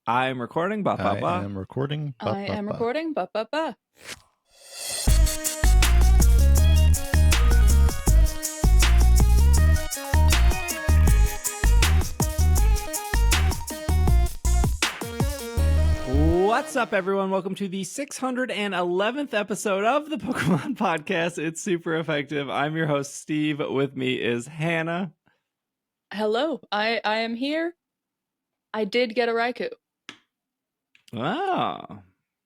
I'm recording. Ba, ba, ba. I am recording. Ba, I ba, am ba. recording. Ba ba ba. What's up, everyone? Welcome to the 611th episode of the Pokemon Podcast. It's super effective. I'm your host, Steve. With me is Hannah. Hello, I am here. I did get a Raikou. Oh.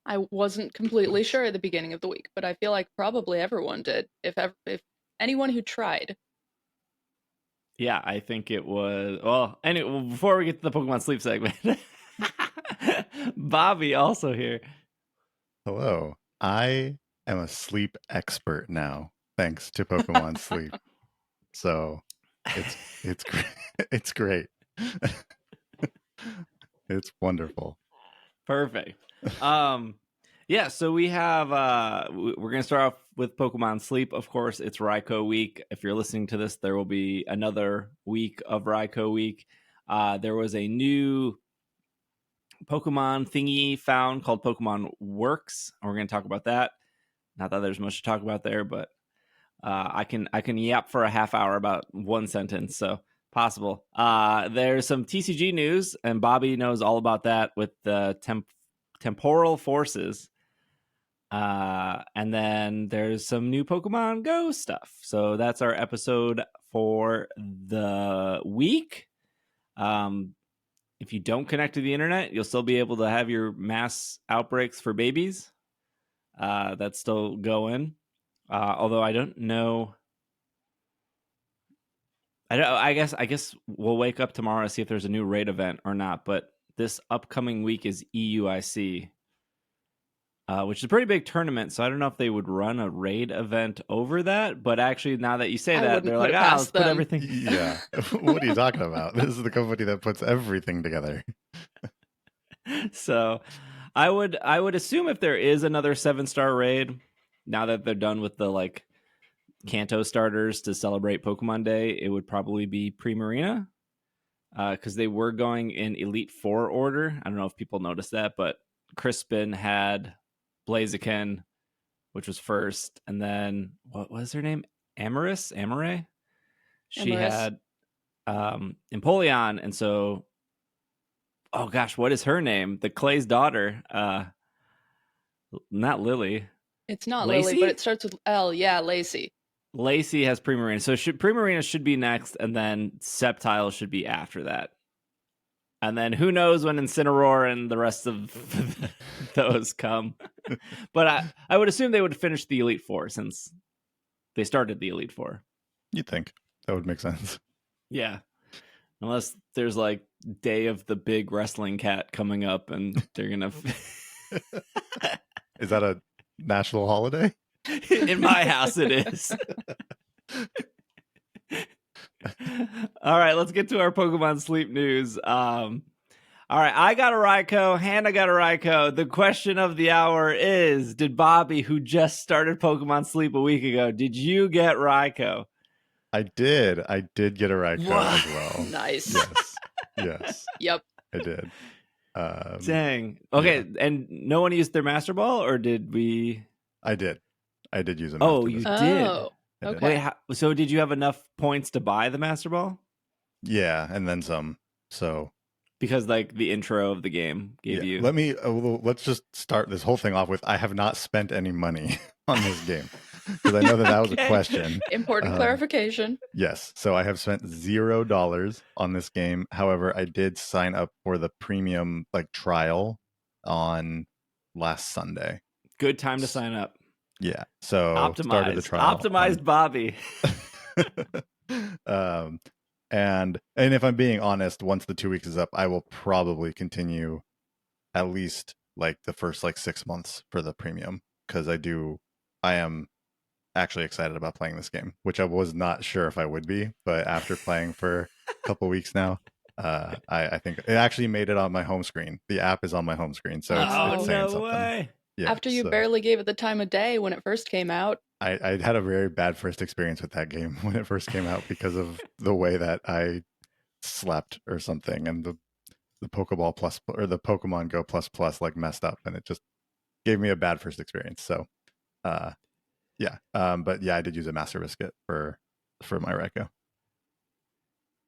I wasn't completely sure at the beginning of the week, but I feel like probably everyone did. If anyone who tried. Yeah, I think it was... Well, anyway, before we get to the Pokemon Sleep segment, Bobby also here. Hello. I am a sleep expert now, thanks to Pokemon Sleep. So it's great. It's great. It's wonderful. Perfect. Yeah, so we have we're gonna start off with Pokemon Sleep. Of course, it's Raikou week. If you're listening to this, there will be another week of Raikou week. There was a new Pokemon thingy found called Pokemon Works, and we're gonna talk about that. Not that there's much to talk about there, but I can yap for a half hour about one sentence, so possible. There's some TCG news, and Bobby knows all about that with the temporal forces. And then there's some new Pokemon Go stuff. So that's our episode for the week. If you don't connect to the internet, you'll still be able to have your mass outbreaks for babies. That's still going. Although I don't know. I guess we'll wake up tomorrow to see if there's a new raid event or not. But this upcoming week is EUIC. Which is a pretty big tournament, so I don't know if they would run a raid event over that. But actually, now that you say that, they're like, let's put everything. Yeah. What are you talking about? This is the company that puts everything together. So I would assume if there is another 7-star raid, now that they're done with the Kanto starters to celebrate Pokemon Day, it would probably be Primarina. Because they were going in Elite Four order. I don't know if people noticed that, but Crispin had Blaziken, which was first, and then what was her name? Amare. She had Empoleon, and so oh gosh, what is her name? The Clay's daughter. Not Lily. It's not Lacey? Lily, but it starts with L. Yeah, Lacey. Lacey has Primarina, so Primarina should be next, and then Sceptile should be after that. And then who knows when Incineroar and the rest of those come. But I would assume they would finish the Elite Four since they started the Elite Four. You'd think. That would make sense. Yeah. Unless there's Day of the Big Wrestling Cat coming up and they're going to... Is that a national holiday? In my house it is. All right, let's get to our Pokemon Sleep news. All right, I got a Raikou. Hannah got a Raikou. The question of the hour is, did Bobby, who just started Pokemon Sleep a week ago, did you get Raikou? I did. I did get a Raikou as well. Nice. Yes. Yep. I did. Dang. Okay, yeah. And no one used their Master Ball, or did we? I did use a Master Oh, Ball. you did? Oh, Wait, okay. so did you have enough points to buy the Master Ball? Yeah, and then some. So because the intro of the game gave you. Let's just start this whole thing off with I have not spent any money on this game because I know that was a question. Important clarification. Yes, so I have spent $0 on this game. However, I did sign up for the premium trial on last Sunday. Good time to sign up. Yeah, so started the trial. Optimized Bobby. And if I'm being honest, once the 2 weeks is up, I will probably continue at least the first 6 months for the premium because I am actually excited about playing this game, which I was not sure if I would be, but after playing for a couple weeks now, I think it actually made it on my home screen. The app is on my home screen, so it's saying something. Way. Yeah, after you barely gave it the time of day when it first came out. I had a very bad first experience with that game when it first came out because of the way that I slept or something, and the Pokeball Plus or the Pokemon Go Plus like messed up, and it just gave me a bad first experience. So, yeah. But yeah, I did use a Master Biscuit for my Raikou.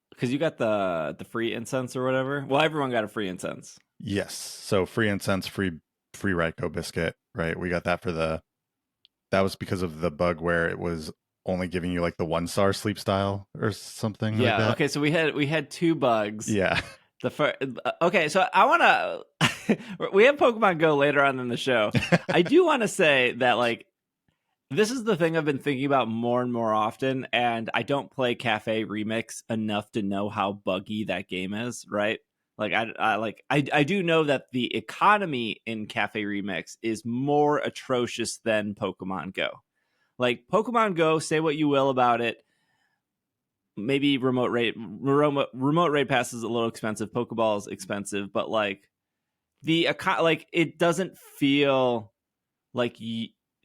Because you got the free incense or whatever. Well, everyone got a free incense. Yes. So free incense, free Raikou biscuit, right? We got that that was because of the bug where it was only giving you like the 1-star sleep style or something like that. Okay, so we had 2 bugs. Yeah. Okay, so I want to we have Pokemon Go later on in the show. I do want to say that like this is the thing I've been thinking about more and more often, and I don't play Cafe Remix enough to know how buggy that game is, right? Like I do know that the economy in Cafe Remix is more atrocious than Pokemon Go. Like Pokemon Go, say what you will about it. Maybe remote rate pass is a little expensive. Pokeball is expensive, but like it doesn't feel like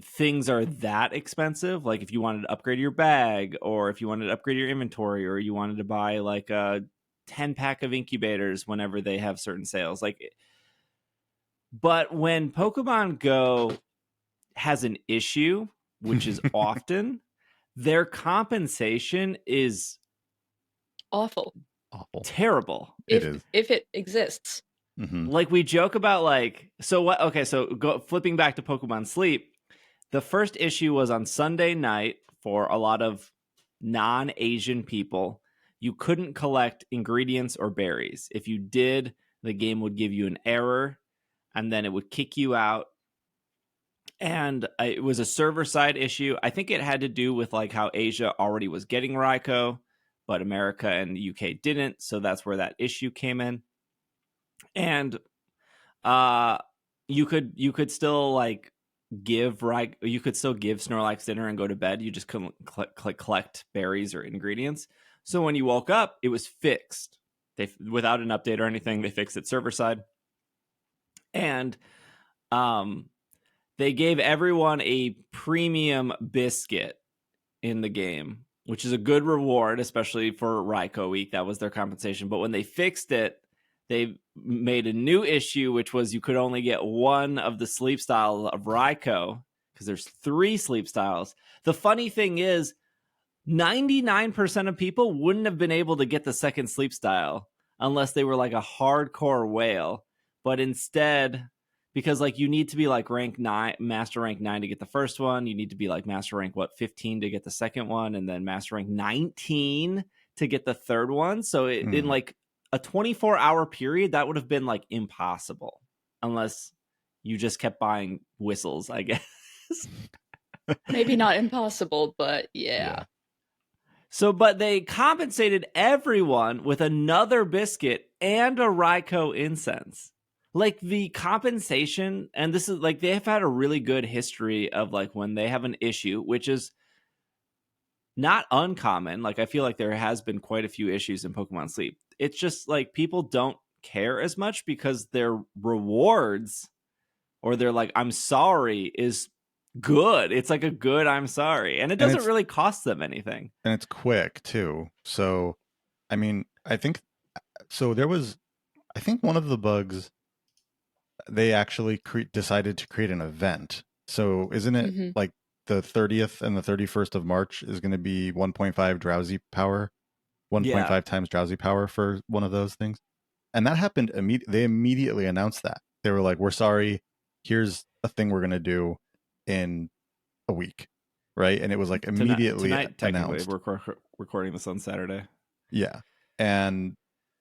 things are that expensive. Like if you wanted to upgrade your bag, or if you wanted to upgrade your inventory, or you wanted to buy like a 10-pack of incubators whenever they have certain sales. But when Pokemon Go has an issue, which is often, their compensation is awful, terrible. If it exists. Mm-hmm. Like we joke about like, so what? Okay, so flipping back to Pokemon Sleep, the first issue was on Sunday night for a lot of non-Asian people. You couldn't collect ingredients or berries. If you did, the game would give you an error, and then it would kick you out. And it was a server-side issue. I think it had to do with like how Asia already was getting Raikou, but America and the UK didn't. So that's where that issue came in. And you could still like you could still give Snorlax dinner and go to bed. You just couldn't collect berries or ingredients. So when you woke up, it was fixed. They without an update or anything, they fixed it server side. And they gave everyone a premium biscuit in the game, which is a good reward, especially for Raikou week. That was their compensation. But when they fixed it, they made a new issue, which was you could only get one of the sleep styles of Raikou, because there's 3 sleep styles. The funny thing is, 99% of people wouldn't have been able to get the second sleep style unless they were like a hardcore whale. But instead, because like you need to be like rank 9, master rank 9 to get the first one, you need to be like master rank 15 to get the second one, and then master rank 19 to get the third one. So in like a 24-hour period, that would have been like impossible unless you just kept buying whistles, I guess. Maybe not impossible, but yeah. So, but they compensated everyone with another biscuit and a Raikou incense. Like the compensation, and this is like they have had a really good history of like when they have an issue, which is not uncommon. Like I feel like there has been quite a few issues in Pokemon Sleep. It's just like people don't care as much because their rewards or their like I'm sorry is good. It's like a good I'm sorry, and it doesn't really cost them anything, and it's quick too. So I mean, I think one of the bugs, they actually decided to create an event. So isn't it like the 30th and the 31st of March is going to be 1.5 drowsy power, 1.5 times drowsy power for one of those things? And that happened they immediately announced that. They were like, we're sorry, here's a thing we're going to do in a week, right? And it was like immediately tonight, technically, announced. we're recording this on Saturday. Yeah. And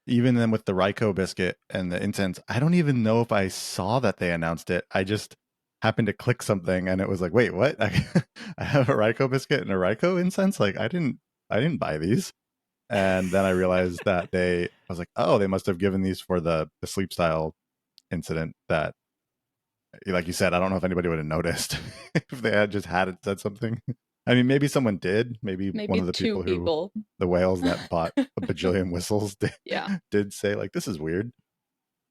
even then with the Raikou biscuit and the incense, I don't even know if I saw that they announced it. I just happened to click something and it was like, wait, what? I have a Raikou biscuit and a Raikou incense? Like I didn't buy these. And then I realized that I was like, oh, they must have given these for the sleep style incident that, like you said, I don't know if anybody would have noticed if they had just said something. I mean, maybe someone did. Maybe one of the people the whales that bought a bajillion whistles did say like, this is weird.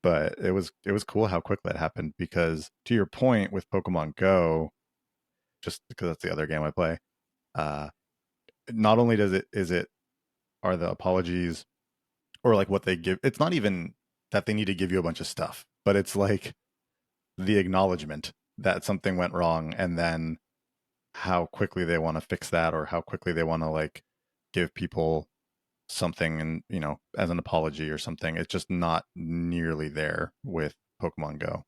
But it was cool how quick that happened, because to your point with Pokemon Go, just because that's the other game I play, not only are the apologies or like what they give, it's not even that they need to give you a bunch of stuff, but it's like the acknowledgement that something went wrong, and then how quickly they want to fix that, or how quickly they want to like give people something, and as an apology or something. It's just not nearly there with Pokemon Go.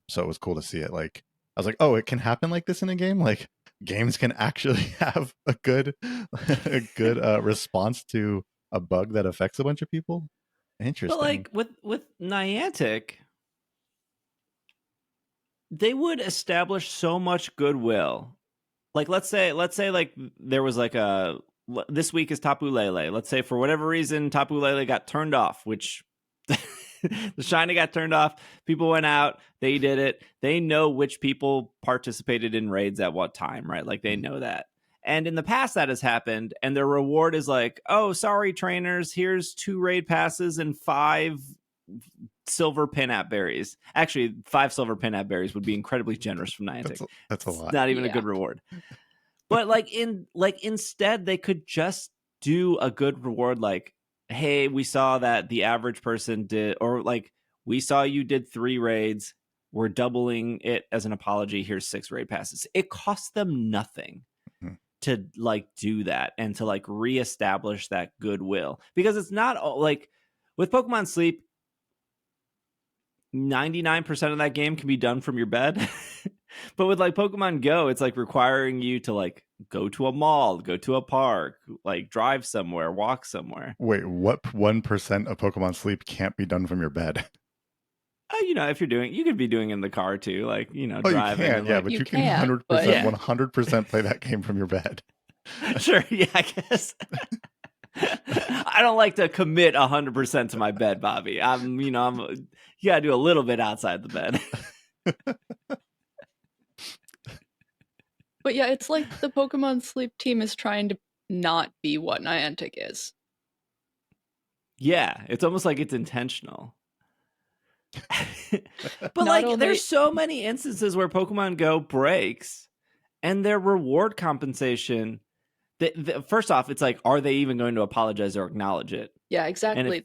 So it was cool to see it. Like, I was like, oh, it can happen like this in a game. Like, games can actually have a good response to a bug that affects a bunch of people. Interesting. But like with Niantic, they would establish so much goodwill. Like, let's say like there was like this week is Tapu Lele. Let's say for whatever reason Tapu Lele got turned off, which the shiny got turned off. People went out, they did it. They know which people participated in raids at what time, right? Like, they know that. And in the past that has happened, and their reward is like, oh, sorry, trainers, here's 2 raid passes and 5 silver pin-app berries. Actually, 5 silver pin-app berries would be incredibly generous from Niantic. That's a lot. It's not even a good reward. But instead they could just do a good reward, like, hey, we saw that the average person did, or like, we saw you did 3 raids, we're doubling it as an apology, here's 6 raid passes. It costs them nothing to like do that and to like reestablish that goodwill, because it's not like with Pokemon Sleep, 99% of that game can be done from your bed. But with like Pokemon Go, it's like requiring you to like go to a mall, go to a park, like drive somewhere, walk somewhere. Wait, what 1% of Pokemon Sleep can't be done from your bed? If you're doing, you could be doing it in the car too, like, driving. You can, and, yeah, like, but you can can, 100%, but yeah. 100% play that game from your bed. Sure, yeah, I guess. I don't like to commit 100% to my bed, Bobby. You gotta do a little bit outside the bed. But yeah, it's like the Pokemon Sleep team is trying to not be what Niantic is. Yeah, it's almost like it's intentional. But Not like, only- there's so many instances where Pokemon Go breaks and their reward compensation, first off, it's like, are they even going to apologize or acknowledge it? Yeah, exactly.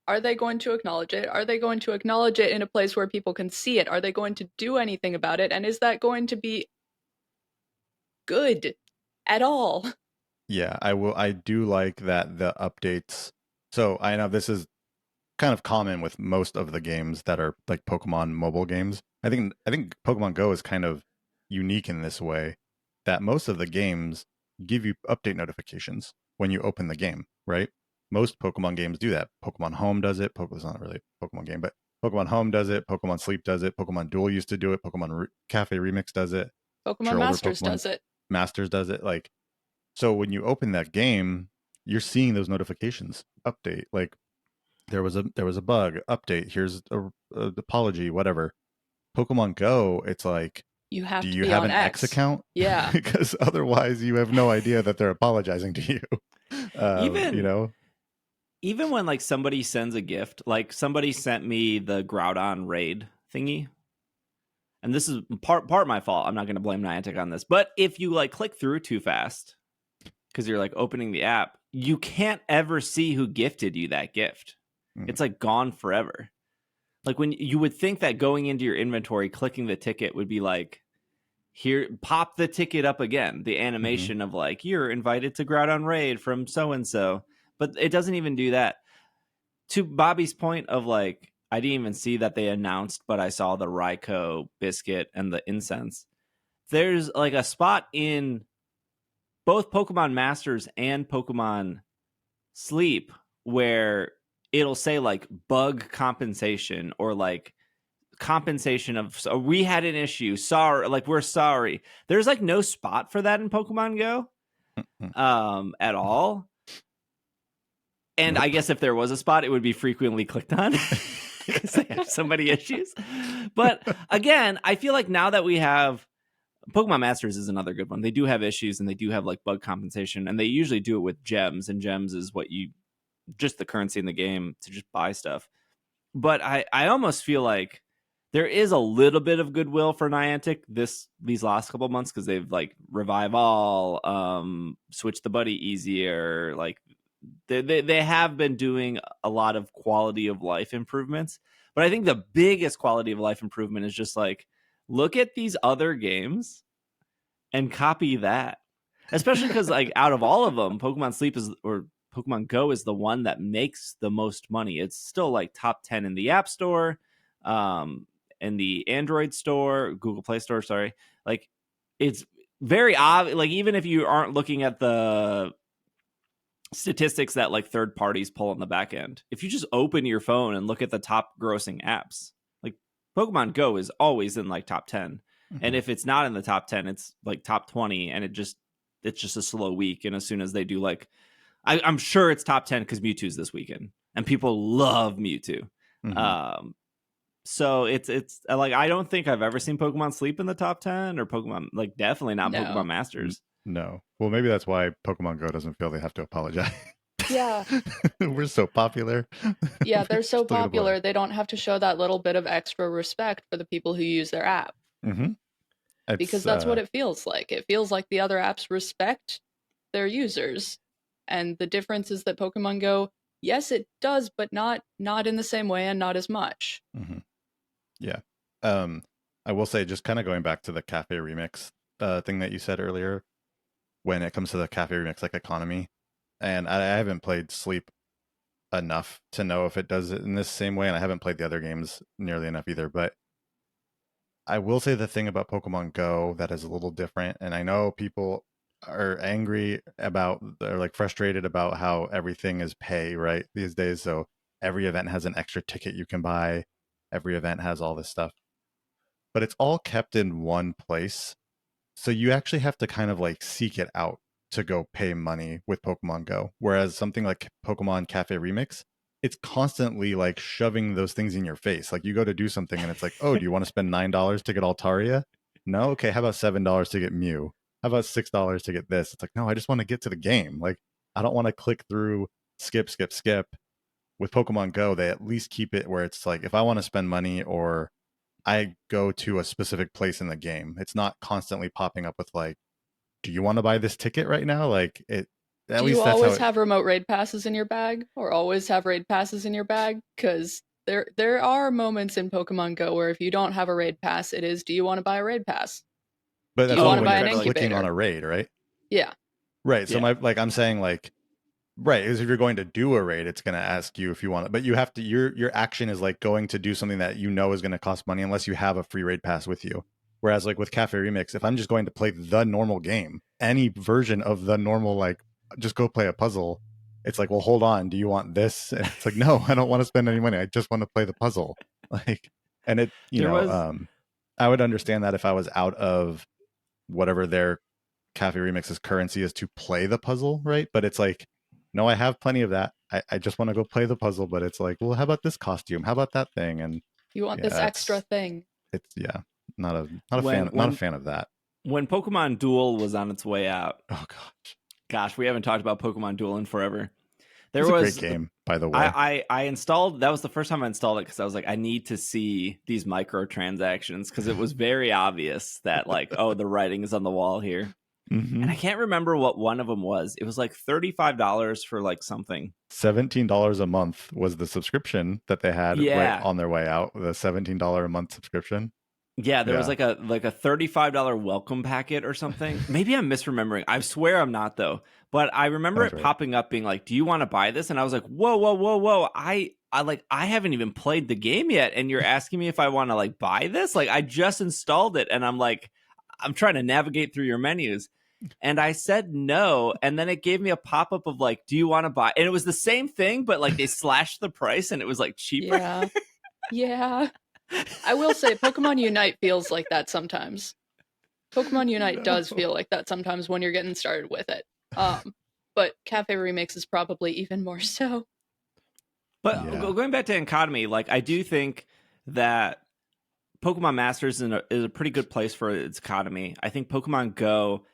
Are they going to acknowledge it? Are they going to acknowledge it in a place where people can see it? Are they going to do anything about it? And is that going to be good at all? Yeah, I do like that the updates. So I know this is kind of common with most of the games that are like Pokemon mobile games. I think Pokemon Go is kind of unique in this way, that most of the games give you update notifications when you open the game, right? Most Pokemon games do that. Pokemon Home does it. It's not really a Pokemon game, but Pokemon Home does it. Pokemon Sleep does it. Pokemon Duel used to do it. Pokemon Cafe Remix does it. Pokemon Masters does it. Masters does it. Like, so when you open that game, you're seeing those notifications update. Like, there was a bug update. Here's a apology, whatever. Pokemon Go, it's like, You have do to you be have on an X account? Yeah. Because otherwise you have no idea that they're apologizing to you. Even when like somebody sends a gift, like somebody sent me the Groudon raid thingy, and this is part my fault. I'm not going to blame Niantic on this, but if you like click through too fast because you're like opening the app, you can't ever see who gifted you that gift. It's like gone forever. Like, when you would think that going into your inventory, clicking the ticket would be like, here, pop the ticket up again. The animation of like, you're invited to Groudon raid from so-and-so, but it doesn't even do that. To Bobby's point of like, I didn't even see that they announced, but I saw the Raikou biscuit and the incense. There's like a spot in both Pokemon Masters and Pokemon Sleep where it'll say like bug compensation, or like compensation of, so we had an issue, sorry, like, we're sorry. There's like no spot for that in Pokemon Go at all. And I guess if there was a spot, it would be frequently clicked on because they have so many issues. But again, I feel like now that we have Pokemon Masters is another good one. They do have issues and they do have like bug compensation, and they usually do it with gems, and gems is what you, just the currency in the game to just buy stuff. But I almost feel like there is a little bit of goodwill for Niantic these last couple of months, because they've like Revive All, switch the buddy easier, like they have been doing a lot of quality of life improvements. But I think the biggest quality of life improvement is just like, look at these other games and copy that. Especially because like out of all of them, Pokemon Sleep or Pokemon Go is the one that makes the most money. It's still like top 10 in the App Store, in the Android store, Google Play Store, sorry. Like it's very obvious. Like even if you aren't looking at the statistics that like third parties pull on the back end, if you just open your phone and look at the top grossing apps, like Pokemon Go is always in like top 10. And if it's not in the top 10, it's like top 20, and it's just a slow week. And as soon as they do like, I'm sure it's top 10 because Mewtwo's this weekend and people love Mewtwo. So it's like, I don't think I've ever seen Pokemon Sleep in the top 10 or Pokemon, like definitely not No. Pokemon Masters. No. Well, maybe that's why Pokemon Go doesn't feel they have to apologize. Yeah. We're so popular. Yeah, they're so Still gonna play. popular. They don't have to show that little bit of extra respect for the people who use their app. Because that's what it feels like. It feels like the other apps respect their users. And the difference is that Pokemon Go, yes, it does, but not in the same way and not as much. Yeah. I will say, just kind of going back to the Cafe Remix thing that you said earlier, when it comes to the Cafe Remix like economy, and I haven't played Sleep enough to know if it does it in this same way, and I haven't played the other games nearly enough either, but I will say the thing about Pokemon Go that is a little different, and I know people are angry about, or like frustrated about how everything is pay, right, these days. So every event has an extra ticket you can buy, every event has all this stuff, but it's all kept in one place. So you actually have to kind of like seek it out to go pay money with Pokemon Go. Whereas something like Pokemon Cafe Remix, it's constantly like shoving those things in your face. Like you go to do something and it's like, oh, do you want to spend $9 to get Altaria? No? Okay, how about $7 to get Mew? How about $6 to get this? It's like, no, I just want to get to the game. Like, I don't want to click through, skip. With Pokemon Go, they at least keep it where it's like, if I want to spend money or I go to a specific place in the game, it's not constantly popping up with like, do you want to buy this ticket right now? Like it. At Do least you that's always how have remote raid passes in your bag, or always have raid passes in your bag? Because there are moments in Pokemon Go where if you don't have a raid pass, it is, do you want to buy a raid pass? But Do that's you only want to when buy you're an clicking on incubator? a raid, right? Yeah. Right. So Yeah. I'm saying like, right, is if you're going to do a raid, it's going to ask you if you want it, but you have to, your action is like going to do something that you know is going to cost money unless you have a free raid pass with you. Whereas like with Cafe Remix, if I'm just going to play the normal game, any version of the normal, like just go play a puzzle, it's like, well, hold on, do you want this? And it's like, no, I don't want to spend any money. I just want to play the puzzle. Like, and it, I would understand that if I was out of whatever their Cafe Remix's currency is to play the puzzle, right? But it's like, no, I have plenty of that. I just want to go play the puzzle, but it's like, well, how about this costume? How about that thing? And You want yeah, this extra thing. it's not a fan of that. When Pokemon Duel was on its way out, Oh gosh, we haven't talked about Pokemon Duel in forever. There was a great game, by the way. I installed, that was the first time I installed it because I was like, I need to see these microtransactions because it was very obvious that like, oh, the writing is on the wall here. And I can't remember what one of them was. It was like $35 for like something. $17 a month was the subscription that they had right on their way out. The $17 a month subscription. Yeah, there was like a $35 welcome packet or something. Maybe I'm misremembering. I swear I'm not though. But I remember it popping up being like, "Do you want to buy this?" And I was like, "Whoa. I haven't even played the game yet and you're asking me if I want to like buy this? Like I just installed it and I'm like I'm trying to navigate through your menus." And I said no, and then it gave me a pop-up of like, "Do you want to buy?" And it was the same thing, but like they slashed the price and it was like cheaper. Yeah. I will say Pokemon Unite feels like that sometimes. Pokemon Unite does feel like that sometimes when you're getting started with it. But Cafe Remix is probably even more so. But going back to economy, like I do think that Pokemon Masters is a pretty good place for its economy. I think Pokemon Go,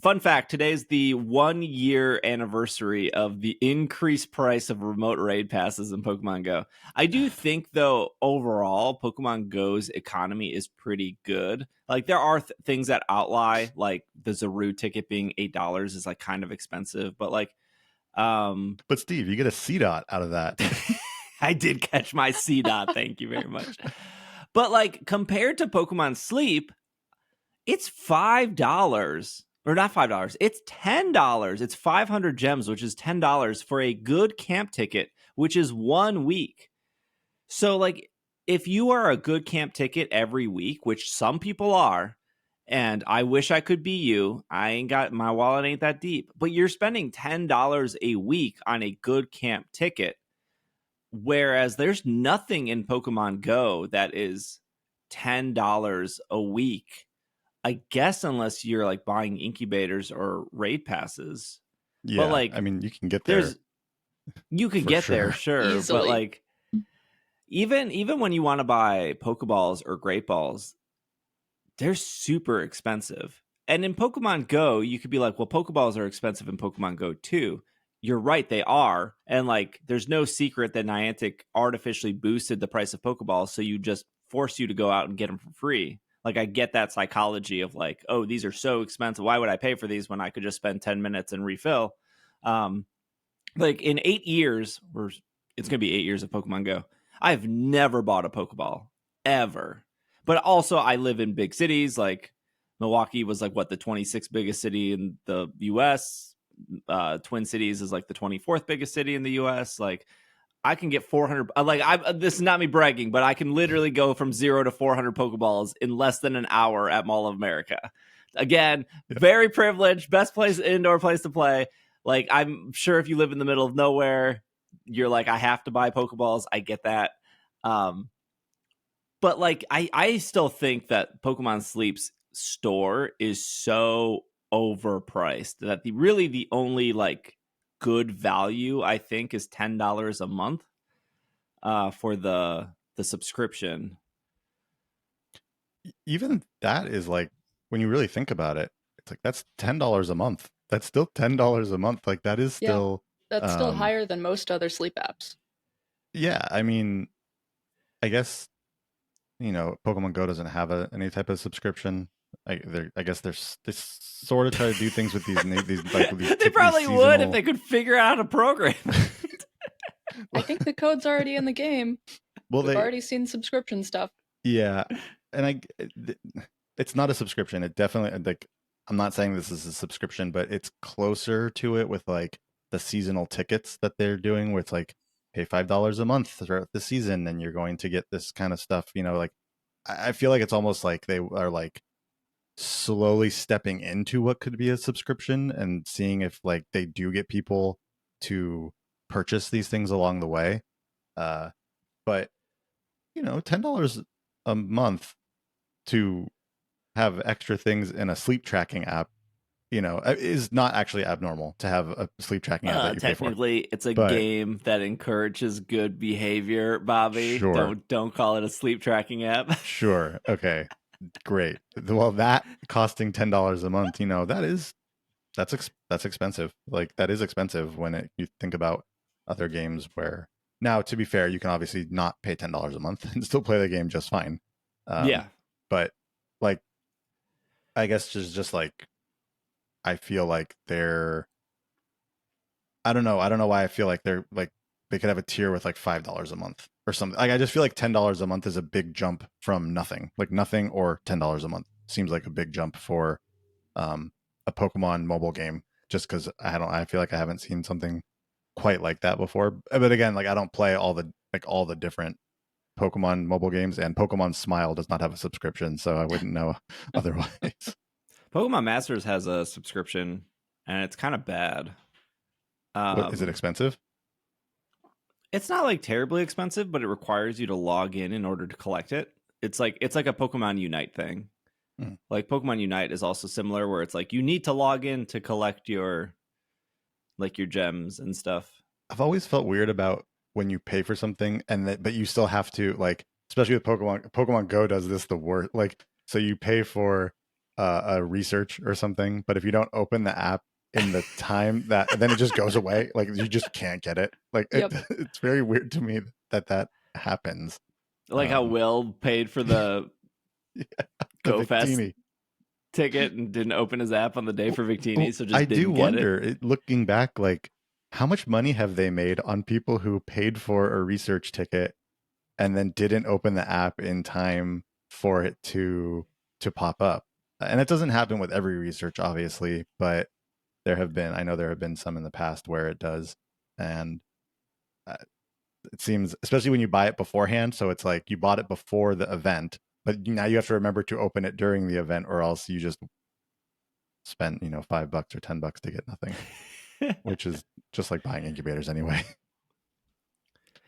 fun fact, today's the 1 year anniversary of the increased price of remote raid passes in Pokemon Go. I do think, though, overall, Pokemon Go's economy is pretty good. Like, there are things that outlie, like the Zaru ticket being $8 is like kind of expensive, but like, But Steve, you get a C dot out of that. I did catch my C dot. Thank you very much. But like compared to Pokemon Sleep, it's $5 or not $5. It's $10. It's 500 gems, which is $10 for a good camp ticket, which is 1 week. So like if you are a good camp ticket every week, which some people are, and I wish I could be you, I ain't got, my wallet ain't that deep, but you're spending $10 a week on a good camp ticket. Whereas there's nothing in Pokemon Go that is $10 a week. I guess unless you're like buying incubators or raid passes. Yeah, but like I mean, you can get there. You can get there, sure. Easily. But like even when you want to buy Pokeballs or Great Balls, they're super expensive. And in Pokemon Go, you could be like, well, Pokeballs are expensive in Pokemon Go too. You're right, they are. And like, there's no secret that Niantic artificially boosted the price of Pokeballs, so you just force you to go out and get them for free. Like, I get that psychology of like, oh, these are so expensive. Why would I pay for these when I could just spend 10 minutes and refill? Like in 8 years, or it's going to be 8 years of Pokemon Go, I've never bought a Pokeball ever. But also I live in big cities. Like Milwaukee was like what, the 26th biggest city in the US. Twin Cities is like the 24th biggest city in the US. Like I can get 400. Like this is not me bragging, but I can literally go from 0 to 400 Pokeballs in less than an hour at Mall of America. Again, very privileged, best place, indoor place to play. Like I'm sure if you live in the middle of nowhere, you're like, I have to buy Pokeballs. I get that. But like I still think that Pokemon Sleep's store is so overpriced that the only like good value I think is $10 a month for the subscription. Even that is like, when you really think about it, it's like that's $10 a month. That's still $10 a month. Like that is still that's still higher than most other sleep apps. Yeah, I mean, I guess Pokemon Go doesn't have any type of subscription. I guess they sort of try to do things with these they probably would if they could figure out how to program. I think the code's already in the game. Well, we've already seen subscription stuff. Yeah, and it's not a subscription. It definitely, like, I'm not saying this is a subscription, but it's closer to it with like the seasonal tickets that they're doing, where it's like pay $5 a month throughout the season, and you're going to get this kind of stuff. Like I feel like it's almost like they are like slowly stepping into what could be a subscription and seeing if like they do get people to purchase these things along the way. But $10 a month to have extra things in a sleep tracking app, is not actually abnormal to have a sleep tracking app that you technically pay for. It's a game that encourages good behavior, Bobby. Sure. Don't call it a sleep tracking app. Sure. Okay. Great. Well, that costing $10 a month, that's expensive. Like that is expensive when you think about other games where, now to be fair, you can obviously not pay $10 a month and still play the game just fine. Yeah. But like, I guess just like, I feel like I don't know why I feel like they're like, they could have a tier with like $5 a month or something. Like I just feel like $10 a month is a big jump from nothing. Like nothing or $10 a month seems like a big jump for a Pokemon mobile game. Just because I feel like I haven't seen something quite like that before. But again, like I don't play all the different Pokemon mobile games, and Pokemon Smile does not have a subscription, so I wouldn't know otherwise. Pokemon Masters has a subscription, and it's kind of bad. Is it expensive? It's not like terribly expensive, but it requires you to log in order to collect it. It's like a Pokemon Unite thing. Like Pokemon Unite is also similar, where it's like you need to log in to collect your gems and stuff. I've always felt weird about when you pay for something but you still have to, like, especially with Pokemon Go does this the worst. Like, so you pay for a research or something, but if you don't open the app in the time then it just goes away. Like you just can't get it. Like it's very weird to me that happens. Like how Will paid for the Go Fest ticket and didn't open his app on the day for Victini, so just I didn't do get wonder, it. Looking back, like how much money have they made on people who paid for a research ticket and then didn't open the app in time for it to pop up? And it doesn't happen with every research, obviously, but I know there have been some in the past where it does. And it seems, especially when you buy it beforehand, so it's like you bought it before the event, but now you have to remember to open it during the event, or else you just spent, $5 or $10 to get nothing, which is just like buying incubators anyway.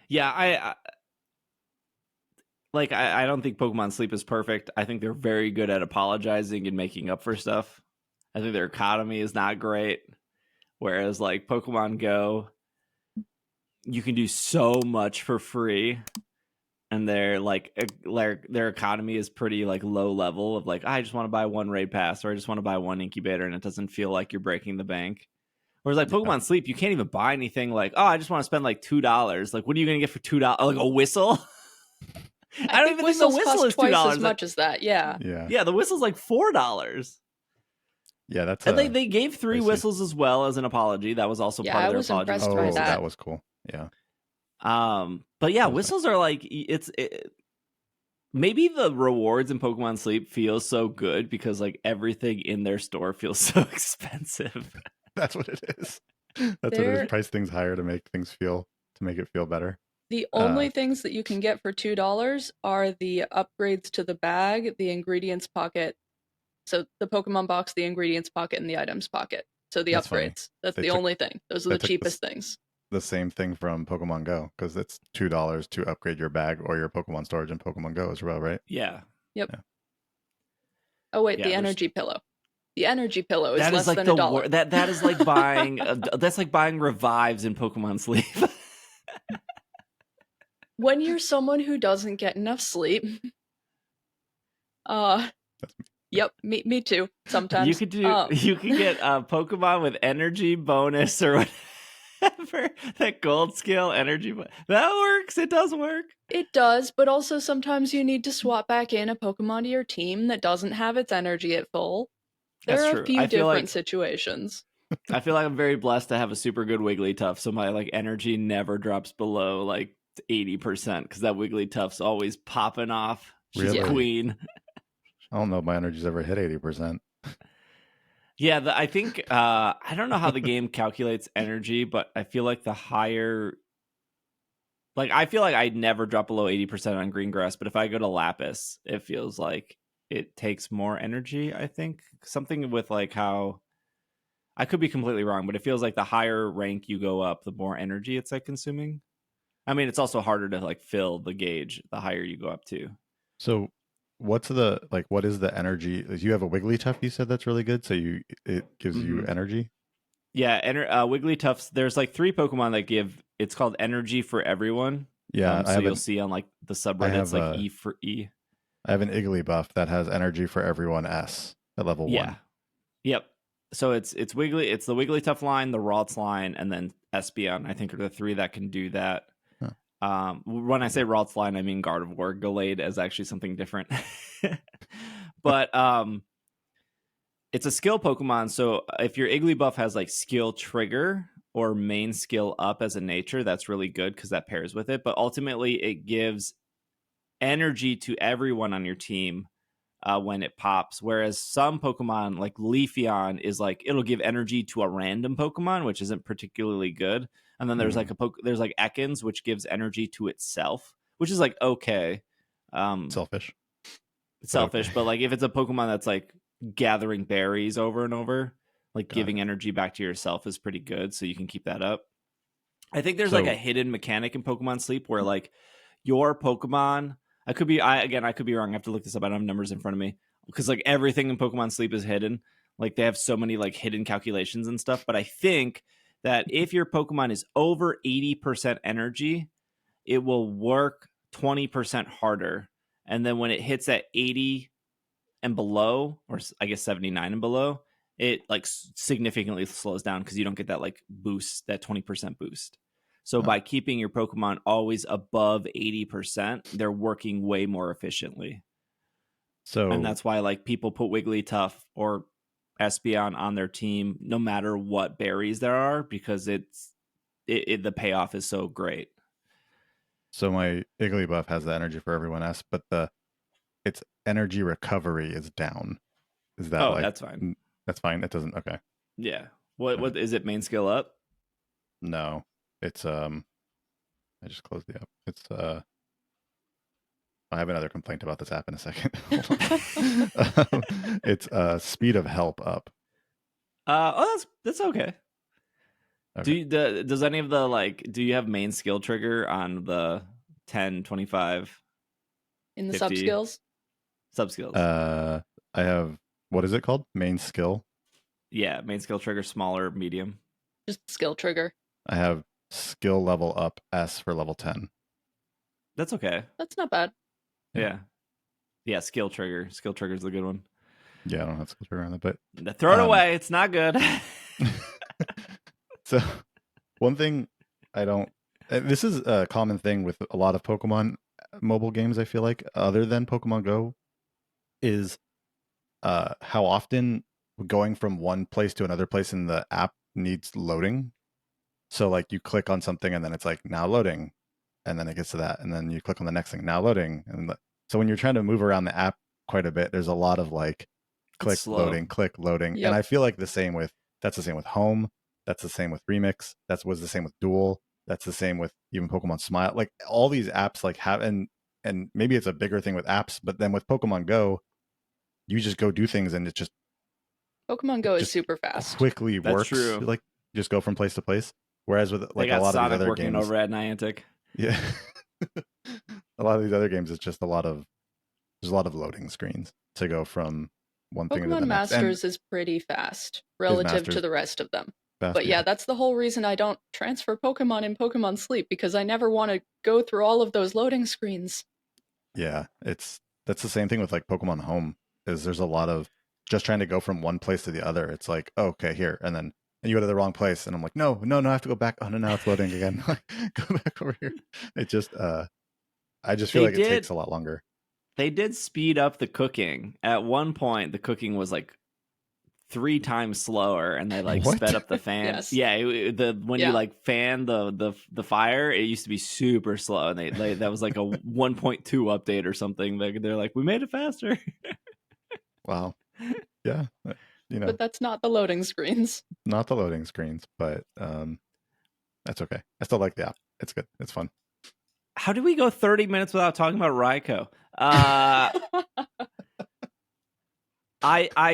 Yeah, I don't think Pokemon Sleep is perfect. I think they're very good at apologizing and making up for stuff. I think their economy is not great. Whereas like Pokemon Go, you can do so much for free. And their economy is pretty like low level of like, I just want to buy one raid pass, or I just want to buy one incubator, and it doesn't feel like you're breaking the bank. Whereas like Pokemon Sleep, you can't even buy anything like, oh, I just want to spend like $2. Like, what are you gonna get for $2? Like a whistle? I don't even think the whistle is twice as much as that. Yeah. Yeah. The whistle's like $4. Yeah, that's. And they gave 3 whistles as well as an apology. That was also part of their apology. Impressed by that. That was cool. Yeah. But yeah, whistles are like maybe the rewards in Pokemon Sleep feel so good because like everything in their store feels so expensive. That's what it is. That's what it is. Price things higher to make it feel better. The only things that you can get for $2 are the upgrades to the bag, the ingredients pocket. So the Pokemon box, the ingredients pocket, and the items pocket. So the upgrades. Funny. That's the only thing. Those are the cheapest things. The same thing from Pokemon Go, because it's $2 to upgrade your bag or your Pokemon storage in Pokemon Go as well, right? Yeah. Yep. Yeah. Oh wait, the energy pillow. The energy pillow is less than $1. That is like buying that's like buying revives in Pokemon Sleep. When you're someone who doesn't get enough sleep, yep, me too. Sometimes you could get a Pokemon with energy bonus or whatever. That gold scale energy that works. It does work. It does, but also sometimes you need to swap back in a Pokemon to your team that doesn't have its energy at full. There are a few different situations. I feel like I'm very blessed to have a super good Wigglytuff, so my like energy never drops below like 80% because that Wigglytuff's always popping off. She's a queen. I don't know if my energy's ever hit 80%. Yeah, I think I don't know how the game calculates energy, but I feel like the higher, like I feel like I'd never drop below 80% on green grass, but if I go to Lapis, it feels like it takes more energy. I think something with like how, I could be completely wrong, but it feels like the higher rank you go up, the more energy it's like consuming. I mean, it's also harder to like fill the gauge the higher you go up to. So what is the energy? You have a Wigglytuff, you said that's really good, so it gives you energy? Yeah, Wigglytuffs, there's like 3 Pokemon that give, it's called energy for everyone. Yeah, so you'll see on like the subreddits like E for E. I have an Igglybuff that has energy for everyone S at level 1. Yep. So it's the Wigglytuff line, the Ralts line, and then Espeon, I think, are the 3 that can do that. When I say Ralts line, I mean Gardevoir. Gallade is actually something different. But it's a skill Pokemon, so if your Igglybuff has like skill trigger or main skill up as a nature, that's really good because that pairs with it. But ultimately, it gives energy to everyone on your team when it pops. Whereas some Pokemon, like Leafeon, is like it'll give energy to a random Pokemon, which isn't particularly good. And then there's like there's like Ekans, which gives energy to itself, which is like okay. Selfish, but like if it's a Pokemon that's like gathering berries over and over, like giving energy back to yourself is pretty good, so you can keep that up. I think there's like a hidden mechanic in Pokemon Sleep where like your Pokemon, I could be wrong. I have to look this up. I don't have numbers in front of me because like everything in Pokemon Sleep is hidden. Like they have so many like hidden calculations and stuff. But I think that if your Pokemon is over 80% energy, it will work 20% harder. And then when it hits at 80 and below, or I guess 79 and below, it like significantly slows down because you don't get that like boost, that 20% boost. So by keeping your Pokemon always above 80%, they're working way more efficiently. And that's why like people put Wigglytuff or Espeon on their team no matter what berries there are, because it's the payoff is so great. So my Igglybuff has the energy for everyone else, but its energy recovery is down. Is that that's fine. That's fine. It doesn't. Okay. Yeah. What is it? Main skill up? No, it's I just closed the app. It's I have another complaint about this app in a second. It's speed of help up. That's okay. Does any of the do you have main skill trigger on the 10, 25 in the sub skills? Sub skills. I have, what is it called? Main skill? Yeah, main skill trigger, smaller, medium. Just skill trigger. I have skill level up S for level 10. That's okay. That's not bad. Yeah, skill trigger. Skill trigger is the good one. Yeah, I don't have skill trigger on it, but throw it away. It's not good. So one thing this is a common thing with a lot of Pokemon mobile games, I feel like, other than Pokemon Go, is how often going from one place to another place in the app needs loading. So like you click on something and then it's like now loading, and then it gets to that, and then you click on the next thing, now loading. And so when you're trying to move around the app quite a bit, there's a lot of like click loading. Yep. And I feel like that's the same with Home. That's the same with Remix. That was the same with Duel. That's the same with even Pokemon Smile. Like all these apps like have, and maybe it's a bigger thing with apps, but then with Pokemon Go, you just go do things and it just Pokemon Go is super fast. Quickly That's works. True. Like just go from place to place. Whereas with like a lot Sonic of these other working games, over at Niantic. Yeah. A lot of these other games, it's just there's a lot of loading screens to go from one thing to the Pokemon next. Masters is pretty fast relative to the rest of them. But yeah, that's the whole reason I don't transfer Pokemon in Pokemon Sleep, because I never want to go through all of those loading screens. Yeah, that's the same thing with like Pokemon Home. Is there's a lot of just trying to go from one place to the other. It's like, oh, okay, here, and you go to the wrong place, and I'm like, no, I have to go back. Oh no, now it's loading again. Go back over here. It just, I just feel it takes a lot longer. They did speed up the cooking. At one point, the cooking was like 3 times slower, and they like sped up the fan. Yes. Yeah, you like fan the fire, it used to be super slow, and they that was like a 1.2 update or something. They're like, we made it faster. Wow. Yeah. But that's not the loading screens. Not the loading screens, but that's okay. I still like the app. It's good. It's fun. How did we go 30 minutes without talking about Raikou? I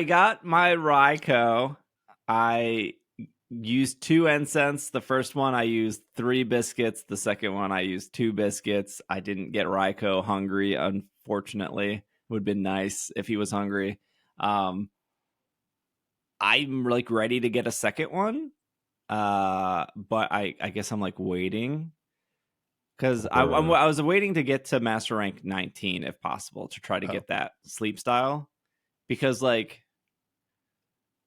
got my Raikou. I used 2 incense. The first one I used 3 biscuits. The second one I used 2 biscuits. I didn't get Raikou hungry, unfortunately. Would have been nice if he was hungry. I'm like ready to get a second one. But I guess I'm like waiting. Because I was waiting to get to Master Rank 19 if possible, to try to get that sleep style. Because like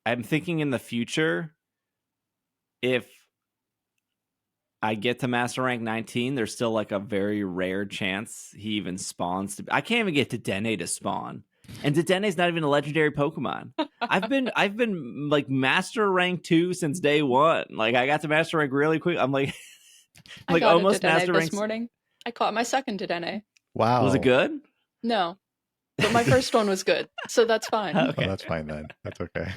I'm thinking in the future, if I get to Master Rank 19, there's still like a very rare chance he even spawns. I can't even get Dedenne to spawn. And Dedenne's not even a legendary Pokemon. I've been like Master Rank 2 since day 1. Like I got to Master Rank really quick. I'm like I got almost Master Rank this morning. I caught my second Dedenne. Wow. Was it good? No. But my first one was good. So that's fine. Okay. Oh, that's fine then. That's okay.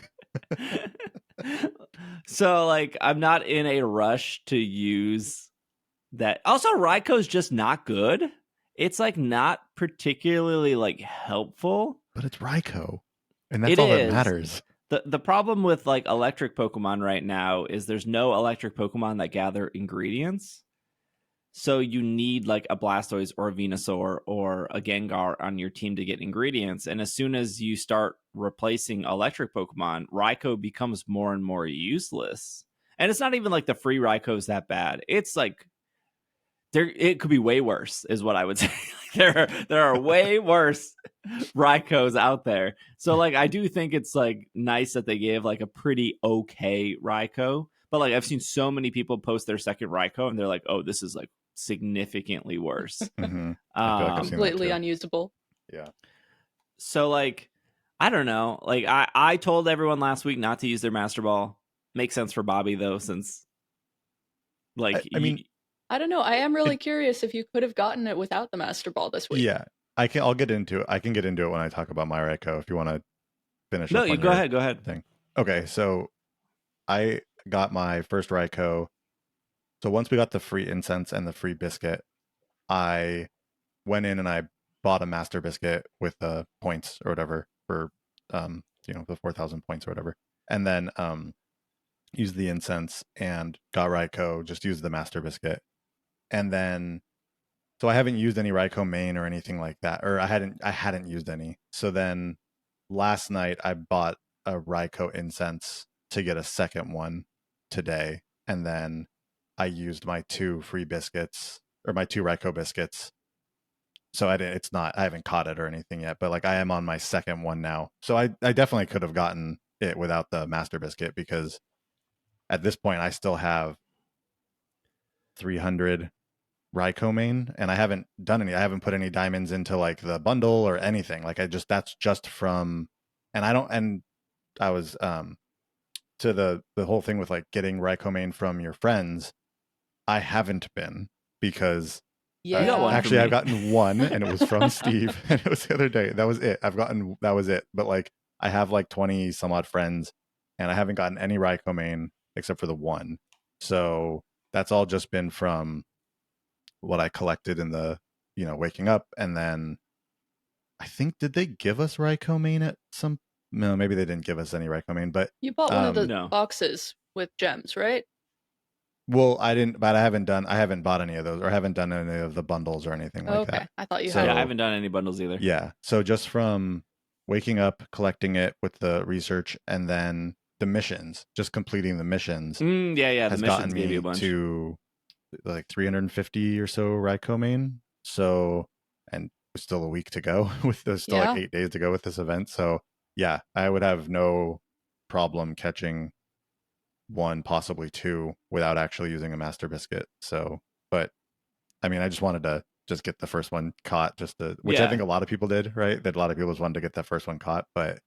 So like I'm not in a rush to use that. Also, Raikou's just not good. It's like not particularly like helpful. But it's Raikou. And that's all that matters. The problem with like electric Pokemon right now is there's no electric Pokemon that gather ingredients. So you need like a Blastoise or a Venusaur or a Gengar on your team to get ingredients. And as soon as you start replacing electric Pokemon, Raikou becomes more and more useless. And it's not even like the free Raikou's that bad. It's like it could be way worse, is what I would say. there are way worse Raikous out there. So like I do think it's like nice that they gave like a pretty okay Raikou. But like I've seen so many people post their second Raikou and they're like, oh, this is like significantly worse. Mm-hmm. Completely unusable. Yeah. So like I don't know. Like I told everyone last week not to use their Master Ball. Makes sense for Bobby though, since Like, I mean, I don't know. I am really curious if you could have gotten it without the Master Ball this week. Yeah, I'll get into it. I can get into it when I talk about my Raikou if you want to finish. No, up you on go your ahead. Go ahead. Thing. Okay, so I got my first Raikou. So once we got the free incense and the free biscuit, I went in and I bought a master biscuit with the points or whatever for the 4,000 points or whatever, and then used the incense and got Raikou. Just used the master biscuit, and then so I haven't used any Raikou main or anything like that, or I hadn't used any. So then last night I bought a Raikou incense to get a second one today, and then I used my 2 free biscuits or my 2 Raikou biscuits. So I haven't caught it or anything yet, but like I am on my second one now. So I definitely could have gotten it without the master biscuit, because at this point I still have 300 Raikou main, and I haven't put any diamonds into like the bundle or anything. Like that's just from, and I was to the whole thing with like getting Raikou main from your friends. I haven't been, because actually I've gotten one, and it was from Steve, and it was the other day. That was it. That was it. But like I have like 20 some odd friends, and I haven't gotten any Raikou main except for the one. So that's all just been from what I collected in the, waking up. And then I think, did they give us Raikou main at some? No, maybe they didn't give us any Raikou main, but you bought one of the boxes with gems, right? Well, I didn't, but I haven't bought any of those, or haven't done any of the bundles or anything like that. I thought you had. Yeah, I haven't done any bundles either. Yeah. So just from waking up, collecting it with the research, and then the missions, just completing the missions. Has gotten me me to like 350 or so Raikou main. So, and still a week to go there's still like 8 days to go with this event. So yeah, I would have no problem catching 1, possibly 2, without actually using a master biscuit. So, but I mean, I just wanted to just get the first one caught, which I think a lot of people did, right? That a lot of people just wanted to get that first one caught, but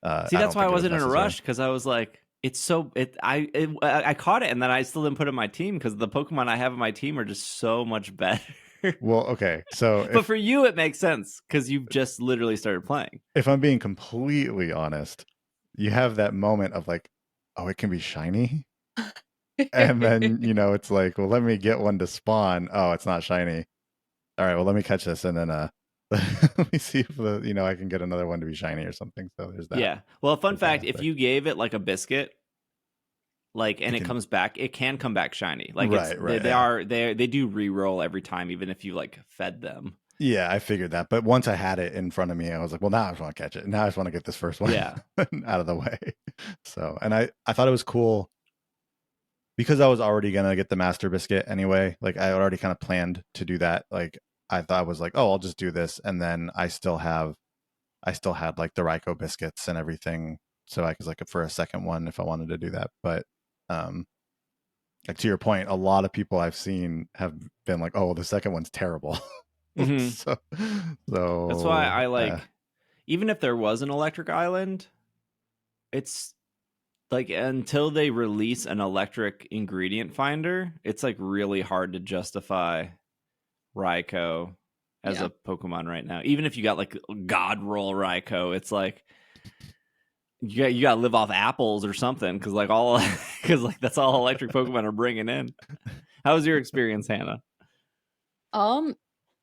that's why I wasn't in a rush, because I was like, I caught it, and then I still didn't put it in my team because the Pokemon I have in my team are just so much better. Well, okay, so but for you it makes sense because you've just literally started playing. If I'm being completely honest, you have that moment of like, oh, it can be shiny, and then it's like, well, let me get one to spawn. Oh, it's not shiny. All right, well, let me catch this, and then let me see if I can get another one to be shiny or something. So there's that. Yeah. Well, fun fact: if you gave it like a biscuit, and it comes back, it can come back shiny. Like they do re-roll every time, even if you like fed them. Yeah, I figured that. But once I had it in front of me, I was like, well, now I just want to catch it. Now I just want to get this first one out of the way. So, and I thought it was cool because I was already going to get the master biscuit anyway. Like I already kind of planned to do that. Like I thought I was like, oh, I'll just do this. And then I still had like the Raikou biscuits and everything. So I was like for a second one if I wanted to do that. But like to your point, a lot of people I've seen have been like, oh, well, the second one's terrible. Mm-hmm. so that's why I like, even if there was an electric island, it's like until they release an electric ingredient finder, it's like really hard to justify Raikou as a Pokemon right now. Even if you got like God Roll Raikou, it's like you got to live off apples or something because that's all electric Pokemon are bringing in. How was your experience, Hannah?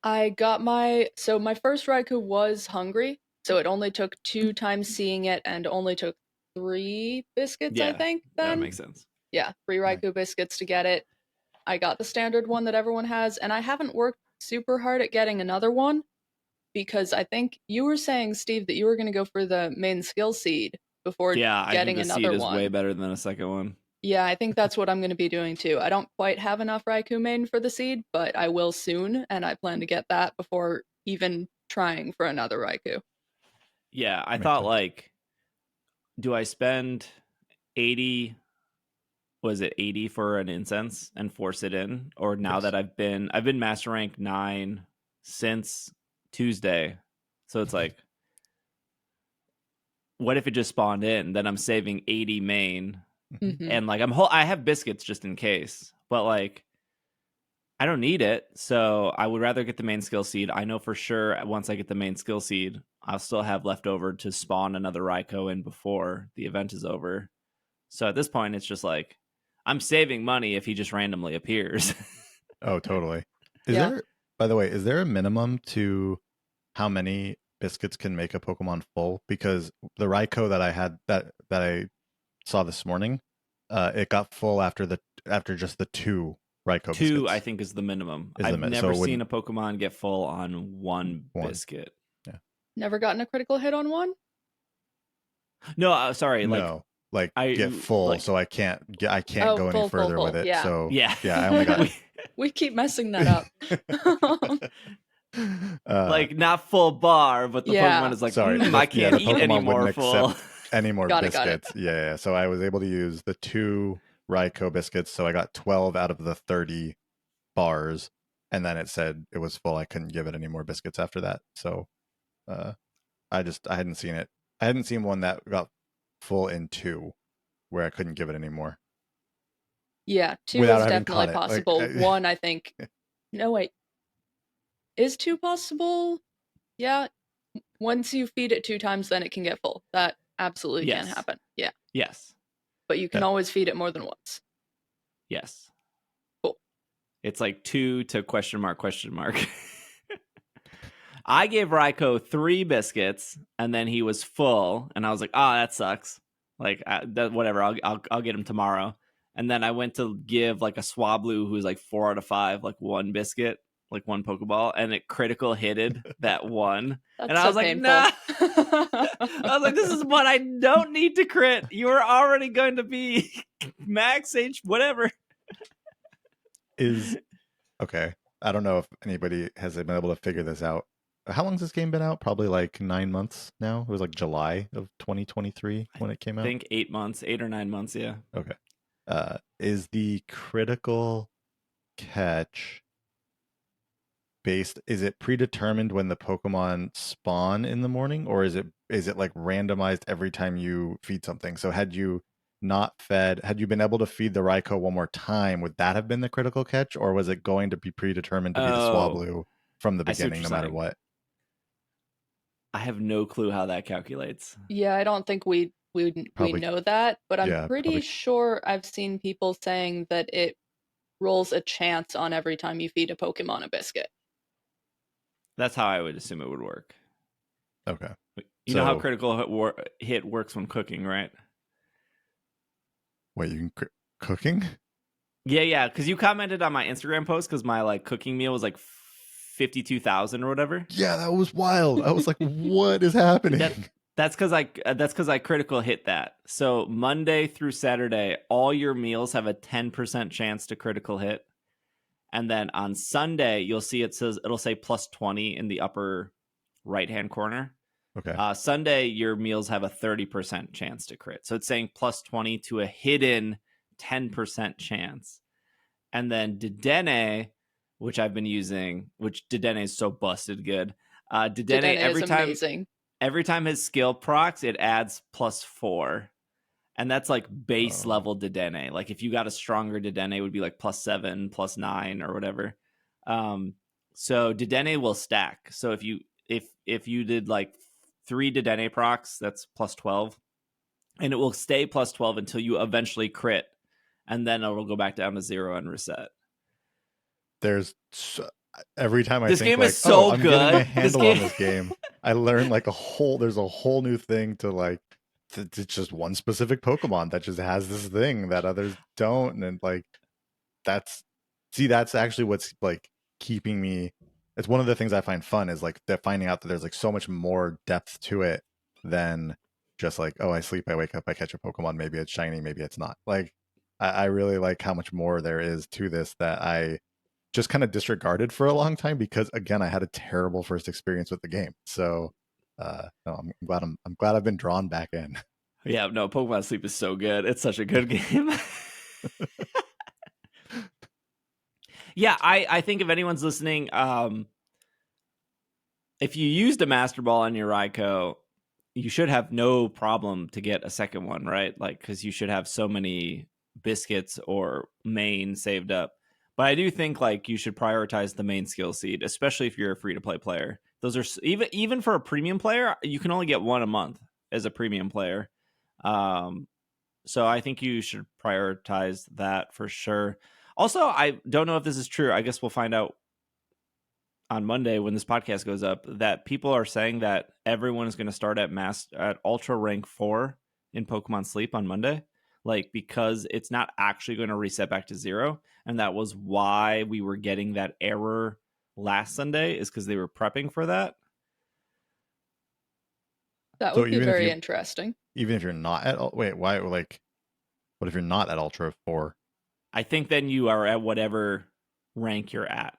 I got my first Raikou was hungry, so it only took 2 times seeing it and only took 3 biscuits, I think. Then that makes sense. Yeah, 3 Raikou biscuits to get it. I got the standard one that everyone has, and I haven't worked super hard at getting another one because I think you were saying, Steve, that you were going to go for the main skill seed before getting another one. I think the seed is way better than a second one. Yeah, I think that's what I'm going to be doing too. I don't quite have enough Raikou main for the seed, but I will soon, and I plan to get that before even trying for another Raikou. Yeah, I thought like, do I spend 80? Was it 80 for an incense and force it in? Or now that I've been master rank 9 since Tuesday, so it's like, what if it just spawned in? Then I'm saving 80 main. Mm-hmm. And like I have biscuits just in case. but like I don't need it, so I would rather get the main skill seed. I know for sure once I get the main skill seed, I'll still have left over to spawn another Raikou in before the event is over. So at this point, it's just like I'm saving money if he just randomly appears. Oh, totally. By the way, is there a minimum to how many biscuits can make a Pokemon full? Because the Raikou that I had that I saw this morning, it got full after just the 2 Raikou Two, biscuits. I think, is the minimum. I've never seen a Pokemon get full on one biscuit. Yeah. Never gotten a critical hit on one? No, sorry. No, I get full, so I can't go any further with it. Yeah. So yeah, I only got. We keep messing that up. Like not full bar, but the Pokemon is like, sorry, I can't eat any more full. Any more biscuits? Got it. Yeah. So I was able to use the 2 Raikou biscuits, so I got 12 out of the 30 bars, and then it said it was full. I couldn't give it any more biscuits after that. So, I hadn't seen it. I hadn't seen one that got full in 2, where I couldn't give it anymore. Yeah, 2 is definitely possible. Like, 1, I think. No, wait. Is 2 possible? Yeah. Once you feed it 2 times, then it can get full. That absolutely can happen. Yeah. Yes. But you can always feed it more than once. Yes. Cool. It's like 2 to ? I gave Raikou 3 biscuits, and then he was full, and I was like, that sucks. Like, whatever, I'll get him tomorrow. And then I went to give like a Swablu who's like 4 out of 5, like 1 biscuit, like 1 Pokeball, and it critical hitted that 1. That's and I was like, painful. nah. I was like, this is what I don't need to crit. You are already going to be max H, whatever. Okay. I don't know if anybody has been able to figure this out. How long has this game been out? Probably like 9 months now. It was like July of 2023 when it came out. I think 8 months, 8 or 9 months. Yeah. Okay. Is the critical catch is it predetermined when the Pokemon spawn in the morning, or is it like randomized every time you feed something? So had you been able to feed the Raikou one more time, would that have been the critical catch, or was it going to be predetermined to be the Swablu from the beginning, no matter what? I have no clue how that calculates. Yeah, I don't think we know that, but I'm pretty sure I've seen people saying that it rolls a chance on every time you feed a Pokemon a biscuit. That's how I would assume it would work. Okay. You know how critical hit works when cooking, right? Wait, you can cooking? Yeah, because you commented on my Instagram post because my like cooking meal was like 52,000 or whatever. Yeah, that was wild. I was like, what is happening? That's because I critical hit that. So Monday through Saturday, all your meals have a 10% chance to critical hit. And then on Sunday, you'll see it'll say plus 20 in the upper right-hand corner. Okay. Sunday, your meals have a 30% chance to crit. So it's saying plus 20 to a hidden 10% chance. And then Dedenne, which I've been using, which Dedenne is so busted good. Dedenne every time his skill procs, it adds plus 4. And that's like base level Dedenne. Like if you got a stronger Dedenne, it would be like plus 7, plus 9 or whatever. So Dedenne will stack. So if you did like 3 Dedenne procs, that's plus 12. And it will stay plus 12 until you eventually crit. And then it will go back down to 0 and reset. Every time I this think game like, is so I'm good. Getting a handle on this game, I learn like there's a whole new thing to like. It's just one specific Pokemon that just has this thing that others don't, and like that's actually what's like keeping me. It's one of the things I find fun is like finding out that there's like so much more depth to it than just like, I sleep, I wake up, I catch a Pokemon, maybe it's shiny, maybe it's not. Like I really like how much more there is to this that I just kind of disregarded for a long time because again I had a terrible first experience with the game. So no, I'm glad I've been drawn back in. Yeah, no, Pokemon Sleep is so good. It's such a good game. Yeah, I think if anyone's listening, if you used a Master Ball on your Raikou, you should have no problem to get a second one, right? Like, because you should have so many biscuits or main saved up. But I do think like you should prioritize the main skill seed, especially if you're a free to play player. Those are even for a premium player, you can only get one a month as a premium player. So I think you should prioritize that for sure. Also, I don't know if this is true. I guess we'll find out on Monday when this podcast goes up, that people are saying that everyone is going to start at Ultra Rank 4 in Pokemon Sleep on Monday. Like, because it's not actually going to reset back to 0. And that was why we were getting that error last Sunday, is because they were prepping for that. That would be very interesting. Even if you're not at... Wait, why? Like, what if you're not at Ultra 4? I think then you are at whatever rank you're at.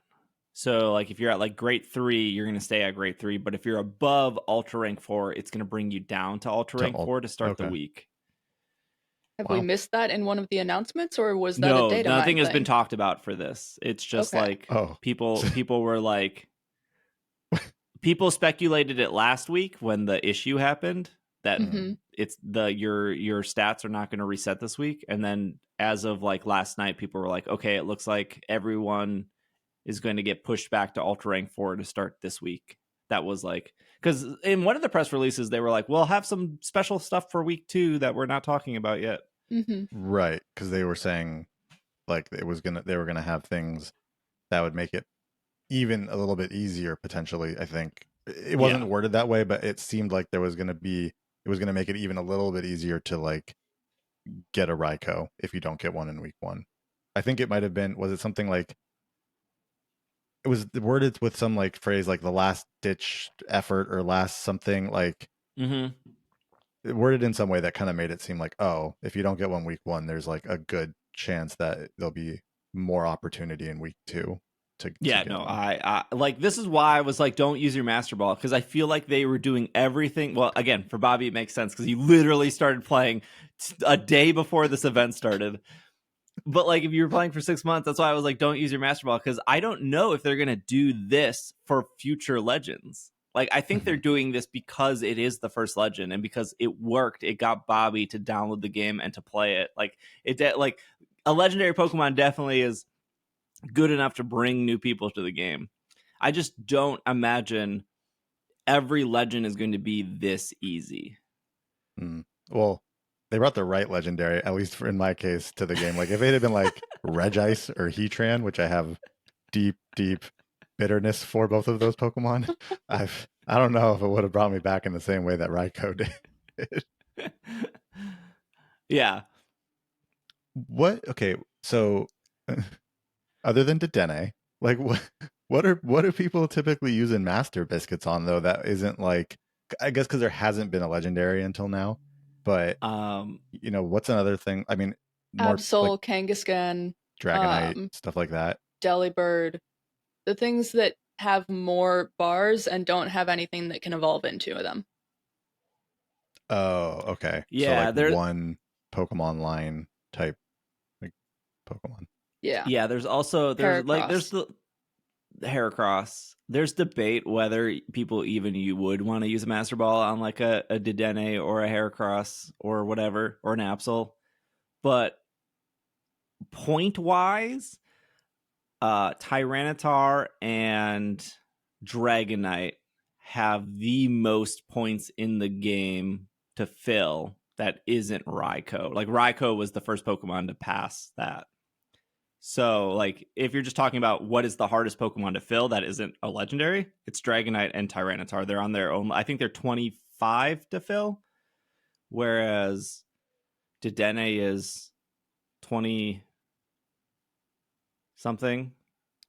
So, like, if you're at, like, Grade 3, you're going to stay at Grade 3. But if you're above Ultra Rank 4, it's going to bring you down to Ultra Rank 4 to start the week. Have we missed that in one of the announcements, or was that a data No, nothing has thing? Been talked about for this. It's just like people were like, people speculated it last week when the issue happened that it's your stats are not going to reset this week, and then as of like last night, people were like, okay, it looks like everyone is going to get pushed back to Ultra Rank 4 to start this week. That was like, because in one of the press releases, they were like, we'll have some special stuff for week 2 that we're not talking about yet. Right. Because they were saying like they were going to have things that would make it even a little bit easier potentially. I think it wasn't worded that way, but it seemed like it was going to make it even a little bit easier to like get a Raikou if you don't get one in week 1. I think it might have been, was it something like, it was worded with some like phrase like the last ditch effort or last something like worded in some way that kind of made it seem like, oh, if you don't get one week 1, there's like a good chance that there'll be more opportunity in week 2 to get one. I like, this is why I was like, don't use your Master Ball, because I feel like they were doing everything. Well, again, for Bobby, it makes sense because he literally started playing a day before this event started. But like, if you were playing for 6 months, that's why I was like, don't use your Master Ball, because I don't know if they're going to do this for future legends. Like, I think they're doing this because it is the first legend, and because it worked. It got Bobby to download the game and to play it. Like, like a legendary Pokemon definitely is good enough to bring new people to the game. I just don't imagine every legend is going to be this easy. Well, they brought the right legendary, at least in my case, to the game. Like, if it had been like Regice or Heatran, which I have deep bitterness for both of those Pokemon, I don't know if it would have brought me back in the same way that Raikou did. Yeah. What? Okay, so other than Dedenne, like what do people typically use in Master Biscuits on, though, that isn't like, I guess because there hasn't been a legendary until now, but you know, what's another thing? I mean, more Absol, like Kangaskhan, Dragonite, stuff like that. Delibird, the things that have more bars and don't have anything that can evolve into them. Oh, okay. Yeah, so like one Pokemon line type like Pokemon. Yeah. There's also there's the Heracross. There's debate whether people you would want to use a Master Ball on like a Dedenne or a Heracross or whatever, or an Absol. But point wise, Tyranitar and Dragonite have the most points in the game to fill that isn't Raikou. Like, Raikou was the first Pokemon to pass that. So, like, if you're just talking about what is the hardest Pokemon to fill that isn't a legendary, it's Dragonite and Tyranitar. They're on their own. I think they're 25 to fill, whereas Dedenne is 20 something.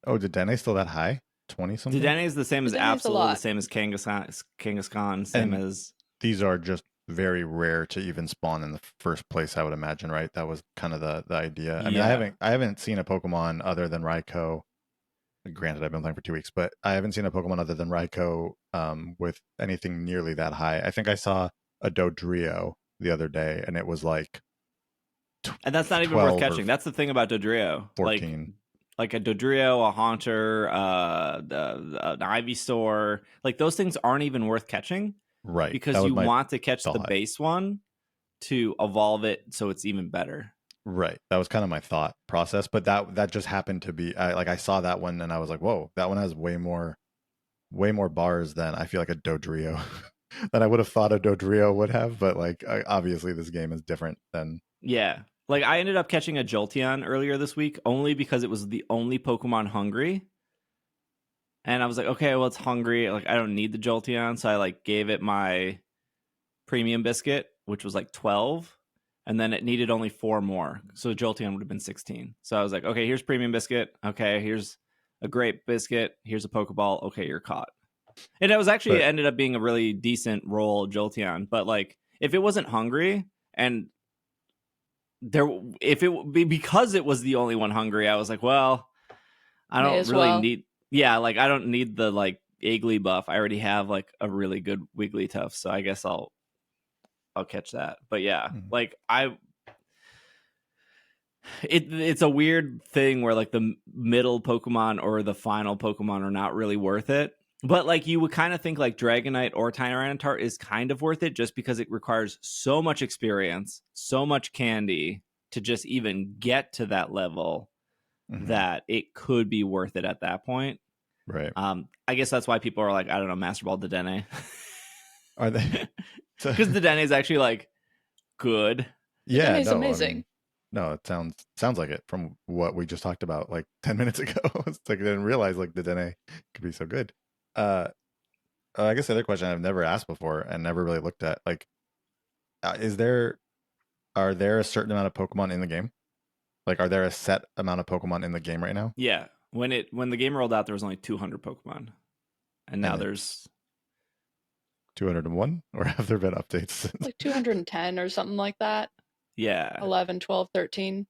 Oh, Dedenne still that high? 20 something? Dedenne is the same as Absol, the same as Kangaskhan, same as... These are just very rare to even spawn in the first place, I would imagine, right? That was kind of the idea. I mean, I haven't seen a Pokemon other than Raikou. Granted, I've been playing for 2 weeks, but I haven't seen a Pokemon other than Raikou with anything nearly that high. I think I saw a Dodrio the other day, and it was like... And that's not even worth catching. That's the thing about Dodrio. 14. Like a Dodrio, a Haunter, an Ivysaur, like those things aren't even worth catching. Right. Because you want to catch the base one to evolve it so it's even better. Right. That was kind of my thought process, but that just happened to be I saw that one and I was like, whoa, that one has way more bars than I feel like a Dodrio than I would have thought a Dodrio would have. But like, obviously, this game is different than. Yeah. Like, I ended up catching a Jolteon earlier this week only because it was the only Pokemon hungry. And I was like, okay, well, it's hungry. Like, I don't need the Jolteon. So I like gave it my premium biscuit, which was like 12. And then it needed only 4 more. So Jolteon would have been 16. So I was like, okay, here's premium biscuit. Okay, here's a grape biscuit. Here's a Pokeball. Okay, you're caught. And it was actually ended up being a really decent roll Jolteon. But like, if it wasn't hungry and if it be because it was the only one hungry, I was like, well, I don't really need. Yeah, like I don't need the like Iggly buff. I already have like a really good Wigglytuff, so I guess I'll catch that. But yeah, like it's a weird thing where like the middle Pokemon or the final Pokemon are not really worth it. But like you would kind of think like Dragonite or Tyranitar is kind of worth it just because it requires so much experience, so much candy to just even get to that level that it could be worth it at that point. Right. I guess that's why people are like, I don't know, Master Ball Dedenne. Are they? Because Dedenne is actually like good. Yeah, it's amazing. No, it sounds like it from what we just talked about like 10 minutes ago. It's like I didn't realize like Dedenne could be so good. I guess the other question I've never asked before and never really looked at, like, are there a certain amount of Pokemon in the game? Like, are there a set amount of Pokemon in the game right now? Yeah. When the game rolled out, there was only 200 Pokemon. And now there's 201? Or have there been updates? Like 210 or something like that. Yeah. 11, 12, 13.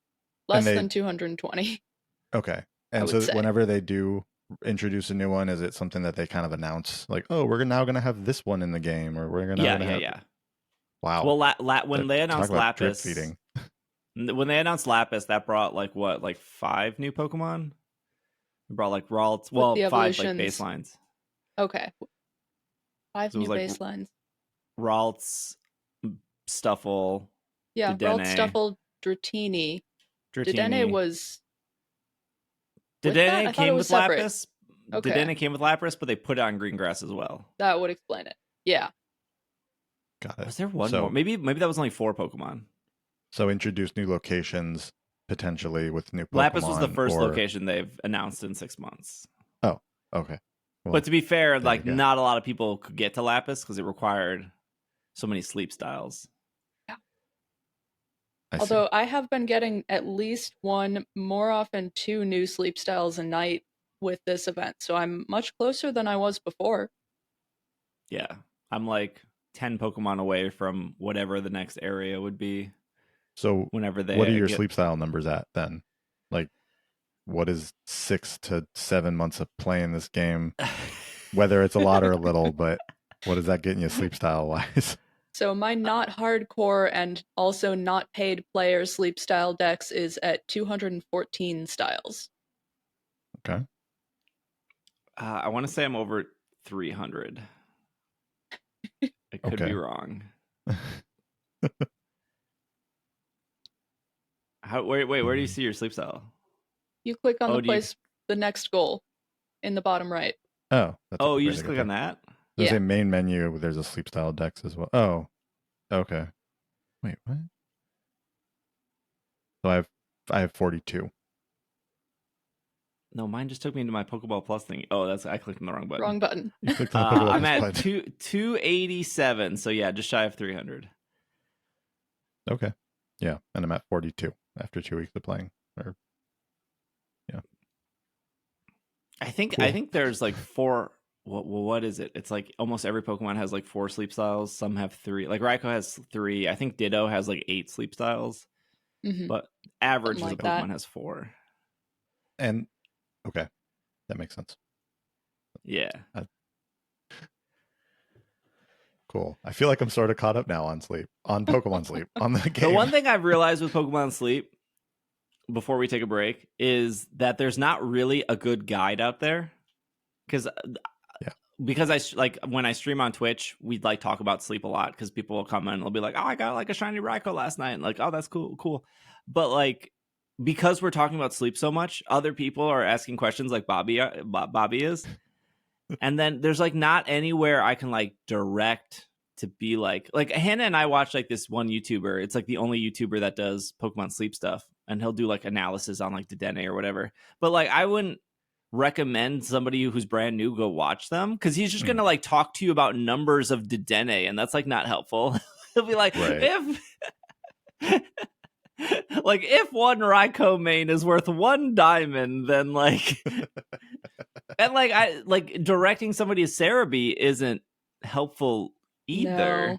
Less than 220. Okay. And so whenever they do introduce a new one, is it something that they kind of announce like, oh, we're now going to have this one in the game, or we're going to have Wow. Well, when they announced Lapis, when they announced Lapis, that brought like 5 new Pokemon. It brought like Ralts, 5 like baselines. Okay. 5 new baselines. Ralts, Stuffle. Yeah, Dedenne. Ralts, Stuffle, Dratini. Dedenne was. Dedenne came with Lapis. Okay. Dedenne came with Lapis, but they put it on green grass as well. That would explain it. Yeah. Got it. Was there one more? Maybe that was only 4 Pokemon. So introduce new locations potentially with new Pokemon. Lapis was the first location they've announced in 6 months. Oh, okay. Well, but to be fair, like not a lot of people could get to Lapis because it required so many sleep styles. Although I have been getting at least 1, more often 2 new sleep styles a night with this event, so I'm much closer than I was before. Yeah, I'm like 10 Pokemon away from whatever the next area would be. So what are your sleep style numbers at then? Like, what is 6 to 7 months of playing this game? Whether it's a lot or a little, but what is that getting you sleep style wise? So my not hardcore and also not paid player sleep style dex is at 214 styles. Okay. I want to say I'm over 300. I could be wrong. Wait, where do you see your sleep style? You click on the next goal in the bottom right. Oh. You just click on that? There's a main menu. There's a sleep style dex as well. Oh, okay. Wait, what? So I have 42. No, mine just took me into my Pokeball Plus thing. Oh, I clicked on the wrong button. Wrong button. You clicked on the Pokeball I'm at button. 287. So yeah, just shy of 300. Okay. Yeah, and I'm at 42 after 2 weeks of playing. I think there's like 4. What is it? It's like almost every Pokemon has like 4 sleep styles. Some have 3. Like Raikou has 3. I think Ditto has like 8 sleep styles. Mm-hmm. But average of the Pokemon has 4. And okay, that makes sense. Yeah. Cool. I feel like I'm sort of caught up now on Pokemon Sleep, on the game. The one thing I've realized with Pokemon Sleep, before we take a break, is that there's not really a good guide out there. Because because I like when I stream on Twitch, we'd like talk about Sleep a lot because people will come in and they'll be like, "Oh, I got like a shiny Raikou last night," and like, "Oh, that's cool." But like, because we're talking about Sleep so much, other people are asking questions like Bobby is, and then there's like not anywhere I can like direct to be like Hannah and I watch like this one YouTuber. It's like the only YouTuber that does Pokemon Sleep stuff, and he'll do like analysis on like Dedenne or whatever. But like, I wouldn't recommend somebody who's brand new go watch them because he's just gonna like talk to you about numbers of Dedenne, and that's like not helpful. He'll be like, if like if one Raikou main is worth 1 diamond, then like and like I like directing somebody to Sarumi isn't helpful either. No.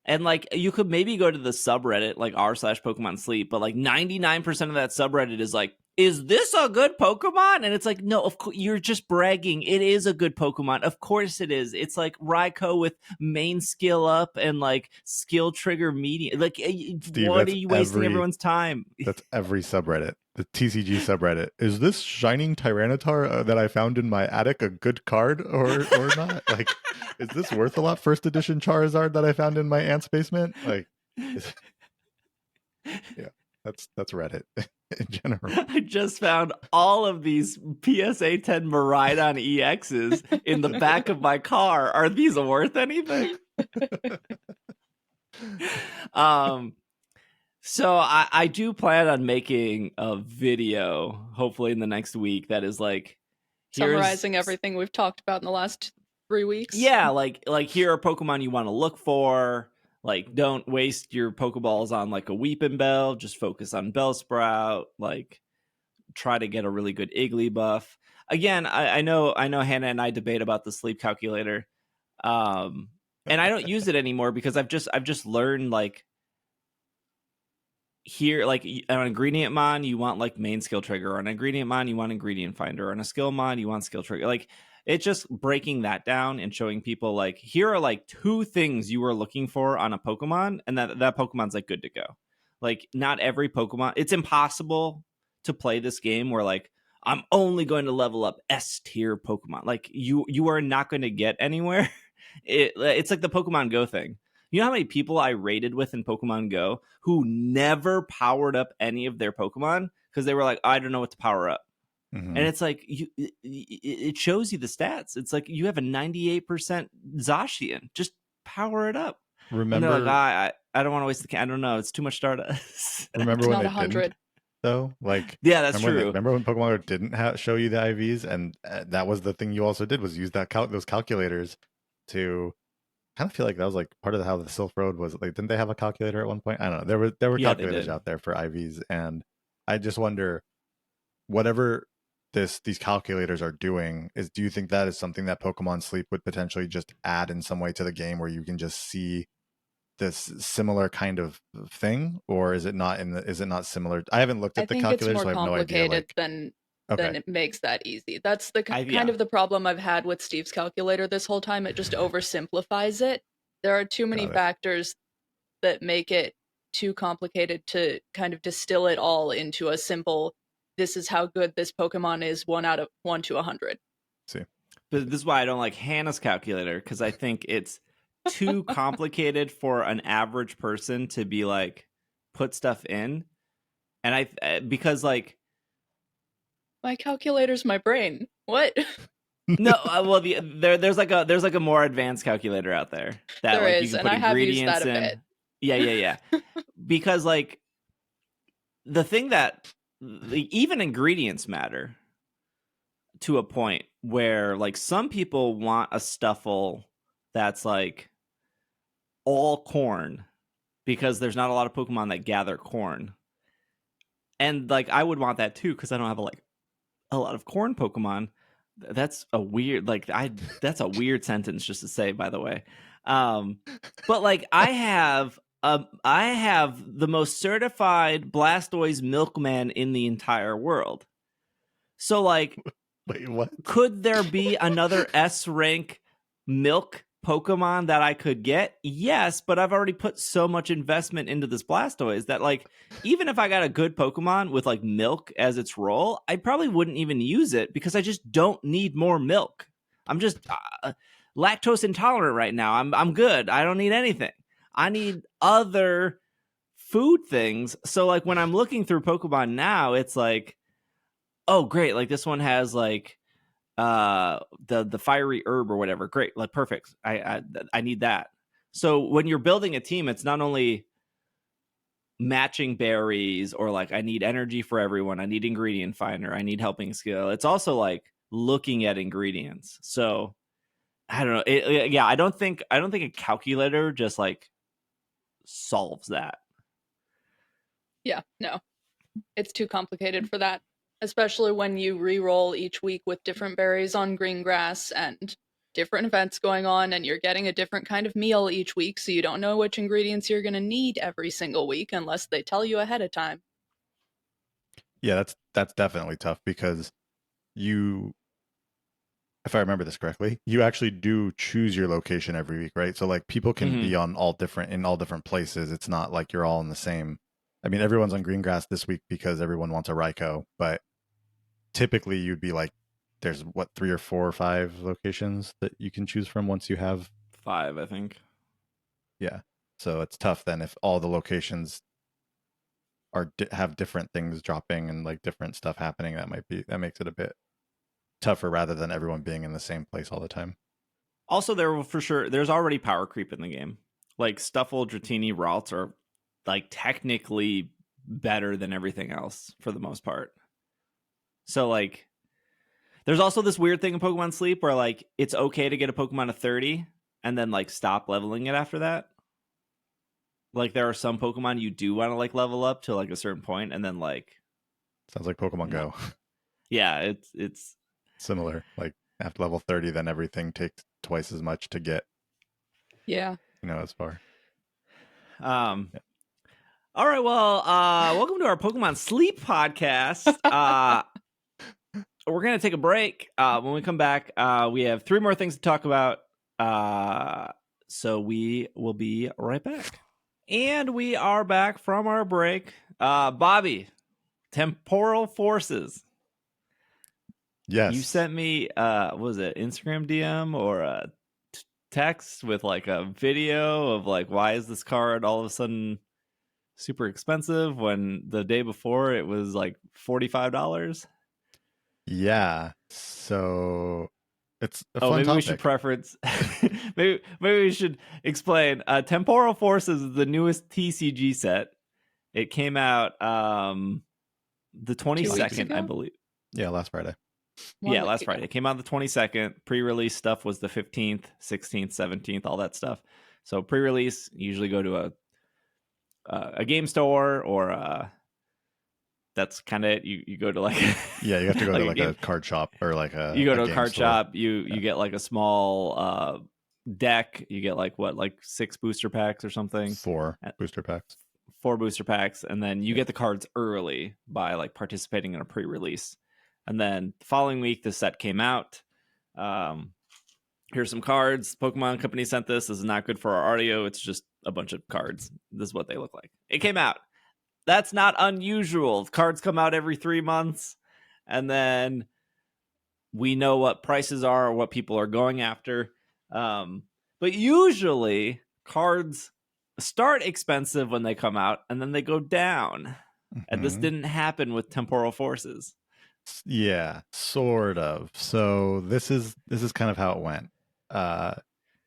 And like you could maybe go to the subreddit like r/Pokemon Sleep, but like 99% of that subreddit is like, is this a good Pokemon? And it's like, no, of course you're just bragging. It is a good Pokemon. Of course it is. It's like Raikou with main skill up and like skill trigger medium. Like, Steve, what are you wasting everyone's time? That's every subreddit. The TCG subreddit. Is this shining Tyranitar that I found in my attic a good card or not? Like, is this worth a lot? First edition Charizard that I found in my aunt's basement? Like, yeah, that's Reddit in general. I just found all of these PSA 10 Miraidon EXs in the back of my car. Are these worth anything? So I do plan on making a video, hopefully in the next week, that is like summarizing everything we've talked about in the last 3 weeks. Yeah, like here are Pokemon you want to look for. Like, don't waste your Pokeballs on like a Weepin' Bell. Just focus on Bellsprout. Like, try to get a really good Iggly buff. Again, I know Hannah and I debate about the sleep calculator, and I don't use it anymore because I've just learned like. Here, like on ingredient mon, you want like main skill trigger. On ingredient mon, you want ingredient finder. On a skill mon, you want skill trigger. Like, it's just breaking that down and showing people like, here are like 2 things you are looking for on a Pokemon, and that Pokemon's like good to go. Like, not every Pokemon. It's impossible to play this game where like I'm only going to level up S tier Pokemon. Like, you are not going to get anywhere. It's like the Pokemon Go thing. You know how many people I raided with in Pokemon Go who never powered up any of their Pokemon because they were like, I don't know what to power up. Mm-hmm. And it's like, it shows you the stats. It's like you have a 98% Zacian. Just power it up. Remember, and they're like, I don't want to waste the I don't know. It's too much Stardust. Remember when they 100. Didn't? Though, like, yeah, that's true. Remember when Pokemon Go didn't show you the IVs, and that was the thing you also did was use that those calculators to. Kind of feel like that was like part of how the Silk Road was like. Didn't they have a calculator at one point? I don't know. There were calculators out there for IVs, and I just wonder, whatever these calculators are doing, do you think that is something that Pokemon Sleep would potentially just add in some way to the game, where you can just see this similar kind of thing, or is it not is it not similar? I haven't looked at the calculator, so I have no idea. Like, then it makes that easy. That's the kind of the problem I've had with Steve's calculator this whole time. It just oversimplifies it. There are too many factors that make it too complicated to kind of distill it all into a simple, this is how good this Pokemon is 1 out of 1 to 100. See, but this is why I don't like Hannah's calculator, because I think it's too complicated for an average person to be like put stuff in, and because like. My calculator's my brain. What? No, well, there's like a more advanced calculator out there that there like is, you can and put I ingredients have used that a bit. Yeah. Because like the thing that even ingredients matter to a point where like some people want a Stuffle that's like all corn because there's not a lot of Pokemon that gather corn, and like I would want that too because I don't have a lot of corn Pokemon. That's a weird that's a weird sentence just to say, by the way. But like I have the most certified Blastoise milkman in the entire world. So like, wait, what? Could there be another S rank milk Pokemon that I could get? Yes, but I've already put so much investment into this Blastoise that like even if I got a good Pokemon with like milk as its role, I probably wouldn't even use it because I just don't need more milk. I'm just lactose intolerant right now. I'm good. I don't need anything. I need other food things. So like when I'm looking through Pokemon now, it's like, oh great, like this one has like the fiery herb or whatever. Great, like perfect. I need that. So when you're building a team, it's not only matching berries or like I need energy for everyone, I need ingredient finder, I need helping skill. It's also like looking at ingredients. So I don't know. Yeah, I don't think a calculator just like solves that. Yeah, no. It's too complicated for that, especially when you re-roll each week with different berries on green grass and different events going on, and you're getting a different kind of meal each week, so you don't know which ingredients you're going to need every single week unless they tell you ahead of time. Yeah, that's definitely tough because you, if I remember this correctly, you actually do choose your location every week, right? So like people can be on all different places. It's not like you're all in the same. I mean, everyone's on green grass this week because everyone wants a Raikou, but typically you'd be like, there's what, 3 or 4 or 5 locations that you can choose from once you have 5, I think. Yeah, so it's tough then if all the locations have different things dropping and like different stuff happening. That makes it a bit tougher rather than everyone being in the same place all the time. Also, there's already power creep in the game. Like Stuffle, Dratini, Ralts are like technically better than everything else for the most part. So like there's also this weird thing in Pokemon Sleep where like it's okay to get a Pokemon to 30 and then like stop leveling it after that. Like there are some Pokemon you do want to like level up to like a certain point and then like sounds like Pokemon Go. Yeah, it's similar. Like after level 30 then everything takes twice as much to get as far. Yeah. All right, well, welcome to our Pokemon Sleep podcast. We're going to take a break. When we come back, we have 3 more things to talk about. So we will be right back. And we are back from our break. Bobby, Temporal Forces. Yes. You sent me, what was it, Instagram DM or a text with like a video of like, why is this card all of a sudden super expensive when the day before it was like $45? Yeah. So it's a fun maybe topic. We should preference maybe we should explain. Temporal Forces is the newest TCG set. It came out the 22nd, I believe. Yeah, last Friday. Last Friday. It came out the 22nd. Pre-release stuff was the 15th, 16th, 17th, all that stuff. So pre-release, you usually go to a game store or that's kind of it. You go to like you have to go to like a card shop or like you go to a card store. shop. You get like a small deck. You get like 6 booster packs or something. 4 booster packs. 4 booster packs, and then you get the cards early by like participating in a pre-release. And then the following week, the set came out. Here's some cards. Pokemon Company sent this. This is not good for our audio. It's just a bunch of cards. This is what they look like. It came out. That's not unusual. Cards come out every 3 months, and then we know what prices are or what people are going after. But usually, cards start expensive when they come out, and then they go down. Mm-hmm. And this didn't happen with Temporal Forces. Yeah, sort of. So this is kind of how it went.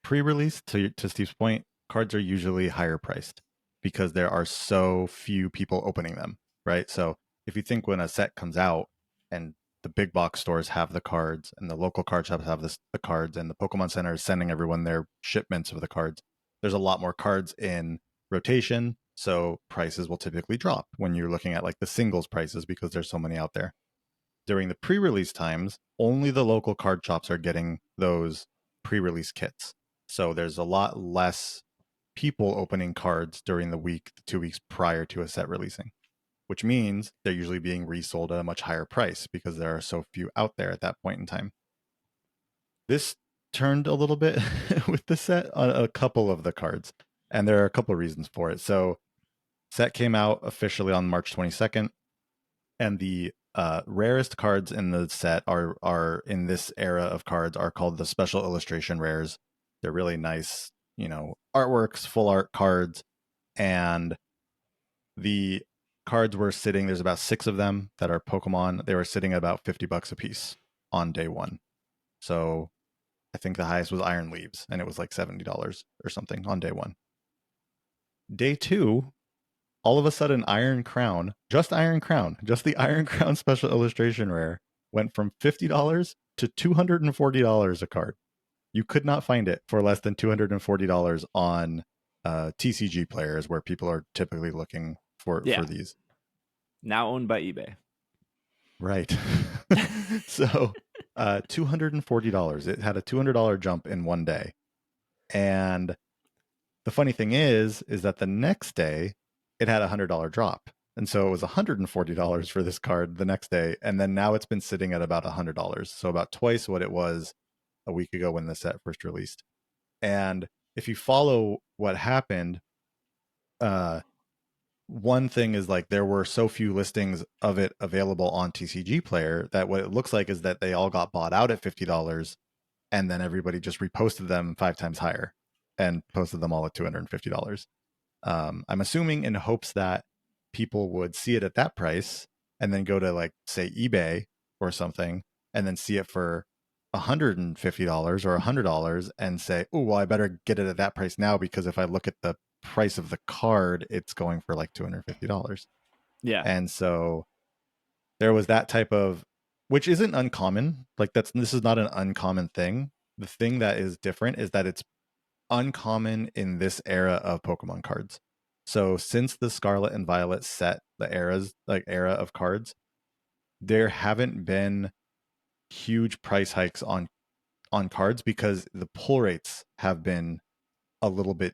Pre-release, to Steve's point, cards are usually higher priced because there are so few people opening them, right? So if you think when a set comes out and the big box stores have the cards and the local card shops have the cards and the Pokemon Center is sending everyone their shipments of the cards, there's a lot more cards in rotation, so prices will typically drop when you're looking at like the singles prices because there's so many out there. During the pre-release times, only the local card shops are getting those pre-release kits. So there's a lot less people opening cards during the 2 weeks prior to a set releasing, which means they're usually being resold at a much higher price because there are so few out there at that point in time. This turned a little bit with the set on a couple of the cards, and there are a couple of reasons for it. So set came out officially on March 22nd, and the rarest cards in the set are in this era of cards are called the special illustration rares. They're really nice, artworks, full art cards, and the cards were sitting. There's about 6 of them that are Pokemon. They were sitting at about $50 a piece on day 1. So I think the highest was Iron Leaves, and it was like $70 or something on day 1. Day 2, all of a sudden, just the Iron Crown special illustration rare went from $50 to $240 a card. You could not find it for less than $240 on TCG players, where people are typically looking for these. Now owned by eBay. Right. So $240. It had a $200 jump in one day. And the funny thing is that the next day it had a $100 drop. And so it was $140 for this card the next day. And then now it's been sitting at about $100. So about twice what it was a week ago when the set first released. And if you follow what happened, one thing is like there were so few listings of it available on TCG Player that what it looks like is that they all got bought out at $50, and then everybody just reposted them 5 times higher and posted them all at $250. I'm assuming in hopes that people would see it at that price and then go to, like, say eBay or something and then see it for $150 or $100 and say, oh, well, I better get it at that price now, because if I look at the price of the card, it's going for like $250. Yeah. And so there was that type of, which isn't uncommon. Like this is not an uncommon thing. The thing that is different is that it's uncommon in this era of Pokemon cards. So since the Scarlet and Violet set, the era of cards, there haven't been huge price hikes on cards because the pull rates have been a little bit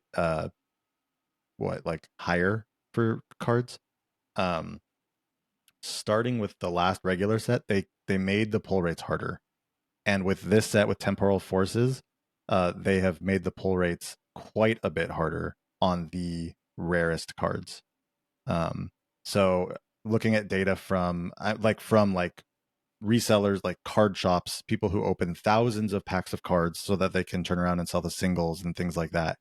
higher for cards. Starting with the last regular set, they made the pull rates harder, and with this set with Temporal Forces, they have made the pull rates quite a bit harder on the rarest cards. So looking at data from resellers, like card shops, people who open thousands of packs of cards so that they can turn around and sell the singles and things like that.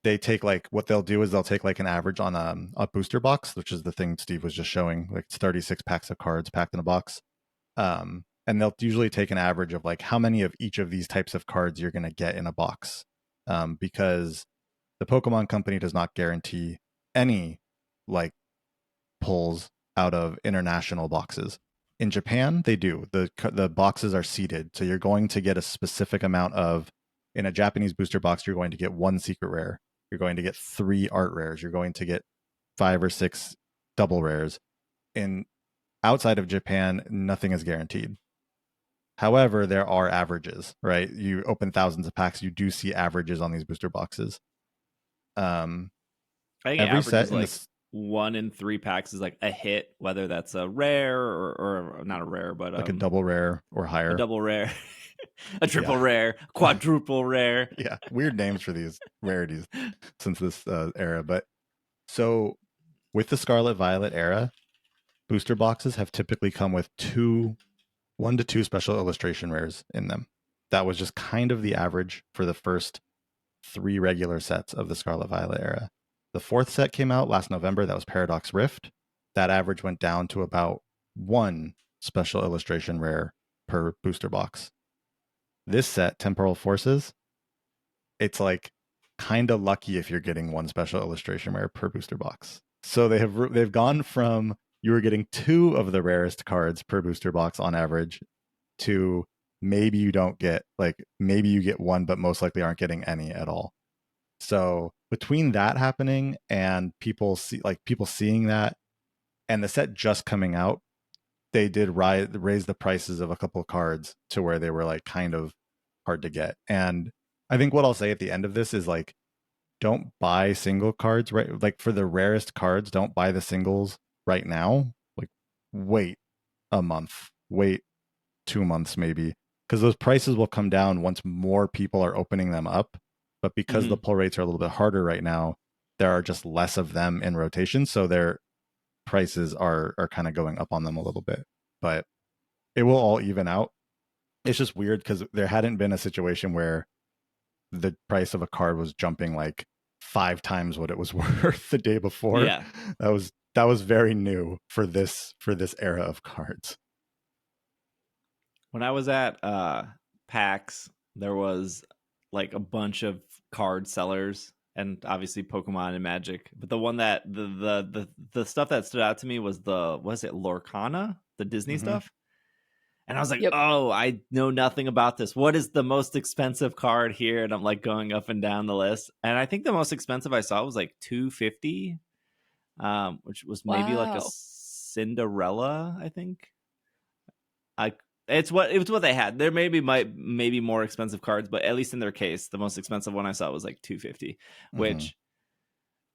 They take, like, what they'll do is they'll take like an average on a booster box, which is the thing Steve was just showing. Like, it's 36 packs of cards packed in a box. And they'll usually take an average of like how many of each of these types of cards you're going to get in a box. Because the Pokemon Company does not guarantee any like pulls out of international boxes. In Japan, they do. The boxes are seeded, so you're going to get a specific amount of. In a Japanese booster box, you're going to get 1 secret rare. You're going to get 3 art rares. You're going to get 5 or 6 double rares. Outside of Japan, nothing is guaranteed. However, there are averages, right? You open thousands of packs, you do see averages on these booster boxes. I think every set like 1 in 3 packs is like a hit, whether that's a rare or not a rare, but like a double rare or higher. A double rare. A triple rare, quadruple rare. Yeah, weird names for these rarities since this era. But so with the Scarlet Violet era, booster boxes have typically come with 1 to 2 special illustration rares in them. That was just kind of the average for the first 3 regular sets of the Scarlet Violet era. The 4th set came out last November. That was Paradox Rift. That average went down to about 1 special illustration rare per booster box. This set, Temporal Forces, it's like kind of lucky if you're getting 1 special illustration rare per booster box. So they've gone from you were getting 2 of the rarest cards per booster box on average to maybe you don't get, like, maybe you get 1, but most likely aren't getting any at all. So between that happening and people seeing that and the set just coming out, they did raise the prices of a couple of cards to where they were like kind of hard to get. And I think what I'll say at the end of this is, like, don't buy single cards, right? Like, for the rarest cards, don't buy the singles right now. Like, wait a month, wait 2 months maybe, because those prices will come down once more people are opening them up. But because the pull rates are a little bit harder right now, there are just less of them in rotation. So they're prices are kind of going up on them a little bit, but it will all even out. It's just weird because there hadn't been a situation where the price of a card was jumping like 5 times what it was worth the day before. Yeah, that was very new for this era of cards. When I was at PAX, there was like a bunch of card sellers, and obviously Pokemon and Magic. But the one that the stuff that stood out to me was Lorcana, the Disney stuff. And I was like, oh, I know nothing about this. What is the most expensive card here? And I'm like going up and down the list. And I think the most expensive I saw was like $250, which was maybe like a Cinderella, I think. It was what they had. There maybe more expensive cards, but at least in their case, the most expensive one I saw was like $250, which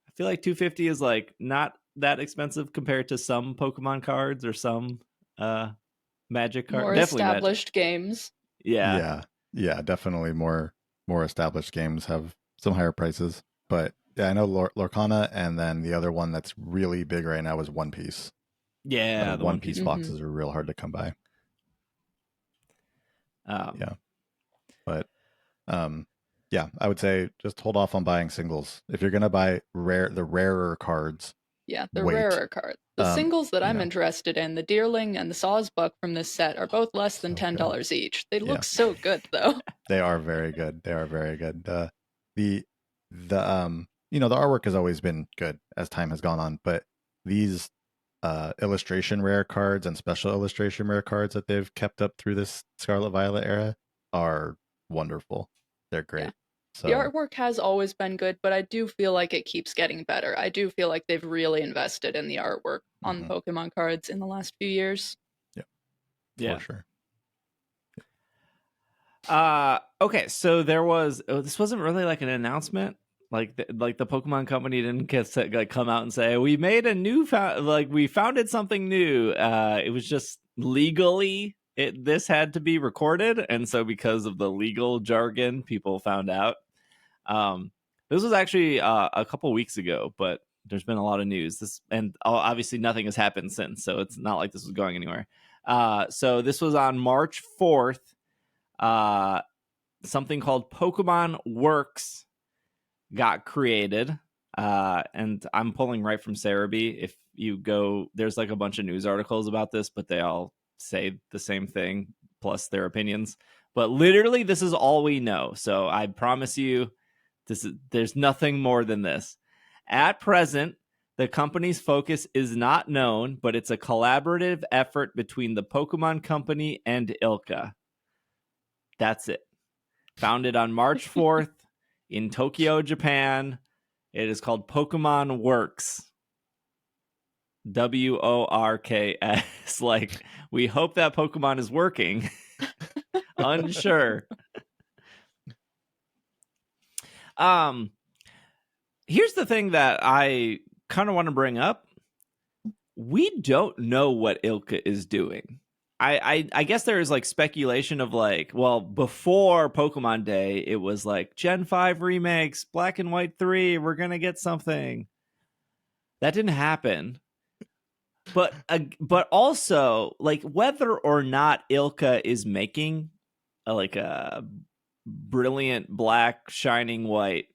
I feel like $250 is like not that expensive compared to some Pokemon cards or some Magic cards. More definitely established Magic. games. Yeah, definitely more established games have some higher prices. But yeah, I know Lorcana, and then the other one that's really big right now is One Piece. Yeah, the One Piece boxes are real hard to come by. But I would say just hold off on buying singles. If you're gonna buy the rarer cards, rarer cards. The singles that I'm interested in, the Deerling and the Sawsbuck from this set, are both less than $10 each. They look so good, though. They are very good. They are very good. The artwork has always been good as time has gone on, but these illustration rare cards and special illustration rare cards that they've kept up through this Scarlet Violet era are wonderful. They're great. So, the artwork has always been good, but I do feel like it keeps getting better. I do feel like they've really invested in the artwork on Pokemon cards in the last few years. Yeah, for sure. Okay, so there was. This wasn't really like an announcement. Like the Pokemon Company didn't come out and say we made a new we founded something new. It was just legally this had to be recorded, and so because of the legal jargon, people found out. This was actually a couple weeks ago, but there's been a lot of news. And obviously nothing has happened since, so it's not like this was going anywhere. So this was on March 4th. Something called Pokemon Works got created, and I'm pulling right from Sarumi. If you go, there's like a bunch of news articles about this, but they all say the same thing plus their opinions. But literally, this is all we know. So I promise you, there's nothing more than this. At present, the company's focus is not known, but it's a collaborative effort between the Pokemon Company and ILCA. That's it. Founded on March 4th in Tokyo, Japan. It is called Pokémon Works. WORKS. Like, we hope that Pokemon is working. Unsure. Here's the thing that I kind of want to bring up. We don't know what ILCA is doing. I guess there is like speculation of like, well, before Pokemon Day, it was like Gen 5 remakes, Black and White 3, we're going to get something. That didn't happen. But also, like, whether or not ILCA is making like a brilliant black shining white.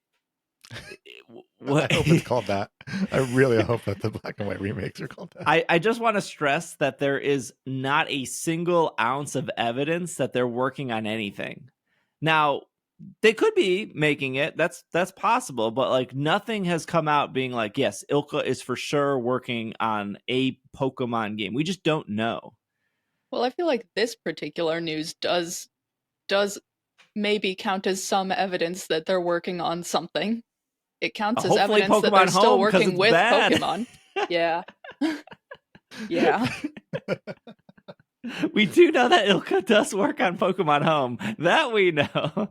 I hope it's called that. I really hope that the black and white remakes are called that. I just want to stress that there is not a single ounce of evidence that they're working on anything. Now, they could be making it. That's possible, but like nothing has come out being like, yes, ILCA is for sure working on a Pokemon game. We just don't know. Well, I feel like this particular news does maybe count as some evidence that they're working on something. It counts as hopefully evidence Pokemon that they're still Home, working with bad. Pokemon. Yeah. Yeah. We do know that ILCA does work on Pokemon Home. That we know.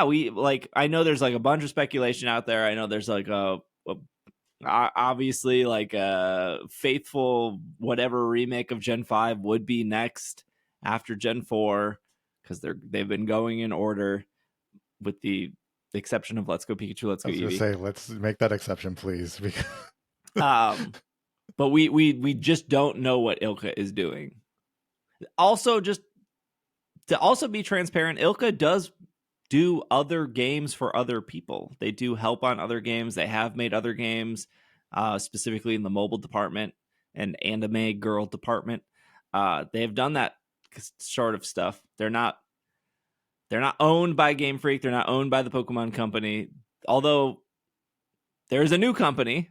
We like, I know there's like a bunch of speculation out there. I know there's like obviously like a faithful whatever remake of Gen 5 would be next after Gen 4 because they've been going in order with the exception of Let's Go Pikachu, Let's Go I was gonna Eevee. say, let's make that exception, please. But we just don't know what ILCA is doing. Also, just to also be transparent, ILCA does do other games for other people. They do help on other games. They have made other games, specifically in the mobile department and anime girl department. They have done that sort of stuff. They're not owned by Game Freak. They're not owned by the Pokemon Company. Although there's a new company.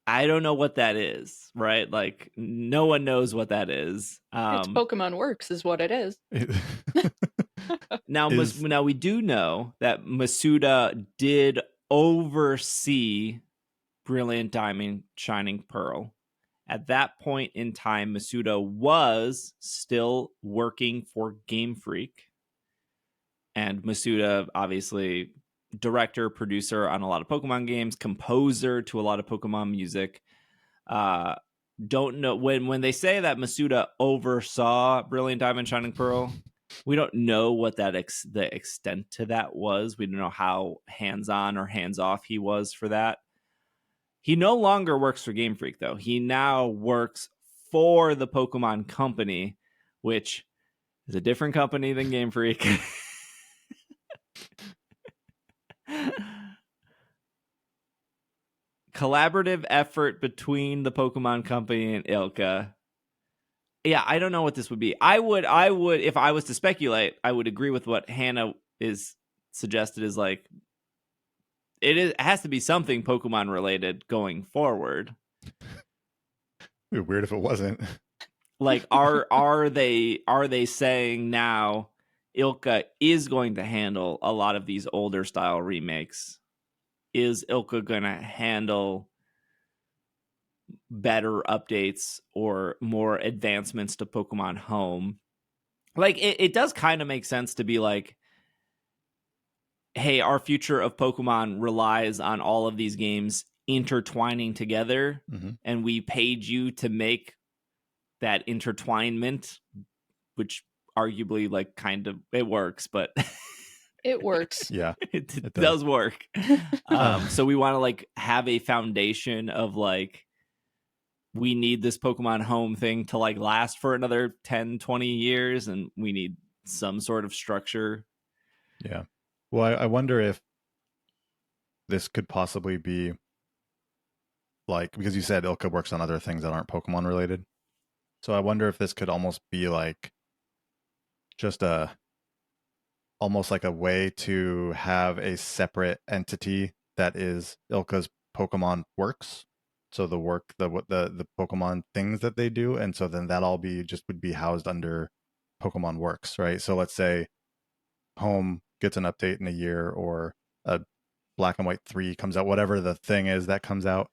I don't know what that is, right? Like, no one knows what that is. It's Pokemon Works is what it is. Now we do know that Masuda did oversee Brilliant Diamond, Shining Pearl. At that point in time, Masuda was still working for Game Freak. And Masuda, obviously, director, producer on a lot of Pokemon games, composer to a lot of Pokemon music. Don't know when they say that Masuda oversaw Brilliant Diamond, Shining Pearl, we don't know what the extent to that was. We don't know how hands-on or hands-off he was for that. He no longer works for Game Freak, though. He now works for the Pokemon Company, which is a different company than Game Freak. Collaborative effort between the Pokemon Company and ILCA. Yeah, I don't know what this would be. I would, if I was to speculate, I would agree with what Hannah is suggested is like, it has to be something Pokemon related going forward. It'd be weird if it wasn't. Like, are they saying now ILCA is going to handle a lot of these older style remakes? Is ILCA going to handle better updates or more advancements to Pokemon Home? Like, it does kind of make sense to be like, hey, our future of Pokemon relies on all of these games intertwining together, and we paid you to make that intertwinement, which arguably, like, kind of, it works, but it works. Yeah, it does work. So we want to, like, have a foundation of, like, we need this Pokemon Home thing to, like, last for another 10, 20 years, and we need some sort of structure. Yeah. Well, I wonder if this could possibly be, like, because you said ILCA works on other things that aren't Pokemon related. So I wonder if this could almost be like just almost like a way to have a separate entity that is ILCA's Pokemon Works. So the Pokemon things that they do, and so then that all would be housed under Pokemon Works, right? So let's say Home gets an update in a year, or a Black and White 3 comes out, whatever the thing is that comes out.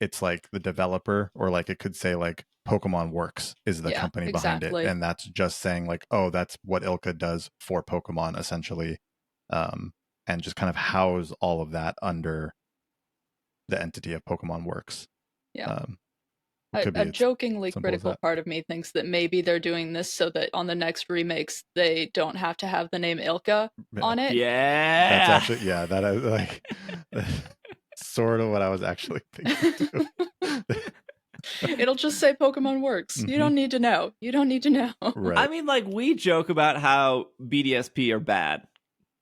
It's like the developer, or like it could say like Pokemon Works is the company behind it, and that's just saying like, oh, that's what ILCA does for Pokemon essentially, and just kind of house all of that under the entity of Pokemon Works. Yeah. A jokingly critical part of me thinks that maybe they're doing this so that on the next remakes they don't have to have the name ILCA on it. Yeah, that's actually that is like sort of what I was actually thinking too. It'll just say Pokemon Works. You don't need to know. You don't need to know. Right. I mean, like, we joke about how BDSP are bad,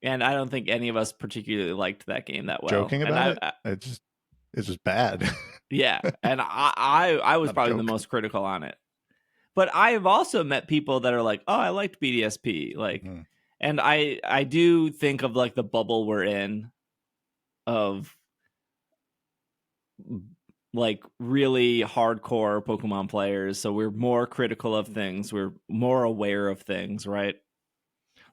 and I don't think any of us particularly liked that game that well. Joking about it, it's just bad. Yeah, and I was probably the most critical on it. But I have also met people that are like, oh, I liked BDSP, like, and I do think of like the bubble we're in of like really hardcore Pokemon players, so we're more critical of things, we're more aware of things, right?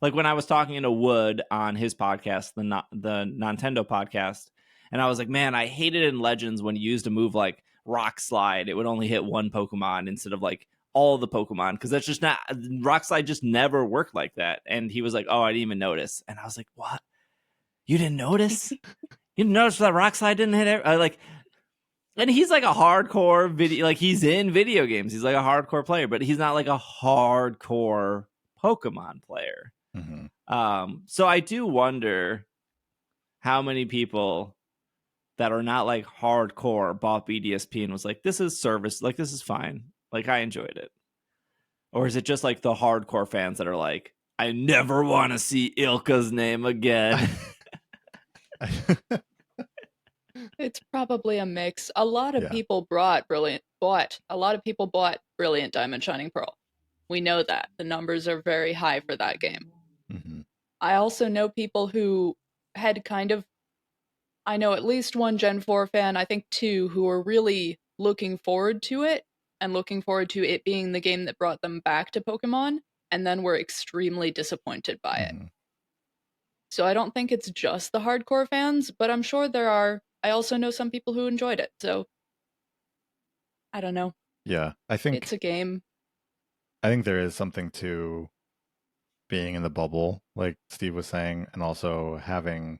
Like when I was talking to Wood on his podcast, the Nintendo podcast, and I was like, man, I hated in Legends when you used a move like Rock Slide, it would only hit one Pokemon instead of like all the Pokemon, because that's just not, Rock Slide just never worked like that. And he was like, oh, I didn't even notice. And I was like, what? You didn't notice? You didn't notice that Rock Slide didn't hit like. And he's like a hardcore video, like he's in video games. He's like a hardcore player, but he's not like a hardcore Pokemon player. So I do wonder how many people that are not like hardcore bought BDSP and was like, this is service, like this is fine, like I enjoyed it. Or is it just like the hardcore fans that are like, I never want to see ILCA's name again? It's probably a mix. A lot of people bought Brilliant Diamond Shining Pearl. We know that. The numbers are very high for that game. Mm-hmm. I also know people who had I know at least one Gen 4 fan, I think 2, who were really looking forward to it and looking forward to it being the game that brought them back to Pokemon, and then were extremely disappointed by it. So I don't think it's just the hardcore fans, but I'm sure there are. I also know some people who enjoyed it, so I don't know. Yeah, I think it's a game. I think there is something to being in the bubble, like Steve was saying, and also having.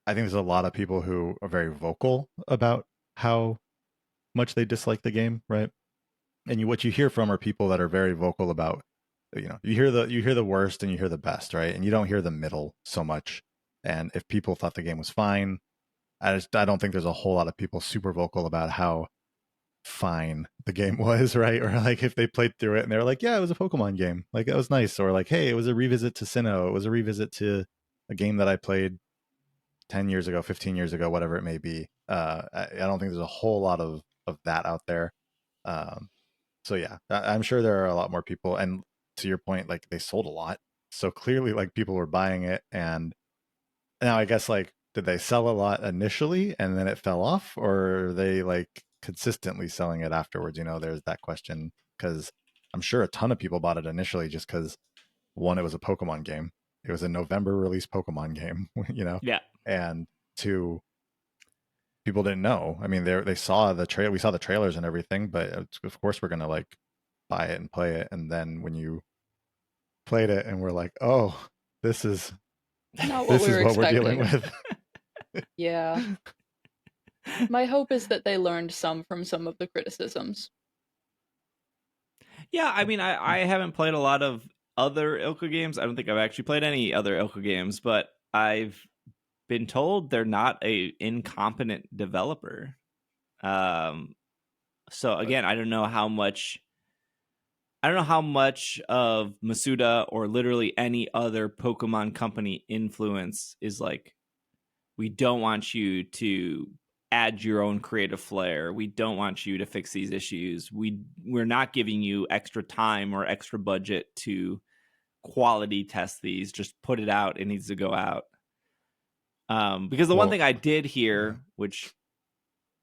I think there's a lot of people who are very vocal about how much they dislike the game, right? And what you hear from are people that are very vocal about, you hear the worst and you hear the best, right? And you don't hear the middle so much. And if people thought the game was fine, I don't think there's a whole lot of people super vocal about how fine the game was, right? Or like if they played through it and they're like, yeah, it was a Pokemon game, like it was nice, or like, hey, it was a revisit to Sinnoh, it was a revisit to a game that I played 10 years ago, 15 years ago, whatever it may be. I don't think there's a whole lot of that out there. So yeah, I'm sure there are a lot more people, and to your point, like they sold a lot, so clearly like people were buying it. And now I guess, like, did they sell a lot initially and then it fell off, or are they like consistently selling it afterwards? There's that question, because I'm sure a ton of people bought it initially just because, one, it was a Pokemon game, it was a November release Pokemon game, Yeah. And two, people didn't know. I mean, they saw the trail. We saw the trailers and everything, but of course we're gonna like buy it and play it. And then when you played it and we're like, oh, this is not what we're dealing with. Yeah. My hope is that they learned from some of the criticisms. Yeah, I mean, I haven't played a lot of other ILCA games. I don't think I've actually played any other ILCA games, but I've been told they're not a incompetent developer. So again, I don't know how much of Masuda or literally any other Pokemon Company influence is like, we don't want you to add your own creative flair. We don't want you to fix these issues. We're not giving you extra time or extra budget to quality test these. Just put it out. It needs to go out. Because the one thing I did hear, which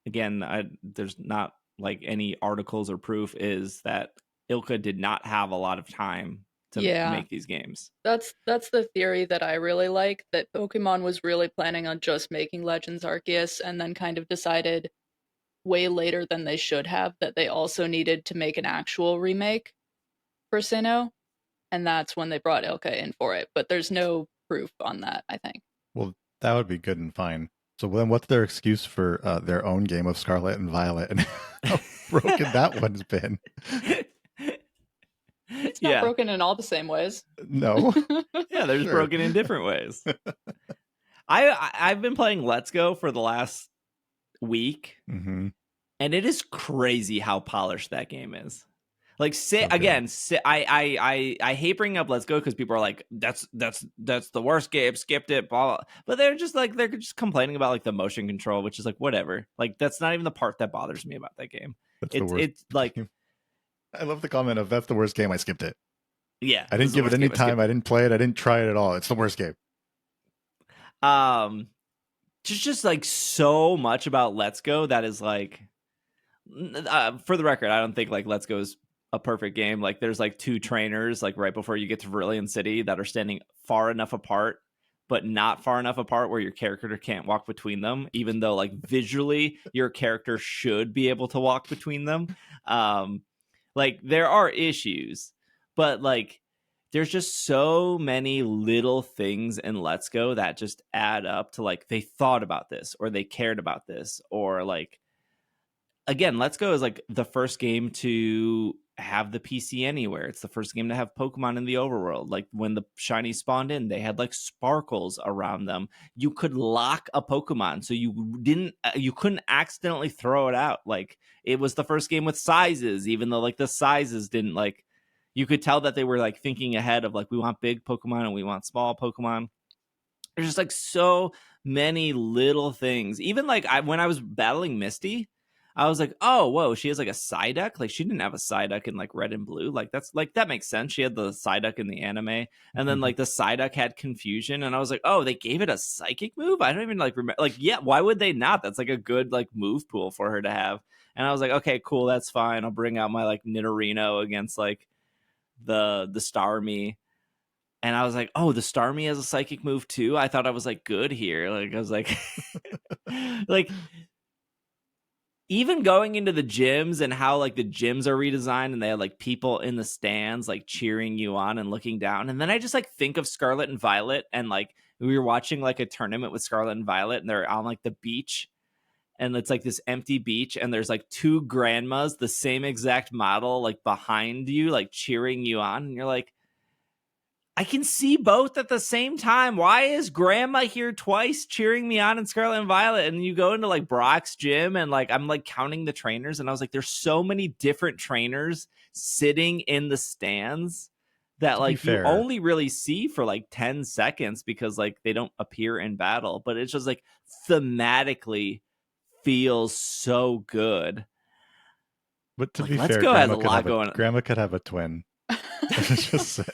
again, there's not like any articles or proof, is that ILCA did not have a lot of time to make these games. That's the theory that I really like, that Pokemon was really planning on just making Legends Arceus and then kind of decided way later than they should have that they also needed to make an actual remake for Sinnoh, and that's when they brought ILCA in for it. But there's no proof on that, I think. Well, that would be good and fine. So then what's their excuse for their own game of Scarlet and Violet and how broken that one's been? It's not broken in all the same ways. No. Yeah, they're just broken in different ways. I've been playing Let's Go for the last week, and it is crazy how polished that game is. Like, I hate bringing up Let's Go because people are like, that's the worst game, skipped it, blah, blah. But they're just complaining about like the motion control, which is like whatever. Like, that's not even the part that bothers me about that game. It's like, I love the comment of, that's the worst game, I skipped it. Yeah, I didn't give it any time. I didn't play it. I didn't try it at all. It's the worst game. Just like so much about Let's Go that is like, for the record, I don't think like Let's Go is a perfect game. Like, there's like two trainers like right before you get to Verilion City that are standing far enough apart, but not far enough apart where your character can't walk between them, even though like visually your character should be able to walk between them. Like, there are issues, but like there's just so many little things in Let's Go that just add up to like, they thought about this or they cared about this, or like, again, Let's Go is like the first game to have the PC Anywhere. It's the first game to have Pokemon in the overworld. Like when the shiny spawned in, they had like sparkles around them. You could lock a Pokemon so you couldn't accidentally throw it out. Like it was the first game with sizes, even though like the sizes didn't like, you could tell that they were like thinking ahead of like, we want big Pokemon and we want small Pokemon. There's just like so many little things. Even like when I was battling Misty, I was like, oh, whoa, she has like a Psyduck. Like she didn't have a Psyduck in like red and blue. Like that's like, that makes sense. She had the Psyduck in the anime. And then like the Psyduck had confusion. And I was like, oh, they gave it a psychic move? I don't even like remember. Like, yeah, why would they not? That's like a good like move pool for her to have. And I was like, okay, cool. That's fine. I'll bring out my like Nidorino against like the Starmie. And I was like, oh, the Starmie has a psychic move too. I thought I was like good here. Like I was like, like even going into the gyms and how like the gyms are redesigned and they have like people in the stands like cheering you on and looking down. And then I just like think of Scarlet and Violet, and like we were watching like a tournament with Scarlet and Violet, and they're on like the beach, and it's like this empty beach, and there's like two grandmas, the same exact model, like behind you, like cheering you on. And you're like, I can see both at the same time. Why is grandma here twice cheering me on in Scarlet and Violet? And you go into like Brock's gym and like I'm like counting the trainers, and I was like, there's so many different trainers sitting in the stands that like you only really see for like 10 seconds because like they don't appear in battle, but it's just like thematically feels so good. But to like, be fair, Grandma could have a twin. Just saying.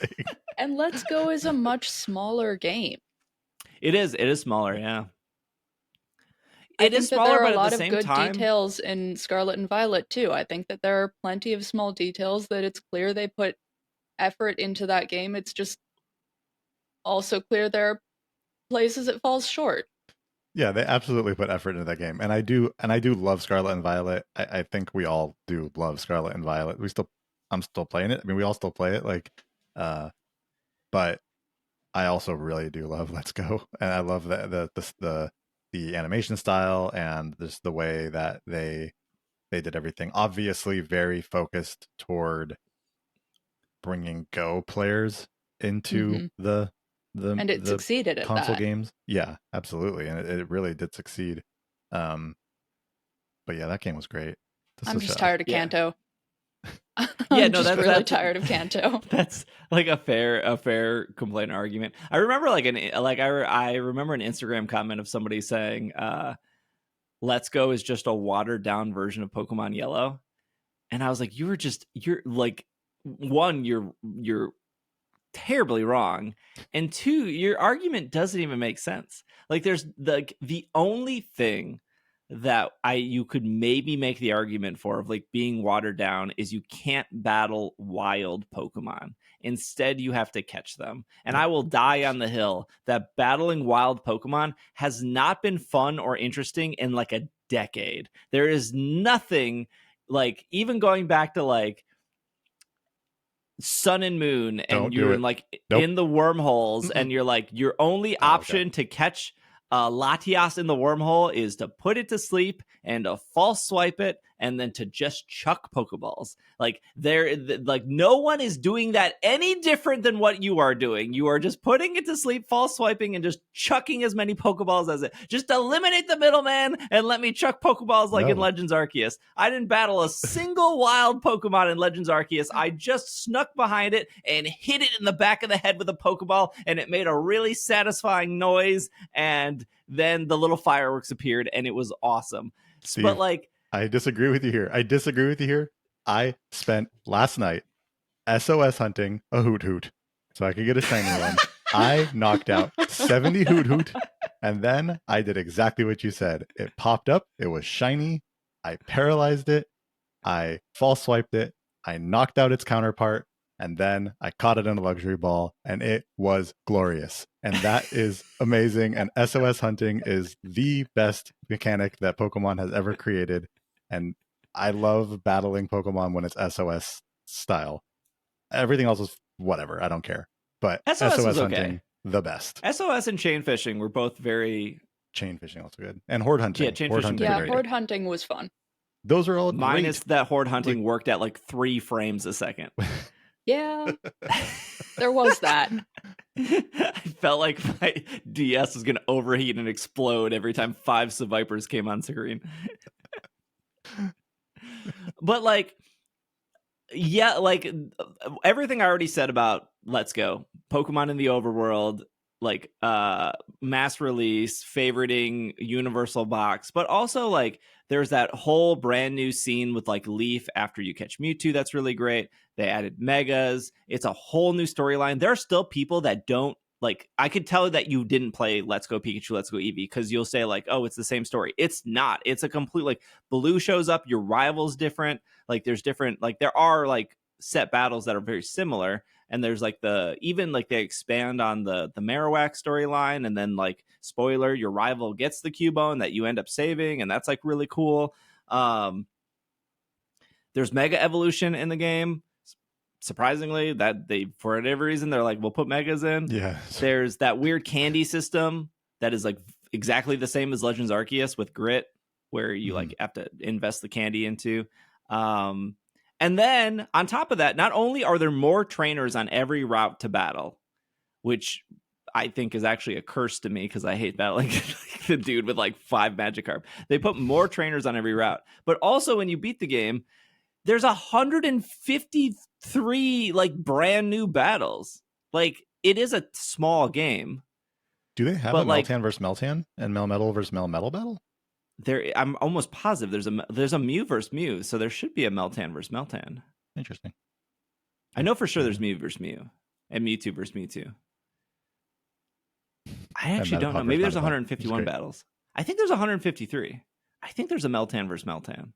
And Let's Go is a much smaller game. It is smaller, yeah. It is smaller, but at the same time, there are a lot of good details in Scarlet and Violet too. I think that there are plenty of small details that it's clear they put effort into that game. It's just also clear there are places it falls short. Yeah, they absolutely put effort into that game, and I do love Scarlet and Violet. I think we all do love Scarlet and Violet. I'm still playing it. I mean, we all still play it, like, but I also really do love Let's Go, and I love the animation style and just the way that they did everything. Obviously, very focused toward bringing Go players into the and it succeeded at console that. games. Yeah, absolutely, and it really did succeed. But yeah, that game was great. I'm just tired of Kanto. Yeah, no, that's really tired of Kanto. That's like a fair complaint argument. I remember I remember an Instagram comment of somebody saying, "Let's Go is just a watered down version of Pokemon Yellow," and I was like, "You're like, one, you're terribly wrong, and two, your argument doesn't even make sense. Like, there's the only thing that you could maybe make the argument for of like being watered down is you can't battle wild Pokemon. Instead, you have to catch them. And I will die on the hill that battling wild Pokemon has not been fun or interesting in like a decade. There is nothing like, even going back to like Sun and Moon, and you're in like in the wormholes, and you're like, your only option to catch Latias in the wormhole is to put it to sleep and to false swipe it and then to just chuck Pokeballs. Like no one is doing that any different than what you are doing. You are just putting it to sleep, false swiping, and just chucking as many Pokeballs as it. Just eliminate the middleman and let me chuck Pokeballs like in Legends Arceus. I didn't battle a single wild Pokemon in Legends Arceus. I just snuck behind it and hit it in the back of the head with a Pokeball, and it made a really satisfying noise, and then the little fireworks appeared, and it was awesome. Steve, but like, I disagree with you here. I spent last night SOS hunting a Hoot so I could get a shiny one. I knocked out 70 Hoot, and then I did exactly what you said. It popped up. It was shiny. I paralyzed it. I false swiped it. I knocked out its counterpart. And then I caught it in a luxury ball, and it was glorious. And that is amazing. And SOS hunting is the best mechanic that Pokemon has ever created. And I love battling Pokemon when it's SOS style. Everything else is whatever. I don't care. But SOS hunting, the best. SOS and chain fishing were both very... Chain fishing also good. And horde hunting. Yeah, chain fishing. Horde hunting was fun. those are all minus great. that horde hunting worked at like 3 frames a second. Yeah, there was that. I felt like my DS was gonna overheat and explode every time 5 Sevipers came on screen. But like, yeah, like everything I already said about Let's Go, Pokemon in the overworld, like mass release, favoriting universal box, but also like there's that whole brand new scene with like Leaf after you catch Mewtwo that's really great. They added megas. It's a whole new storyline. There are still people that don't like. I could tell that you didn't play Let's Go Pikachu, Let's Go Eevee because you'll say like, oh, it's the same story. It's not. It's a complete like Blue shows up, your rival's different. Like there's different, like there are like set battles that are very similar, and there's like even like they expand on the Marowak storyline, and then like spoiler, your rival gets the Cubone that you end up saving, and that's like really cool. There's Mega Evolution in the game. Surprisingly, that they for whatever reason they're like, we'll put megas in. Yeah. There's that weird candy system that is like exactly the same as Legends Arceus with Grit, where you like have to invest the candy into. And then on top of that, not only are there more trainers on every route to battle, which I think is actually a curse to me because I hate battling the dude with like 5 Magikarp. They put more trainers on every route, but also when you beat the game, there's 153 like brand new battles. Like it is a small game. Do they have a Meltan versus Meltan and Melmetal versus Melmetal battle? I'm almost positive there's a Mew versus Mew, so there should be a Meltan versus Meltan. Interesting. I know for sure there's Mew versus Mew and Mewtwo versus Mewtwo. I actually don't know. Maybe there's 151 battles. I think there's 153. I think there's a Meltan versus Meltan.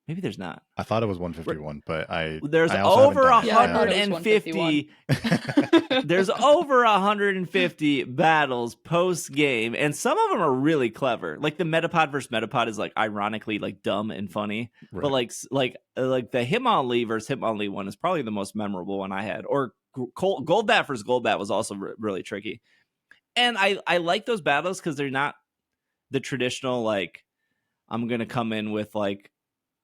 Maybe there's not. I thought it was 151, but there's I over 150. There's over 150 battles post game, and some of them are really clever. Like the Metapod versus Metapod is like ironically like dumb and funny, right. But like the Hitmonlee versus Hitmonlee one is probably the most memorable one I had. Or Golbat versus Golbat was also really tricky, and I like those battles because they're not the traditional like I'm gonna come in with like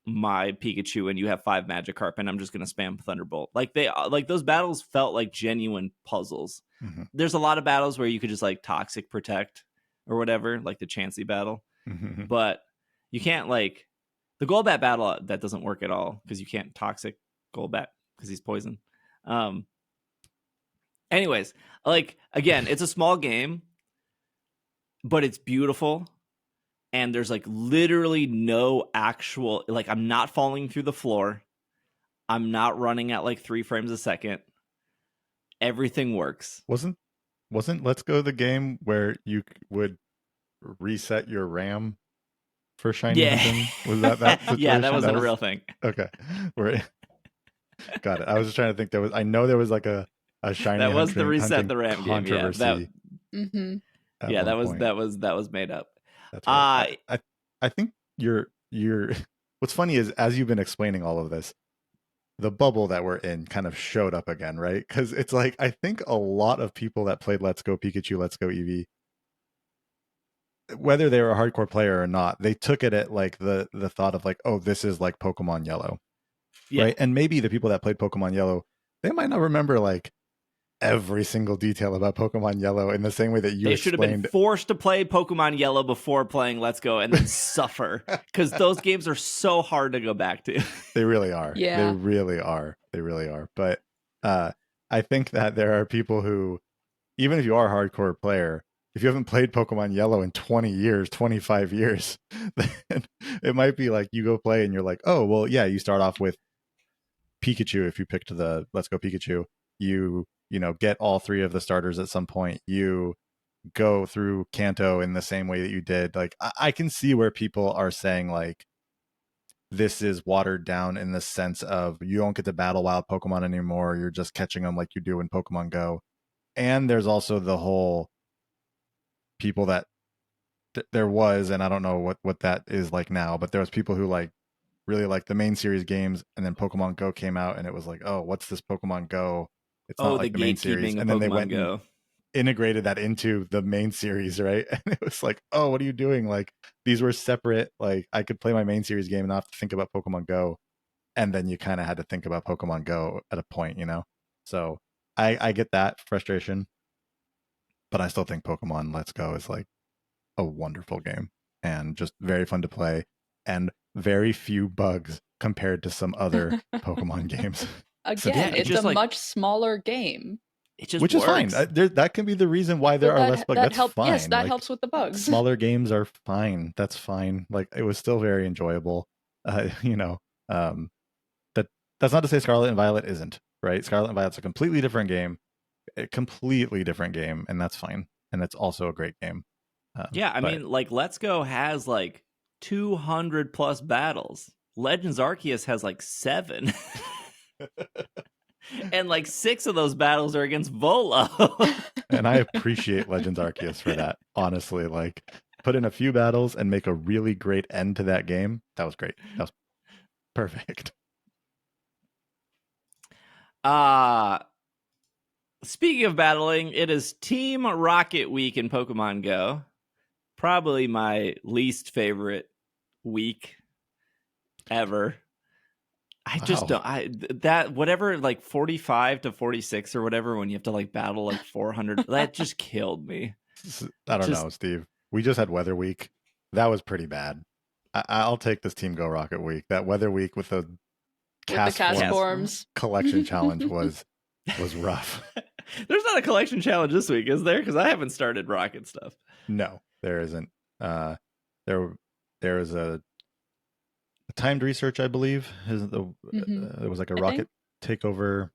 my Pikachu and you have 5 Magikarp and I'm just gonna spam Thunderbolt. Like those battles felt like genuine puzzles. Mm-hmm. There's a lot of battles where you could just like toxic protect or whatever, like the Chansey battle. Mm-hmm. But you can't like the Golbat battle that doesn't work at all because you can't toxic Golbat because he's poison. Anyways, like again, it's a small game, but it's beautiful. And there's like literally no actual, like I'm not falling through the floor. I'm not running at like 3 frames a second. Everything works. Wasn't Let's Go the game where you would reset your RAM for shiny hunting? Was that situation? Yeah, that wasn't a real thing. Okay. Got it. I was just trying to think I know there was like a shiny that was the reset the RAM controversy. Game. Yeah, that was made up. That's right. I think you're what's funny is as you've been explaining all of this, the bubble that we're in kind of showed up again, right? Because it's like I think a lot of people that played Let's Go Pikachu, Let's Go Eevee, whether they were a hardcore player or not, they took it at like the thought of like, oh, this is like Pokemon Yellow. Yeah. Right. And maybe the people that played Pokemon Yellow, they might not remember like every single detail about Pokemon Yellow in the same way that you They should have been forced to play Pokemon Yellow before playing Let's Go and then suffer because those games are so hard to go back to. They really are. Yeah. They really are. But I think that there are people who, even if you are a hardcore player, if you haven't played Pokemon Yellow in 20 years, 25 years, then it might be like you go play and you're like, oh, well, yeah, you start off with Pikachu. If you picked the Let's Go Pikachu, you get all 3 of the starters at some point. You go through Kanto in the same way that you did. Like I can see where people are saying like this is watered down in the sense of you don't get to battle wild Pokemon anymore. You're just catching them like you do in Pokemon Go. And there's also the whole people that there was, and I don't know what that is like now, but there was people who like really like the main series games, and then Pokemon Go came out and it was like, oh, what's this Pokemon Go? It's not like the main series. And then they went integrated that into the main series, right? And it was like, oh, what are you doing? Like, these were separate. Like, I could play my main series game and not have to think about Pokemon Go. And then you kind of had to think about Pokemon Go at a point, you know? So I get that frustration, but I still think Pokemon Let's Go is like a wonderful game and just very fun to play and very few bugs compared to some other Pokemon games. Again, it's a much smaller game. It just Which works. is fine. That can be the reason why there are less bugs. That's fine. Yes, that helps with the bugs. Smaller games are fine. That's fine. Like, it was still very enjoyable. You know, that's not to say Scarlet and Violet isn't, right? Scarlet and Violet's a completely different game, and that's fine. And that's also a great game. I mean, like, Let's Go has like 200 plus battles. Legends Arceus has like 7. And like 6 of those battles are against Volo. And I appreciate Legends Arceus for that. Honestly, like, put in a few battles and make a really great end to that game. That was great. That was perfect. Speaking of battling, it is Team Rocket Week in Pokemon Go. Probably my least favorite week ever. I just don't. That whatever, like 45 to 46 or whatever, when you have to like battle like 400, that just killed me. I don't know, Steve. We just had Weather Week. That was pretty bad. I'll take this Team Go Rocket Week. That Weather Week with the cast forms collection challenge was rough. There's not a collection challenge this week, is there? Because I haven't started Rocket stuff. No, there isn't. There is a timed research, I believe. It was like a rocket takeover.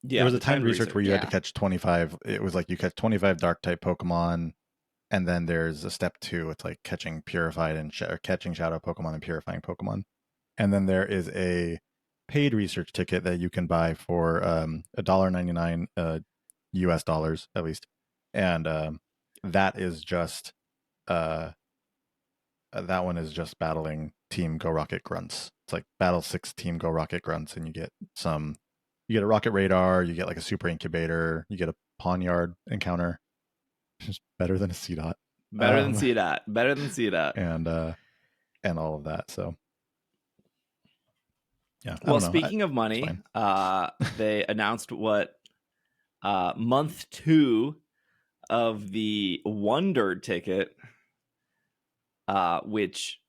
Yeah, there was a timed research where you had to catch 25. It was like you catch 25 dark type Pokemon, and then there's a step 2. It's like catching purified and catching shadow Pokemon and purifying Pokemon. And then there is a paid research ticket that you can buy for $1.99 US dollars at least, and that is just that one is just battling Team Go Rocket Grunts. It's like battle 6 Team Go Rocket Grunts, and you get a Rocket Radar, you get like a Super Incubator, you get a Pawniard encounter, which is better than a C-Dot. Better than C-Dot. And all of that. So yeah. Well, speaking of money, they announced what month 2 of the Wonder ticket, which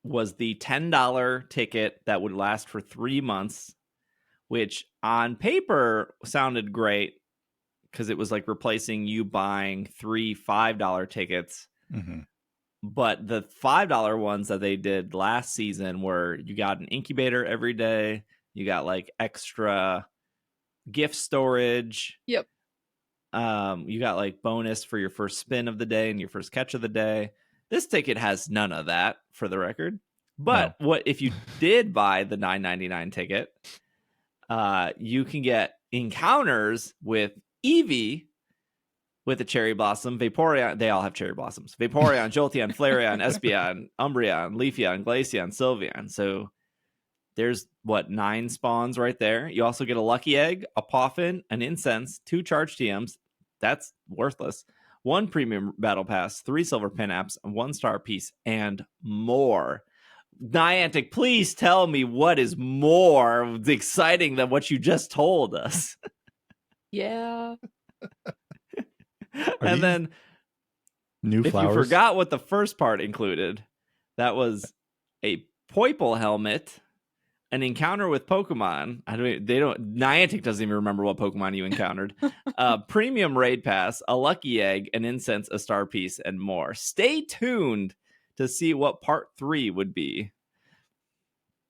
was the $10 ticket that would last for 3 months, which on paper sounded great because it was like replacing you buying 3 $5 tickets. Mm-hmm. But the $5 ones that they did last season were you got an incubator every day, you got like extra gift storage. Yep. You got like bonus for your first spin of the day and your first catch of the day. This ticket has none of that, for the record. But what if you did buy the $9.99 ticket? You can get encounters with Eevee, with a Cherry Blossom, Vaporeon. They all have Cherry Blossoms. Vaporeon, Jolteon, Flareon, Espeon, Umbreon, Leafeon, Glaceon, Sylveon. So there's 9 spawns right there. You also get a Lucky Egg, a Poffin, an Incense, 2 Charge TMs. That's worthless. 1 Premium Battle Pass, 3 Silver Pin Apps, 1 Star Piece, and more. Niantic, please tell me what is more exciting than what you just told us. Yeah. And then new if flowers? You forgot what the first part included, that was a Poiple helmet, an encounter with Pokemon. Niantic doesn't even remember what Pokemon you encountered. Premium raid pass, a Lucky Egg, an Incense, a Star Piece, and more. Stay tuned to see what part 3 would be.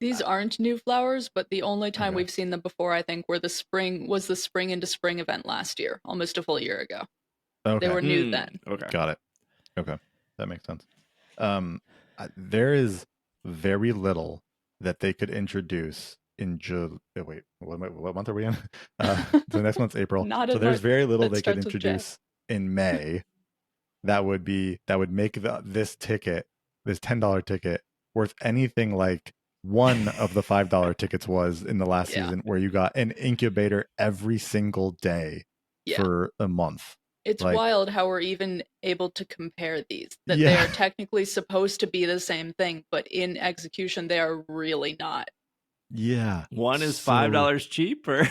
These aren't new flowers, but the only time we've seen them before, I think, was the spring into spring event last year, almost a full year ago. Okay. They were new then. Okay. Got it. Okay. That makes sense. There is very little that they could introduce in wait, what month are we in? The next month's April. So there's very little they could introduce in May that would make this ticket, this $10 ticket, worth anything like one of the $5 tickets was in the last season, where you got an incubator every single day. for a month. It's wild how we're even able to compare these, that they are technically supposed to be the same thing, but in execution, they are really not. Yeah. One is $5 cheaper.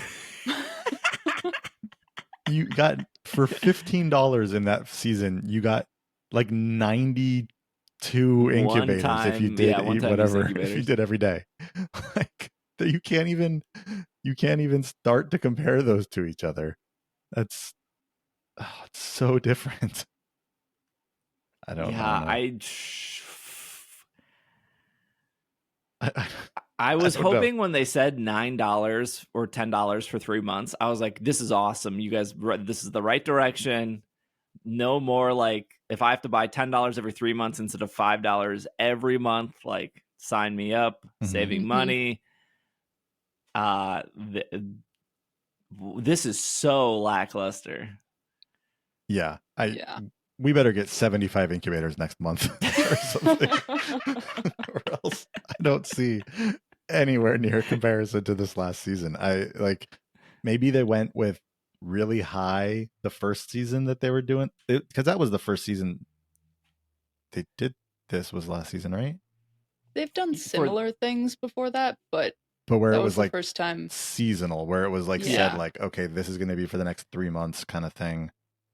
You got, for $15 in that season, you got like 92 incubators if you did whatever, if you did every day. Like, you can't even start to compare those to each other. It's so different. I don't know. I was hoping when they said $9 or $10 for 3 months, I was like, this is awesome. You guys, this is the right direction. No more like, if I have to buy $10 every 3 months instead of $5 every month, like, sign me up, saving money. This is so lackluster. Yeah. We better get 75 incubators next month or something. Or else I don't see anywhere near comparison to this last season. Maybe they went with really high the first season that they were doing, because that was the first season they did. This was last season, right? They've done similar things before that, but where that it was the like first time seasonal, where it was like said like, okay, this is going to be for the next 3 months kind of thing.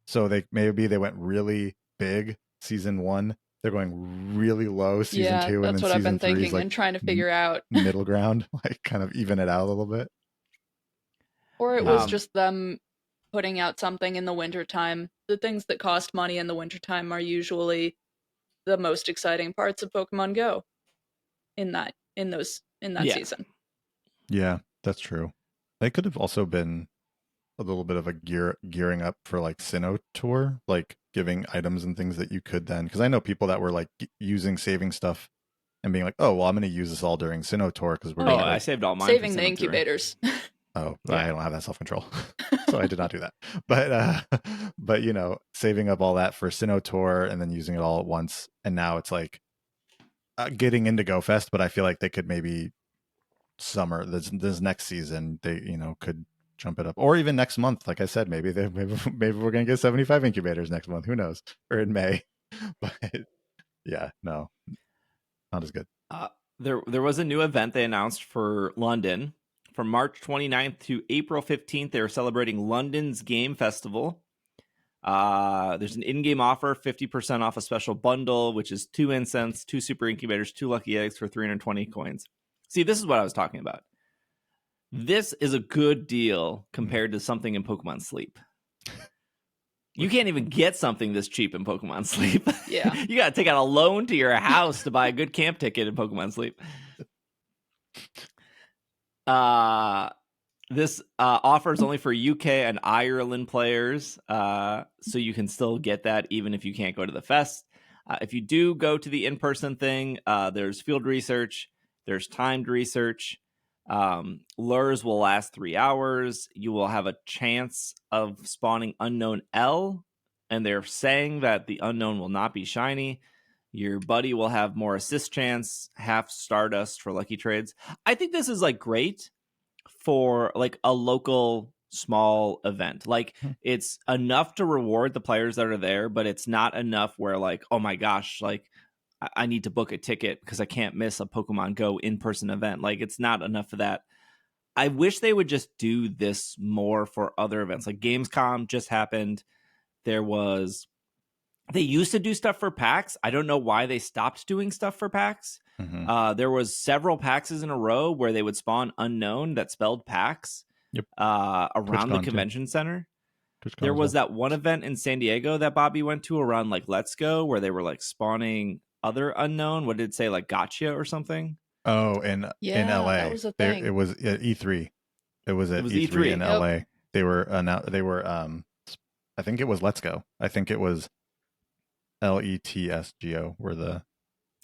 So they went really big season 1. They're going really low season 2, and then that's what I've been thinking, like and trying to figure out middle ground, like kind of even it out a little bit. Or it was just them putting out something in the wintertime. The things that cost money in the wintertime are usually the most exciting parts of Pokemon Go in that season. Yeah, that's true. They could have also been a little bit of a gearing up for like Sinnoh Tour, like giving items and things that you could then, because I know people that were like using saving stuff and being like, oh well, I'm going to use this all during Sinnoh Tour because we're I saved all mine saving the incubators. Oh, yeah. I don't have that self-control, so I did not do that. But you know, saving up all that for Sinnoh Tour and then using it all at once, and now it's like getting into Go Fest. But I feel like they could maybe this next season they could jump it up, or even next month. Like I said, maybe we're gonna get 75 incubators next month. Who knows? Or in May. But yeah, no, not as good. There was a new event they announced for London. From March 29th to April 15th, they are celebrating London's Game Festival. There's an in-game offer, 50% off a special bundle, which is 2 incense, 2 super incubators, 2 lucky eggs for 320 coins. See, this is what I was talking about. This is a good deal compared to something in Pokemon Sleep. You can't even get something this cheap in Pokemon Sleep. Yeah. You got to take out a loan to your house to buy a good camp ticket in Pokemon Sleep. This offer is only for UK and Ireland players, so you can still get that even if you can't go to the fest. If you do go to the in-person thing, there's field research, there's timed research. Lures will last 3 hours. You will have a chance of spawning unknown L, and they're saying that the unknown will not be shiny. Your buddy will have more assist chance, half Stardust for lucky trades. I think this is like great for like a local small event. Like it's enough to reward the players that are there, but it's not enough where like, oh my gosh, like I need to book a ticket because I can't miss a Pokemon Go in-person event. Like it's not enough of that. I wish they would just do this more for other events. Like Gamescom just happened. They used to do stuff for PAX. I don't know why they stopped doing stuff for PAX. Mm-hmm. There was several PAXs in a row where they would spawn unknown that spelled PAX around the convention center. There was that one event in San Diego that Bobby went to around like Let's Go where they were like spawning other unknown. What did it say? Like Gotcha or something? Oh, in LA. That was a thing. It was at E3. It was at E3 in LA. They were I think it was Let's Go. I think it was LETSGO were the.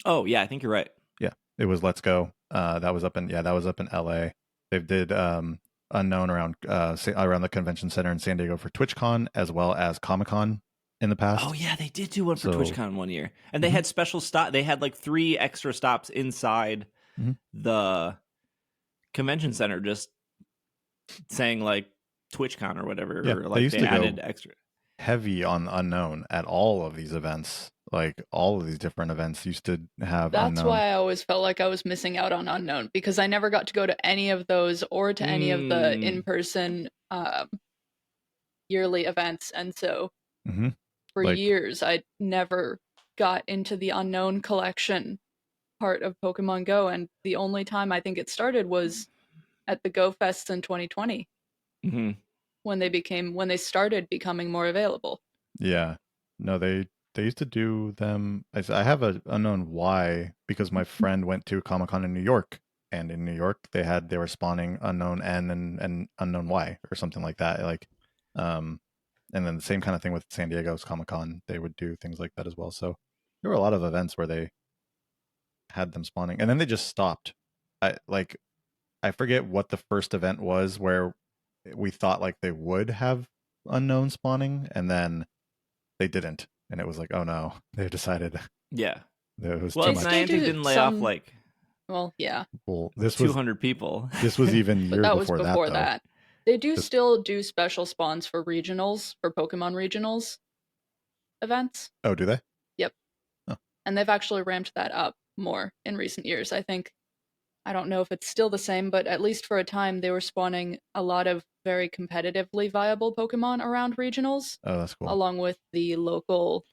Oh yeah, I think you're right. Yeah, it was Let's Go. That was up in LA. They did unknown around the convention center in San Diego for TwitchCon as well as Comic-Con in the past. Oh yeah, they did do one for TwitchCon one year, and they had special stop. They had like 3 extra stops inside the convention center, just saying like TwitchCon or whatever, Yeah, or like they added extra heavy on unknown at all of these events. Like all of these different events used to have unknown. That's why I always felt like I was missing out on unknown, because I never got to go to any of those or to any of the in-person yearly events. And so for years, I never got into the unknown collection part of Pokemon Go. And the only time I think it started was at the Go Fests in 2020 when they started becoming more available. Yeah. No, they used to do them. I have a unknown Y because my friend went to Comic-Con in New York, and in New York they were spawning unknown N and unknown Y or something like that. Like, and then the same kind of thing with San Diego's Comic-Con. They would do things like that as well. So there were a lot of events where they had them spawning, and then they just stopped. I forget what the first event was where we thought like they would have unknown spawning, and then they didn't, and it was like, oh no, they decided. Yeah. It was well, Niantic didn't lay off like. Well, yeah. Well, this 200 people. This was even years but that was before that. That. They do still do special spawns for regionals, for Pokemon regionals events. Oh, do they? Yep. Oh. And they've actually ramped that up more in recent years. I think, I don't know if it's still the same, but at least for a time, they were spawning a lot of very competitively viable Pokemon around regionals. Oh, that's cool. Along with the local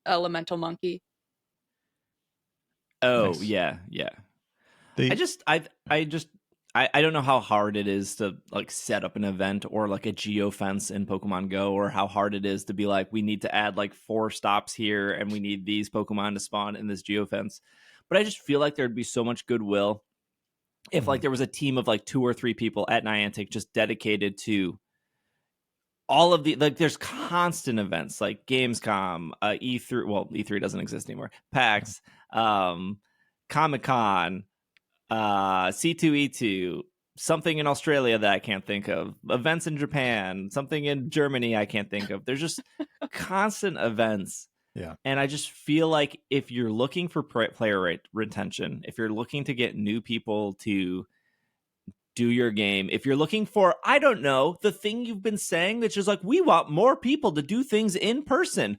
elemental monkey. Oh, nice. yeah. I don't know how hard it is to like set up an event or like a geofence in Pokemon Go, or how hard it is to be like, we need to add like 4 stops here and we need these Pokemon to spawn in this geofence. But I just feel like there'd be so much goodwill if like there was a team of like 2 or 3 people at Niantic just dedicated to all of the, like, there's constant events like Gamescom, E3. Well, E3 doesn't exist anymore. PAX, Comic-Con, C2E2, something in Australia that I can't think of, events in Japan, something in Germany I can't think of. There's just constant events. Yeah. And I just feel like if you're looking for player retention, if you're looking to get new people to do your game, if you're looking for, I don't know, the thing you've been saying that's just like, we want more people to do things in person,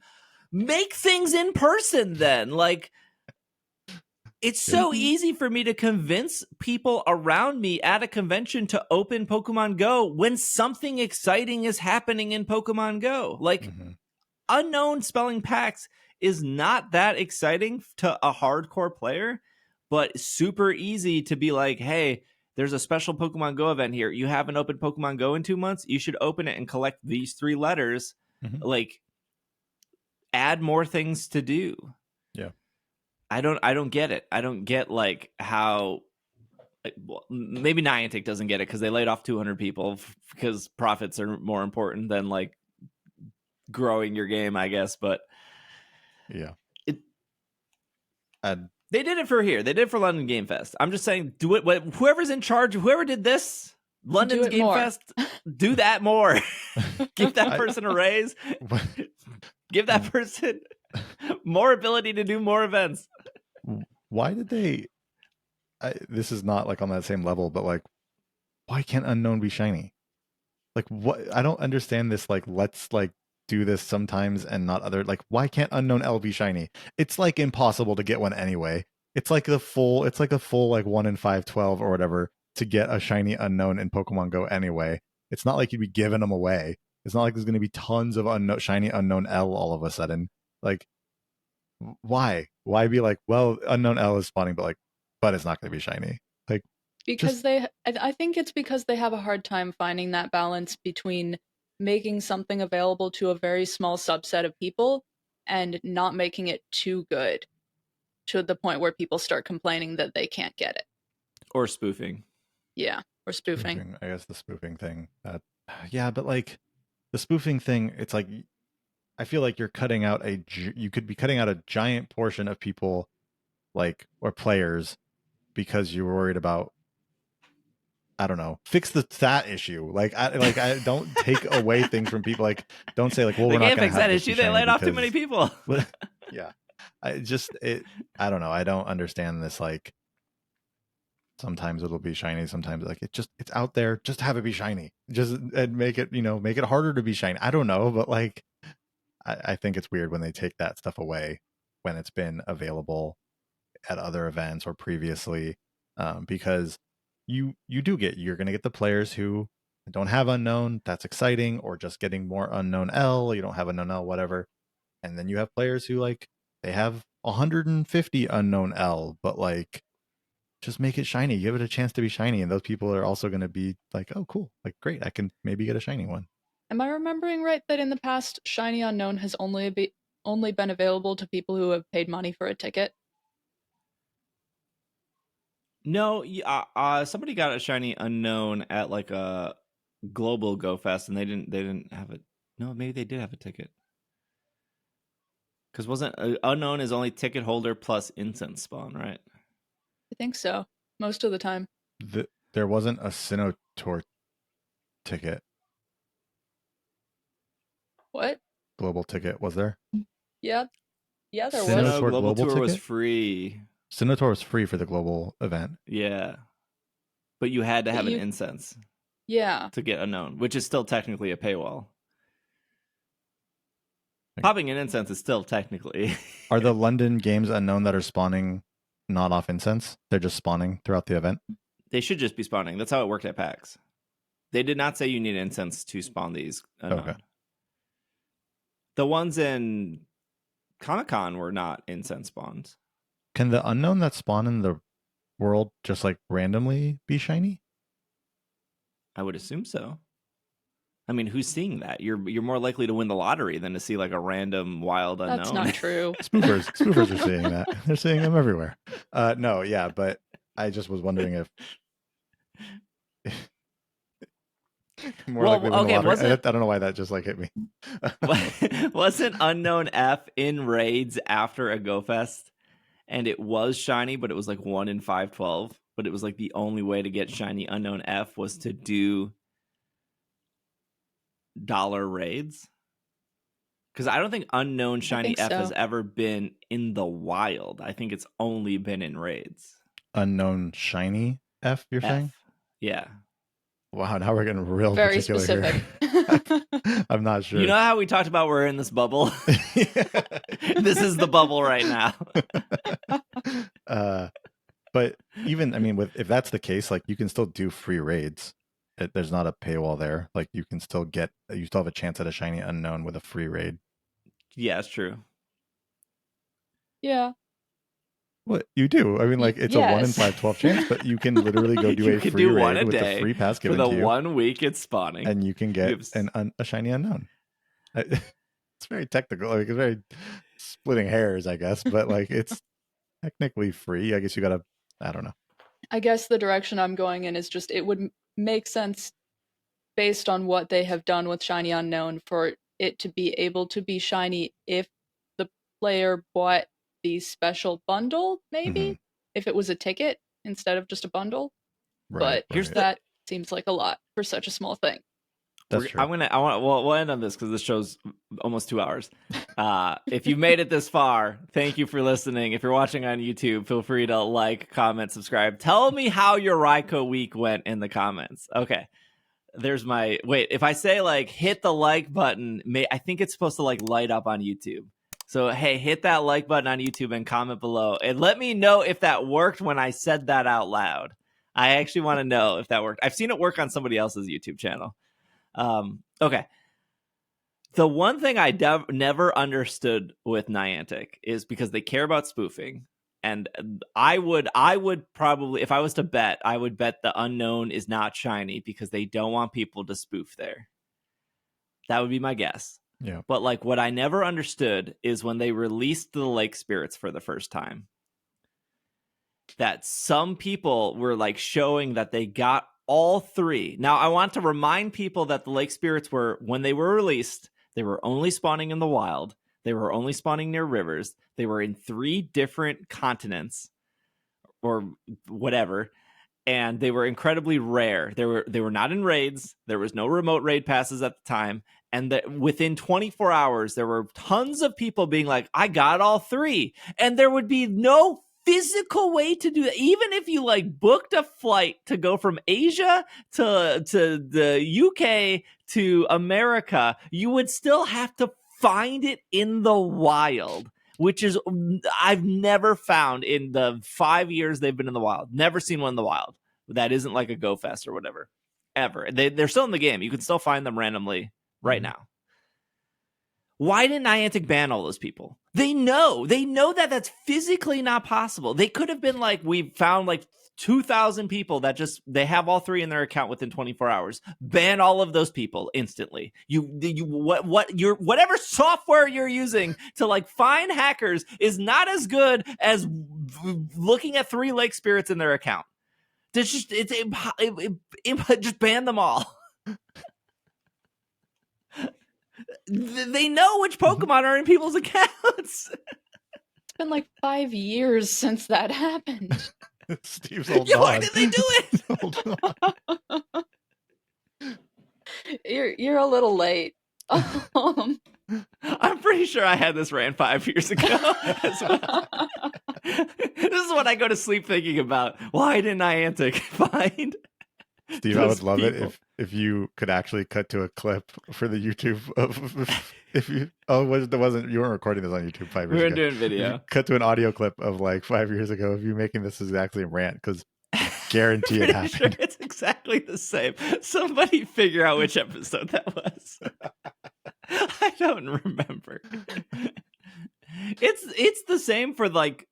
make things in person then. Like, it's so easy for me to convince people around me at a convention to open Pokemon Go when something exciting is happening in Pokemon Go. Like, unknown spelling packs is not that exciting to a hardcore player, but super easy to be like, hey, there's a special Pokemon Go event here. You haven't opened Pokemon Go in 2 months. You should open it and collect these 3 letters. Like, add more things to do. Yeah. I don't get it. I don't get like how, well, maybe Niantic doesn't get it because they laid off 200 people because profits are more important than like growing your game, I guess. But yeah, they did it for here. They did it for London Game Fest. I'm just saying, do it. Whoever's in charge, whoever did this, London's Game Fest, do that more. Give that person a raise. Give that person more ability to do more events. Why did they? This is not like on that same level, but like, why can't unknown be shiny? Like, what? I don't understand this. Like, let's like do this sometimes and not other. Like, why can't unknown L be shiny? It's like impossible to get one anyway. It's like a full like 1 in 512 or whatever to get a shiny unknown in Pokemon Go anyway. It's not like you'd be giving them away. It's not like there's going to be tons of shiny unknown L all of a sudden. Like, why be like, well, unknown L is spawning, but it's not going to be shiny. Like, because I think it's because they have a hard time finding that balance between making something available to a very small subset of people and not making it too good to the point where people start complaining that they can't get it. Or spoofing. Yeah, or spoofing. I guess the spoofing thing. Yeah, but like the spoofing thing, it's like, I feel like you're cutting out you could be cutting out a giant portion of people, like, or players, because you were worried about, I don't know, fix that issue. Like, I don't take away things from people. Like, don't say like, well, we're not going to fix that issue. They laid off too many people. Yeah, I don't know. I don't understand this. Like, Sometimes it'll be shiny. Sometimes like it's out there. Just have it be shiny. And make it, make it harder to be shiny. I don't know, but like I think it's weird when they take that stuff away when it's been available at other events or previously, because you're going to get the players who don't have unknown. That's exciting, or just getting more unknown L. You don't have unknown L, whatever. And then you have players who like they have 150 unknown L, but like just make it shiny. Give it a chance to be shiny, and those people are also going to be like, oh, cool, like great, I can maybe get a shiny one. Am I remembering right that in the past, shiny unknown has only been available to people who have paid money for a ticket? No, somebody got a shiny unknown at like a global Go Fest, and they didn't have it. No, maybe they did have a ticket. Because wasn't unknown is only ticket holder plus incense spawn, right? I think so. Most of the time. There wasn't a Sinnoh ticket. What? Global ticket, was there? Yeah, there was. Sinnoh Global Tour ticket? Was free. Sinnoh was free for the global event. Yeah. But you had to have an incense. Yeah. To get unknown, which is still technically a paywall. Popping an incense is still technically. Are the London games unknown that are spawning not off incense? They're just spawning throughout the event? They should just be spawning. That's how it worked at PAX. They did not say you need incense to spawn these unknown. Okay. The ones in Comic-Con were not incense spawns. Can the unknown that spawn in the world just like randomly be shiny? I would assume so. I mean, who's seeing that? You're more likely to win the lottery than to see like a random wild unknown. That's not true. Spoofers are seeing that. They're seeing them everywhere. No, yeah, but I just was wondering if more likely to win the lottery. I don't know why that just like hit me. Wasn't Unknown F in raids after a Go Fest? And it was shiny, but it was like 1 in 512. But it was like the only way to get shiny Unknown F was to do dollar raids. Because I don't think Unknown Shiny F has ever been in the wild. I think it's only been in raids. Unknown Shiny F, you're saying? Yeah. Wow, now we're getting real very particular specific here. I'm not sure. You know how we talked about we're in this bubble? This is the bubble right now. But even, I mean, if that's the case, like you can still do free raids. There's not a paywall there. Like you still have a chance at a shiny unknown with a free raid. Yeah, it's true. Yeah. What you do? I mean, like it's a 1 in 512 chance, but you can literally go do a free raid with the free pass given to you for the 1 week it's spawning, and you can get a shiny unknown. It's very technical. Like it's very splitting hairs, I guess, but like it's technically free. I guess you gotta. I don't know. I guess the direction I'm going in is just it would make sense based on what they have done with Shiny Unknown for it to be able to be shiny if the player bought the special bundle, maybe if it was a ticket instead of just a bundle. Right, but that seems like a lot for such a small thing. That's true. We'll end on this because this show's almost 2 hours. If you made it this far, thank you for listening. If you're watching on YouTube, feel free to like, comment, subscribe. Tell me how your Raikou week went in the comments. Okay. There's my wait. If I say like hit the like button, I think it's supposed to like light up on YouTube. So hey, hit that like button on YouTube and comment below and let me know if that worked when I said that out loud. I actually want to know if that worked. I've seen it work on somebody else's YouTube channel. Okay. The one thing I never understood with Niantic is because they care about spoofing. And I would probably, if I was to bet, I would bet the unknown is not shiny because they don't want people to spoof there. That would be my guess. Yeah. But like what I never understood is when they released the Lake Spirits for the first time, that some people were like showing that they got all 3. Now, I want to remind people that the Lake Spirits were, when they were released, they were only spawning in the wild. They were only spawning near rivers. They were in 3 different continents or whatever. And they were incredibly rare. They were not in raids. There was no remote raid passes at the time. And within 24 hours, there were tons of people being like, I got all 3. And there would be no physical way to do that. Even if you like booked a flight to go from Asia to the UK to America, you would still have to find it in the wild, which is I've never found in the 5 years they've been in the wild. Never seen one in the wild that isn't like a Go Fest or whatever. Ever. They're still in the game. You can still find them randomly right now. Why didn't Niantic ban all those people? They know that that's physically not possible. They could have been like, we found like 2,000 people that just, they have all 3 in their account within 24 hours. Ban all of those people instantly. Whatever software you're using to like find hackers is not as good as looking at 3 lake spirits in their account. Just ban them all. They know which Pokemon are in people's accounts. It's been like 5 years since that happened. Steve's old Why did they do it? You're a little late. I'm pretty sure I had this rant 5 years ago. This is what I go to sleep thinking about. Why didn't Niantic find Steve, I would love it if you could actually cut to a clip for the YouTube of if you you weren't recording this on YouTube 5 years ago. We were doing video. Cut to an audio clip of like 5 years ago of you making this exactly a rant, because guarantee it happened. Sure it's exactly the same. Somebody figure out which episode that was. I don't remember. It's the same for like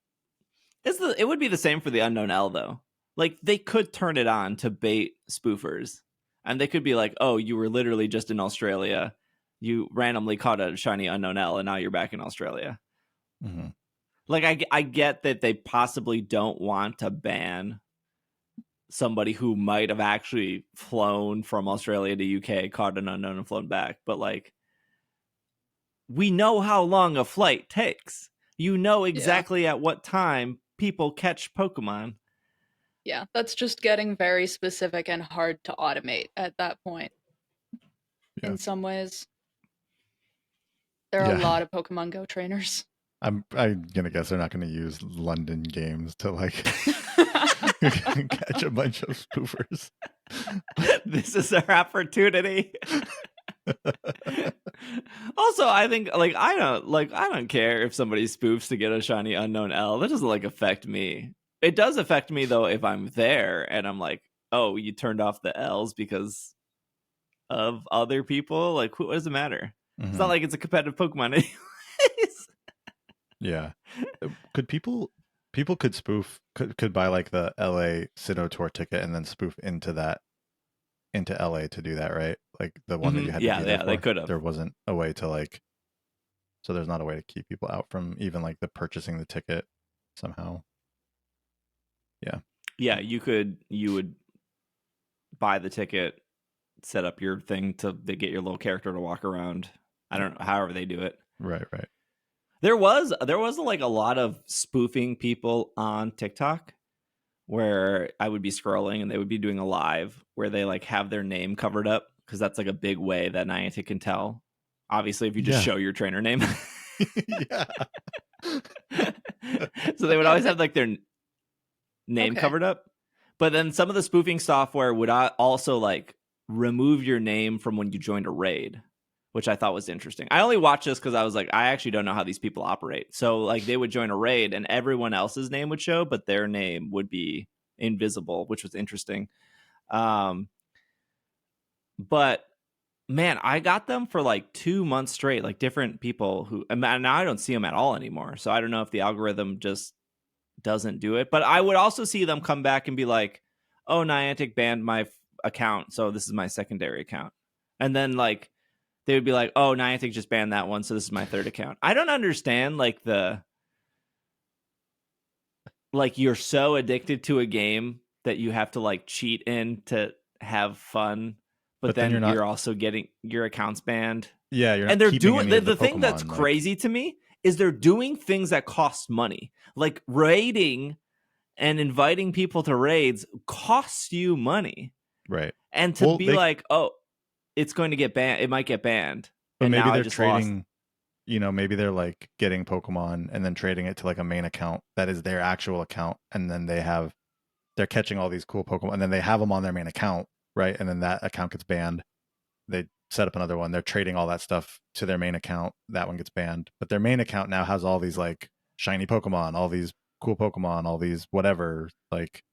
it would be the same for the Unknown L though. Like they could turn it on to bait spoofers, and they could be like, "Oh, you were literally just in Australia. You randomly caught a shiny Unknown L, and now you're back in Australia." Mm-hmm. Like I get that they possibly don't want to ban somebody who might have actually flown from Australia to UK, caught an unknown, and flown back, but like we know how long a flight takes. You know exactly at what time people catch Pokemon. Yeah, that's just getting very specific and hard to automate at that point. Yeah. In some ways. There are a lot of Pokemon Go trainers. I'm gonna guess they're not gonna use London games to like catch a bunch of spoofers. This is our opportunity. Also, I think like I don't care if somebody spoofs to get a shiny Unknown L. That doesn't like affect me. It does affect me though if I'm there and I'm like, oh, you turned off the L's because of other people. Like, what does it matter? Mm-hmm. It's not like it's a competitive Pokemon anyways. Yeah. Could people could spoof could buy like the LA Sinnoh Tour ticket and then spoof into LA to do that, right? Like the one that you had to be there for. They could have. There wasn't a way to like, so there's not a way to keep people out from even like the purchasing the ticket somehow. Yeah, you would buy the ticket, set up your thing to get your little character to walk around. I don't know, however they do it. Right. There was like a lot of spoofing people on TikTok where I would be scrolling and they would be doing a live where they like have their name covered up, because that's like a big way that Niantic can tell. Obviously, if you just show your trainer name. Yeah. So they would always have like their name covered up. But then some of the spoofing software would also like remove your name from when you joined a raid, which I thought was interesting. I only watched this because I was like, I actually don't know how these people operate. So like they would join a raid and everyone else's name would show, but their name would be invisible, which was interesting. But man, I got them for like 2 months straight, like different people who, and now I don't see them at all anymore. So I don't know if the algorithm just doesn't do it, but I would also see them come back and be like, oh, Niantic banned my account, so this is my secondary account. And then like they would be like, oh, Niantic just banned that one, so this is my third account. I don't understand like you're so addicted to a game that you have to like cheat in to have fun, but then you're also getting your accounts banned. Yeah, you're not, and they're doing the thing Pokemon, that's like crazy to me is they're doing things that cost money. Like raiding and inviting people to raids costs you money. Right. And to like, oh, it's going to get banned. It might get banned. But maybe they're trading maybe they're like getting Pokemon and then trading it to like a main account that is their actual account, and then they're catching all these cool Pokemon, and then they have them on their main account, right? And then that account gets banned. They set up another one. They're trading all that stuff to their main account. That one gets banned, but their main account now has all these like shiny Pokemon, all these cool Pokemon, all these whatever like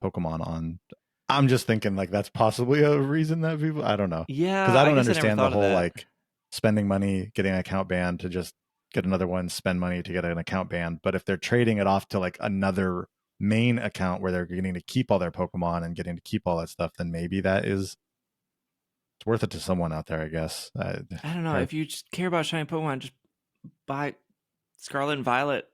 Pokemon on. I'm just thinking like that's possibly a reason that people, I don't know. Yeah, because I don't understand the whole like spending money, getting an account banned to just get another one, spend money to get an account banned. But if they're trading it off to like another main account where they're getting to keep all their Pokemon and getting to keep all that stuff, then maybe it's worth it to someone out there, I guess. I don't know. If you just care about shiny Pokemon, just buy Scarlet and Violet.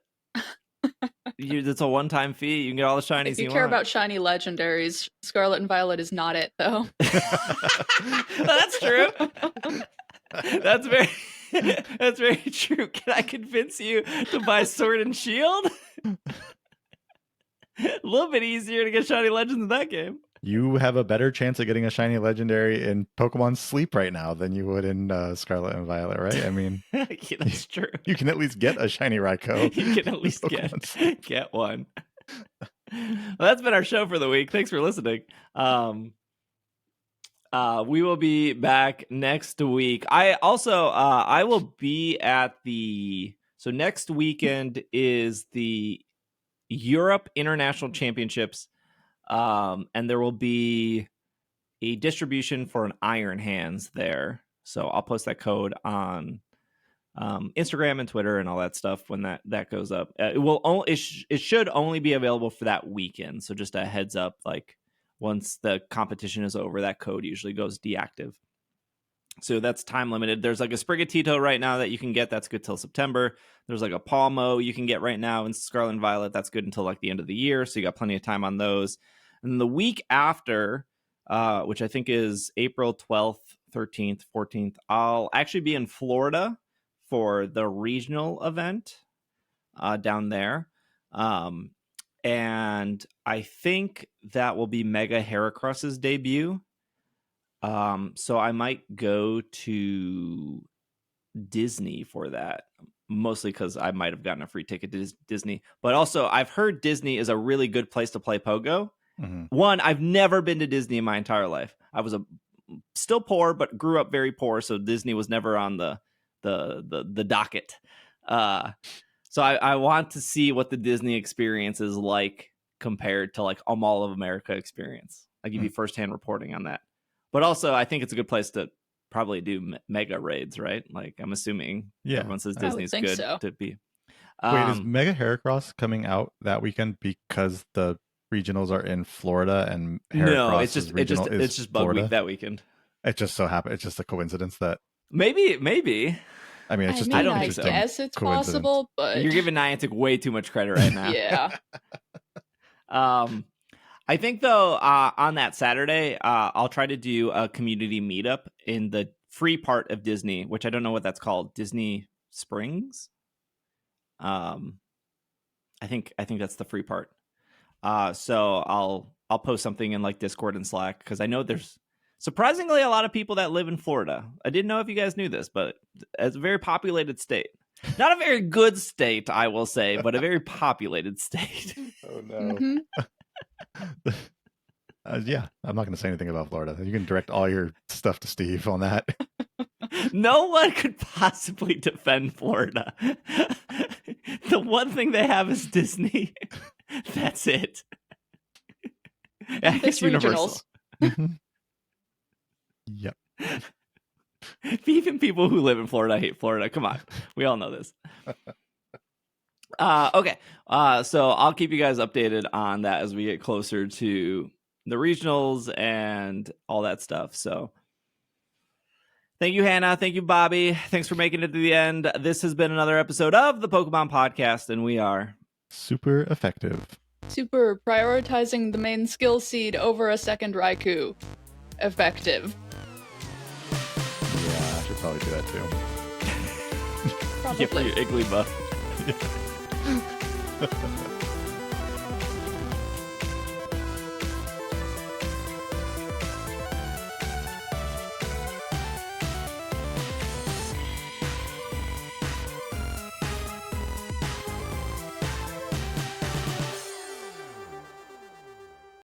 It's a one-time fee. You can get all the shinies if you care about shiny legendaries, Scarlet and Violet is not it, though. That's true. That's very true. Can I convince you to buy Sword and Shield? A little bit easier to get shiny legends in that game. You have a better chance of getting a shiny legendary in Pokemon Sleep right now than you would in Scarlet and Violet, right? I mean, yeah, that's true. You can at least get a shiny Raikou. You can at least get one. Well, that's been our show for the week. Thanks for listening. We will be back next week. I will be at so next weekend is the Europe International Championships. And there will be a distribution for an Iron Hands there. So I'll post that code on Instagram and Twitter and all that stuff when that goes up. It should only be available for that weekend. So just a heads up, like once the competition is over, that code usually goes deactive. So that's time limited. There's like a Sprigatito right now that you can get. That's good till September. There's like a Palmo you can get right now in Scarlet and Violet. That's good until like the end of the year. So you got plenty of time on those. And the week after, which I think is April 12th, 13th, 14th, I'll actually be in Florida for the regional event down there. And I think that will be Mega Heracross's debut. So I might go to Disney for that, mostly because I might have gotten a free ticket to Disney. But also, I've heard Disney is a really good place to play Pogo. Mm-hmm. One, I've never been to Disney in my entire life. I was still poor, but grew up very poor, so Disney was never on the docket. So I want to see what the Disney experience is like compared to like a Mall of America experience. I'll give you firsthand reporting on that. But also, I think it's a good place to probably do mega raids, right? Like, I'm assuming everyone says Disney's good to be. Wait, is Mega Heracross coming out that weekend because the regionals are in Florida and Heracross it's just Bug Week that weekend. It just so happened. It's just a coincidence that maybe. I mean, it's just. I don't think so. Yes, it's possible, but you're giving Niantic way too much credit right now. Yeah. I think though on that Saturday, I'll try to do a community meetup in the free part of Disney, which I don't know what that's called. Disney Springs. I think that's the free part. So I'll post something in like Discord and Slack because I know there's surprisingly a lot of people that live in Florida. I didn't know if you guys knew this, but it's a very populated state. Not a very good state, I will say, but a very populated state. Oh no. Mm-hmm. Yeah, I'm not going to say anything about Florida. You can direct all your stuff to Steve on that. No one could possibly defend Florida. The one thing they have is Disney. That's it. It's Universal. Yep. Even people who live in Florida hate Florida. Come on. We all know this. Okay. So I'll keep you guys updated on that as we get closer to the regionals and all that stuff. So thank you, Hannah. Thank you, Bobby. Thanks for making it to the end. This has been another episode of the Pokemon Podcast, and we are super effective. Super prioritizing the main skill seed over a second Raikou. Effective. Yeah, I should probably do that too. Probably. Yeah, for your Igglybuff.